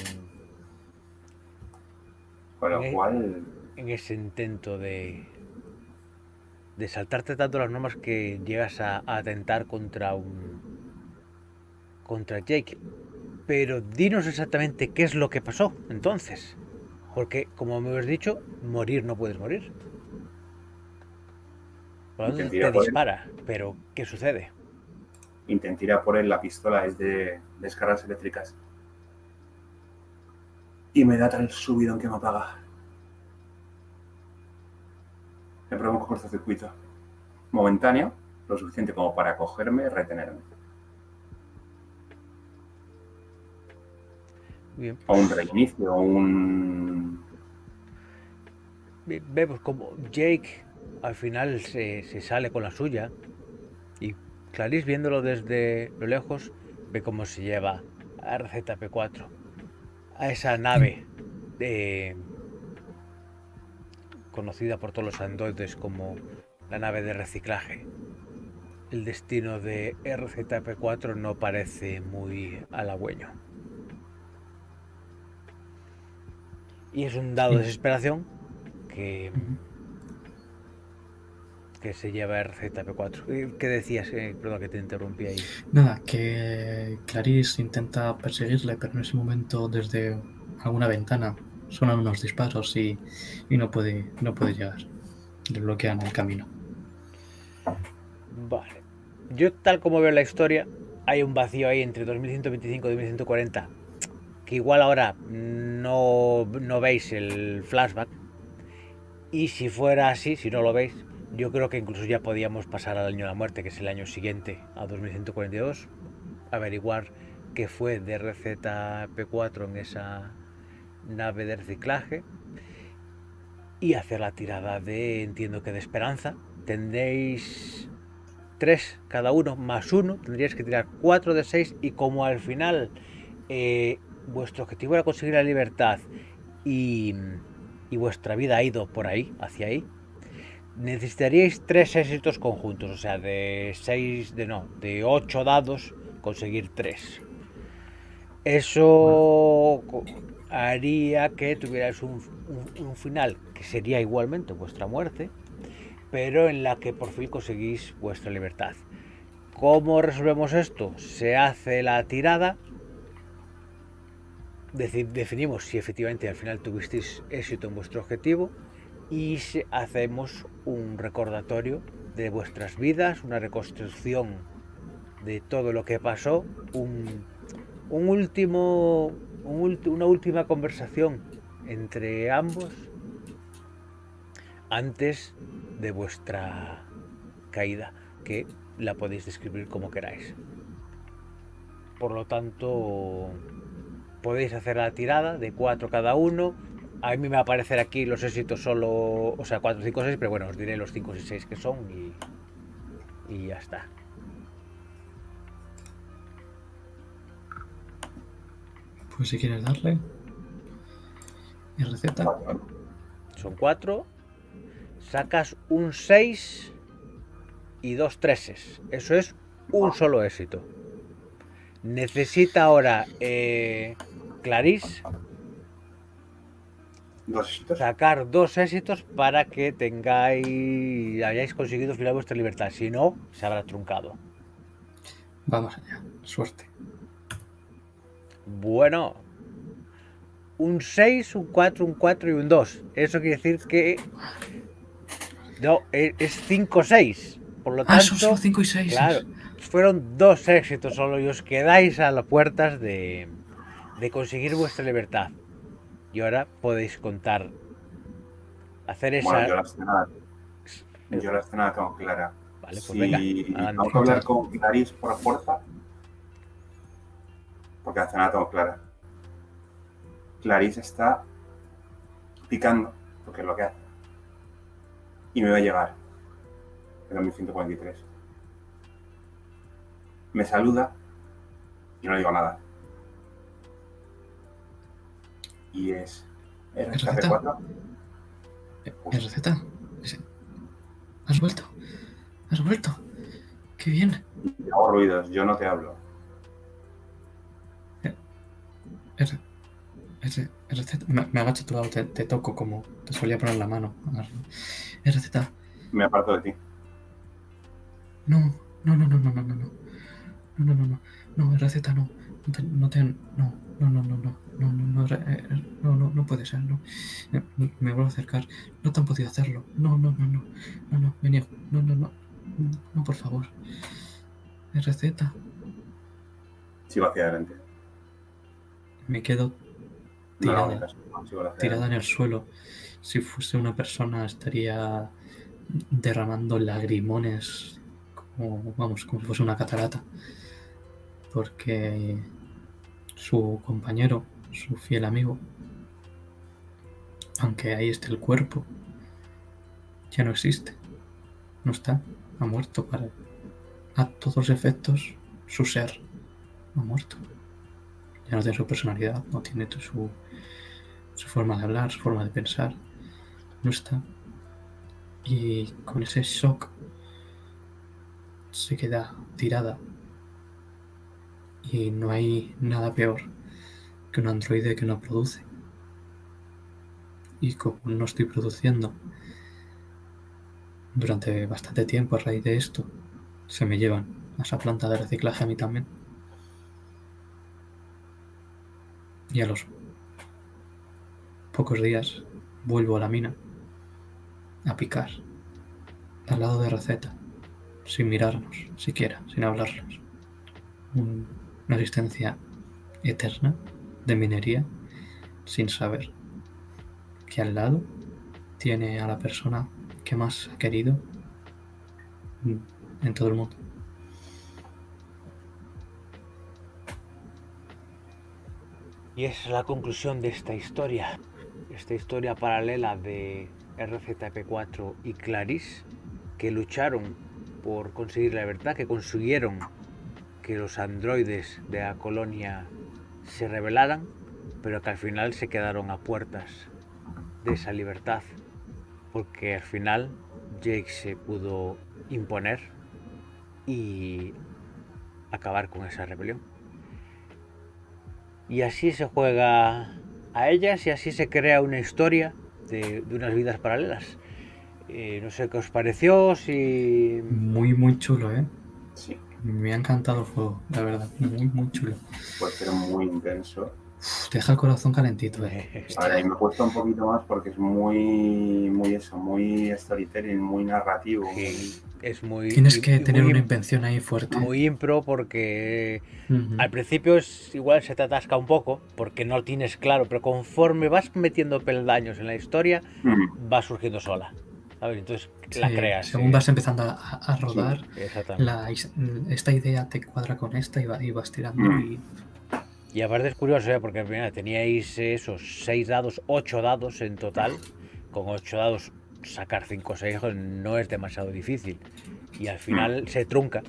C: Con lo cual...
A: En ese intento de saltarte tanto las normas que llegas a atentar contra Jake. Pero dinos exactamente qué es lo que pasó entonces. Porque, como me has dicho, morir no puedes morir. Por lo tanto, te dispara. Pero, ¿qué sucede?
C: Intenté ir a por él, la pistola es de descargas eléctricas. Y me da tal subidón que me apaga. Me provoca cortocircuito. Momentáneo, lo suficiente como para cogerme y retenerme.
A: Bien,
C: O un reinicio, o un...
A: vemos como Jake al final se sale con la suya y Clarice, viéndolo desde lo lejos, ve cómo se lleva a RZP4, a esa nave conocida por todos los androides como la nave de reciclaje. El destino de RZP4 no parece muy halagüeño. Y es un dado de desesperación que se lleva RZP4. ¿Qué decías? Perdón que te interrumpí ahí.
B: Nada, que Clarice intenta perseguirle, pero en ese momento desde alguna ventana sonan unos disparos y no puede llegar. Le bloquean el camino.
A: Vale. Yo tal como veo la historia, hay un vacío ahí entre 2125 y 2140, que igual ahora no veis el flashback. Y si fuera así, si no lo veis, yo creo que incluso ya podíamos pasar al año de la muerte, que es el año siguiente, a 2142, averiguar qué fue de RZP4 en esa nave de reciclaje y hacer la tirada de, entiendo que de esperanza. Tendréis 3 cada uno más 1, tendríais que tirar 4 de 6 y como al final vuestro objetivo era conseguir la libertad y, vuestra vida ha ido por ahí, hacia ahí, necesitaríais 3 éxitos conjuntos, o sea, de 8 dados, conseguir 3. Eso haría que tuvierais un final que sería igualmente vuestra muerte, pero en la que por fin conseguís vuestra libertad. ¿Cómo resolvemos esto? Se hace la tirada, definimos si efectivamente al final tuvisteis éxito en vuestro objetivo y hacemos un recordatorio de vuestras vidas, una reconstrucción de todo lo que pasó, una última conversación entre ambos antes de vuestra caída, que la podéis describir como queráis. Por lo tanto, podéis hacer la tirada de 4 cada uno. A mí me va a aparecer aquí los éxitos solo, o sea, 4, 5, 6, pero bueno, os diré los 5 y 6 que son y ya está.
B: Pues si quieres darle. RZ.
A: Son 4. Sacas un 6 y 2 3. Eso es un solo éxito. Necesita ahora Clarice sacar 2 éxitos para que hayáis conseguido filar vuestra libertad. Si no, se habrá truncado.
B: Vamos allá. Suerte.
A: Bueno, un 6, un 4, un 4 y un 2. Eso quiere decir que no, es 5-6. Por lo tanto,
B: son solo 5 y 6.
A: Claro, fueron 2 éxitos solo y os quedáis a las puertas de conseguir vuestra libertad. Y ahora podéis contar. Hacer esa.
C: Bueno, yo la escena la tengo clara.
A: Vale, pues venga.
C: Tengo que hablar con Clarice por fuerza, porque la escena la tengo clara. Clarice está picando, porque es lo que hace. Y me va a llegar en 2143. Me saluda y no digo nada. Y es RZP4.
B: RZ. ¿Has vuelto? ¿Has vuelto? ¡Qué bien!
C: Y hago ruidos, yo no te hablo.
B: RZ. Me agacho a tu lado, te toco como te solía poner la mano. RZ.
C: Me aparto de ti.
B: No, RZ no. No puede ser, no. Me vuelvo a acercar. No te han podido hacerlo. No, me niego. No, por favor. RZ.
C: Sigo hacia adelante.
B: Me quedo
C: No le hago ni
B: tirada,
C: caso. Sigo hacia
B: tirada en
C: adelante.
B: el suelo. Si fuese una persona estaría derramando lagrimones como si fuese una catarata. Porque su compañero, su fiel amigo, aunque ahí esté el cuerpo, ya no existe. No está. Ha muerto para... A todos los efectos, su ser ha muerto. Ya no tiene su personalidad, no tiene su forma de hablar, su forma de pensar. No está. Y con ese shock se queda tirada. Y no hay nada peor que un androide que no produce. Y como no estoy produciendo durante bastante tiempo a raíz de esto, se me llevan a esa planta de reciclaje a mí también. Y a los pocos días vuelvo a la mina a picar al lado de Receta, sin mirarnos siquiera, sin hablarnos. Una existencia eterna de minería sin saber que al lado tiene a la persona que más ha querido en todo el mundo.
A: Y esa es la conclusión de esta historia paralela de RZP4 y Clarice, que lucharon por conseguir la libertad, que consiguieron que los androides de la colonia se rebelaran, pero que al final se quedaron a puertas de esa libertad, porque al final Jake se pudo imponer y acabar con esa rebelión. Y así se juega a ellas y así se crea una historia de unas vidas paralelas. No sé qué os pareció, si...
B: Muy, muy chulo, ¿eh?
C: Sí,
B: Me ha encantado el juego, la verdad. Muy, muy chulo.
C: puede ser muy intenso.
B: Te deja el corazón calentito, ¿eh?
C: A ver, a mí
B: Hostia.
C: me cuesta un poquito más porque es muy storytelling, muy narrativo.
A: Sí, es muy...
B: Tienes que tener
A: muy,
B: una invención ahí fuerte.
A: muy impro porque
B: Ujú.
A: al principio es igual se te atasca un poco porque no tienes claro, pero conforme vas metiendo peldaños en la historia va surgiendo sola, ¿sabes? Entonces la
B: Sí,
A: creas.
B: según vas empezando a rodar,
C: Sí.
A: Exactamente.
B: esta idea te cuadra con esta y vas tirando y...
A: Y aparte es curioso, porque mira, teníais esos 6 dados, 8 dados en total. Con 8 dados sacar 5 o 6 no es demasiado difícil. Y al final se trunca.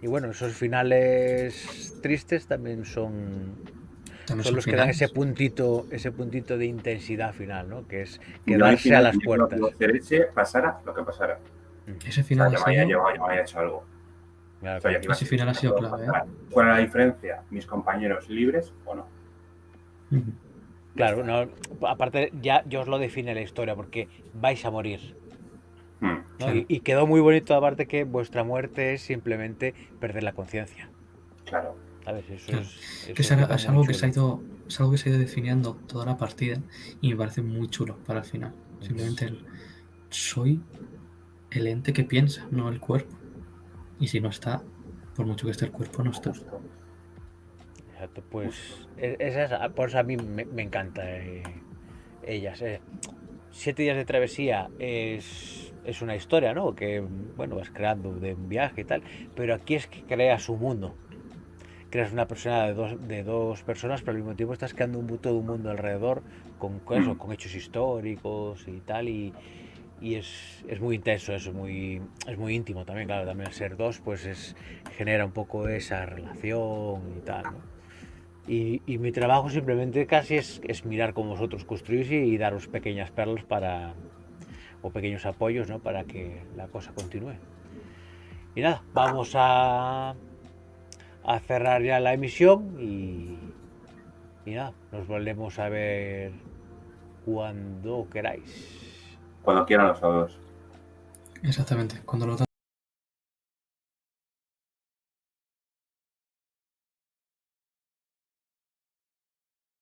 A: Y bueno, esos finales tristes también son los que dan
B: finales.
A: ese puntito de intensidad final, ¿no? Que es
C: Yo al
A: quedarse a
C: final
A: las
C: tenía claro que iba a
A: puertas.
C: hacer ese, pasara lo que pasara.
B: Ese
C: O
B: final
C: sea,
B: ha
C: ya
B: sido...
C: me haya hecho algo.
A: Claro,
C: O sea, ya
A: claro.
C: que iba a
B: Ese
C: ser
B: final ha sido clave, ¿eh?
C: ¿Cuál era la diferencia? ¿Mis compañeros libres o no?
B: Ujú.
A: Claro, no, aparte ya os lo define la historia, porque vais a morir. ¿No?
B: Claro.
A: Y quedó muy bonito aparte que vuestra muerte es simplemente perder la conciencia.
C: Claro.
A: ¿Sabes?
B: Claro. Que
A: Eso quedó
B: es
A: muy
B: algo que se ha
A: chulo.
B: ido, es algo que se ha ido definiendo toda la partida y me parece muy chulo para el final. Simplemente soy el ente que piensa, no el cuerpo. Y si no está, por mucho que esté el cuerpo, no está.
C: Justo.
A: Exacto, pues por eso a mí me encanta ellas. 7 días de travesía es una historia, ¿no? Que, bueno, vas creando de un viaje y tal, pero aquí es que creas un mundo. Creas una persona de dos personas, pero al mismo tiempo estás creando todo un mundo alrededor con eso, con hechos históricos y tal, y es muy intenso, eso, es muy íntimo también, claro, también al ser dos, pues genera un poco esa relación y tal, ¿no? Y mi trabajo simplemente casi es mirar cómo vosotros construís y daros pequeñas perlas o pequeños apoyos, ¿no? Para que la cosa continúe. Y nada, vamos a cerrar ya la emisión y nada, nos volvemos a ver cuando queráis.
C: Cuando quieran los sábados.
B: Exactamente. Cuando lo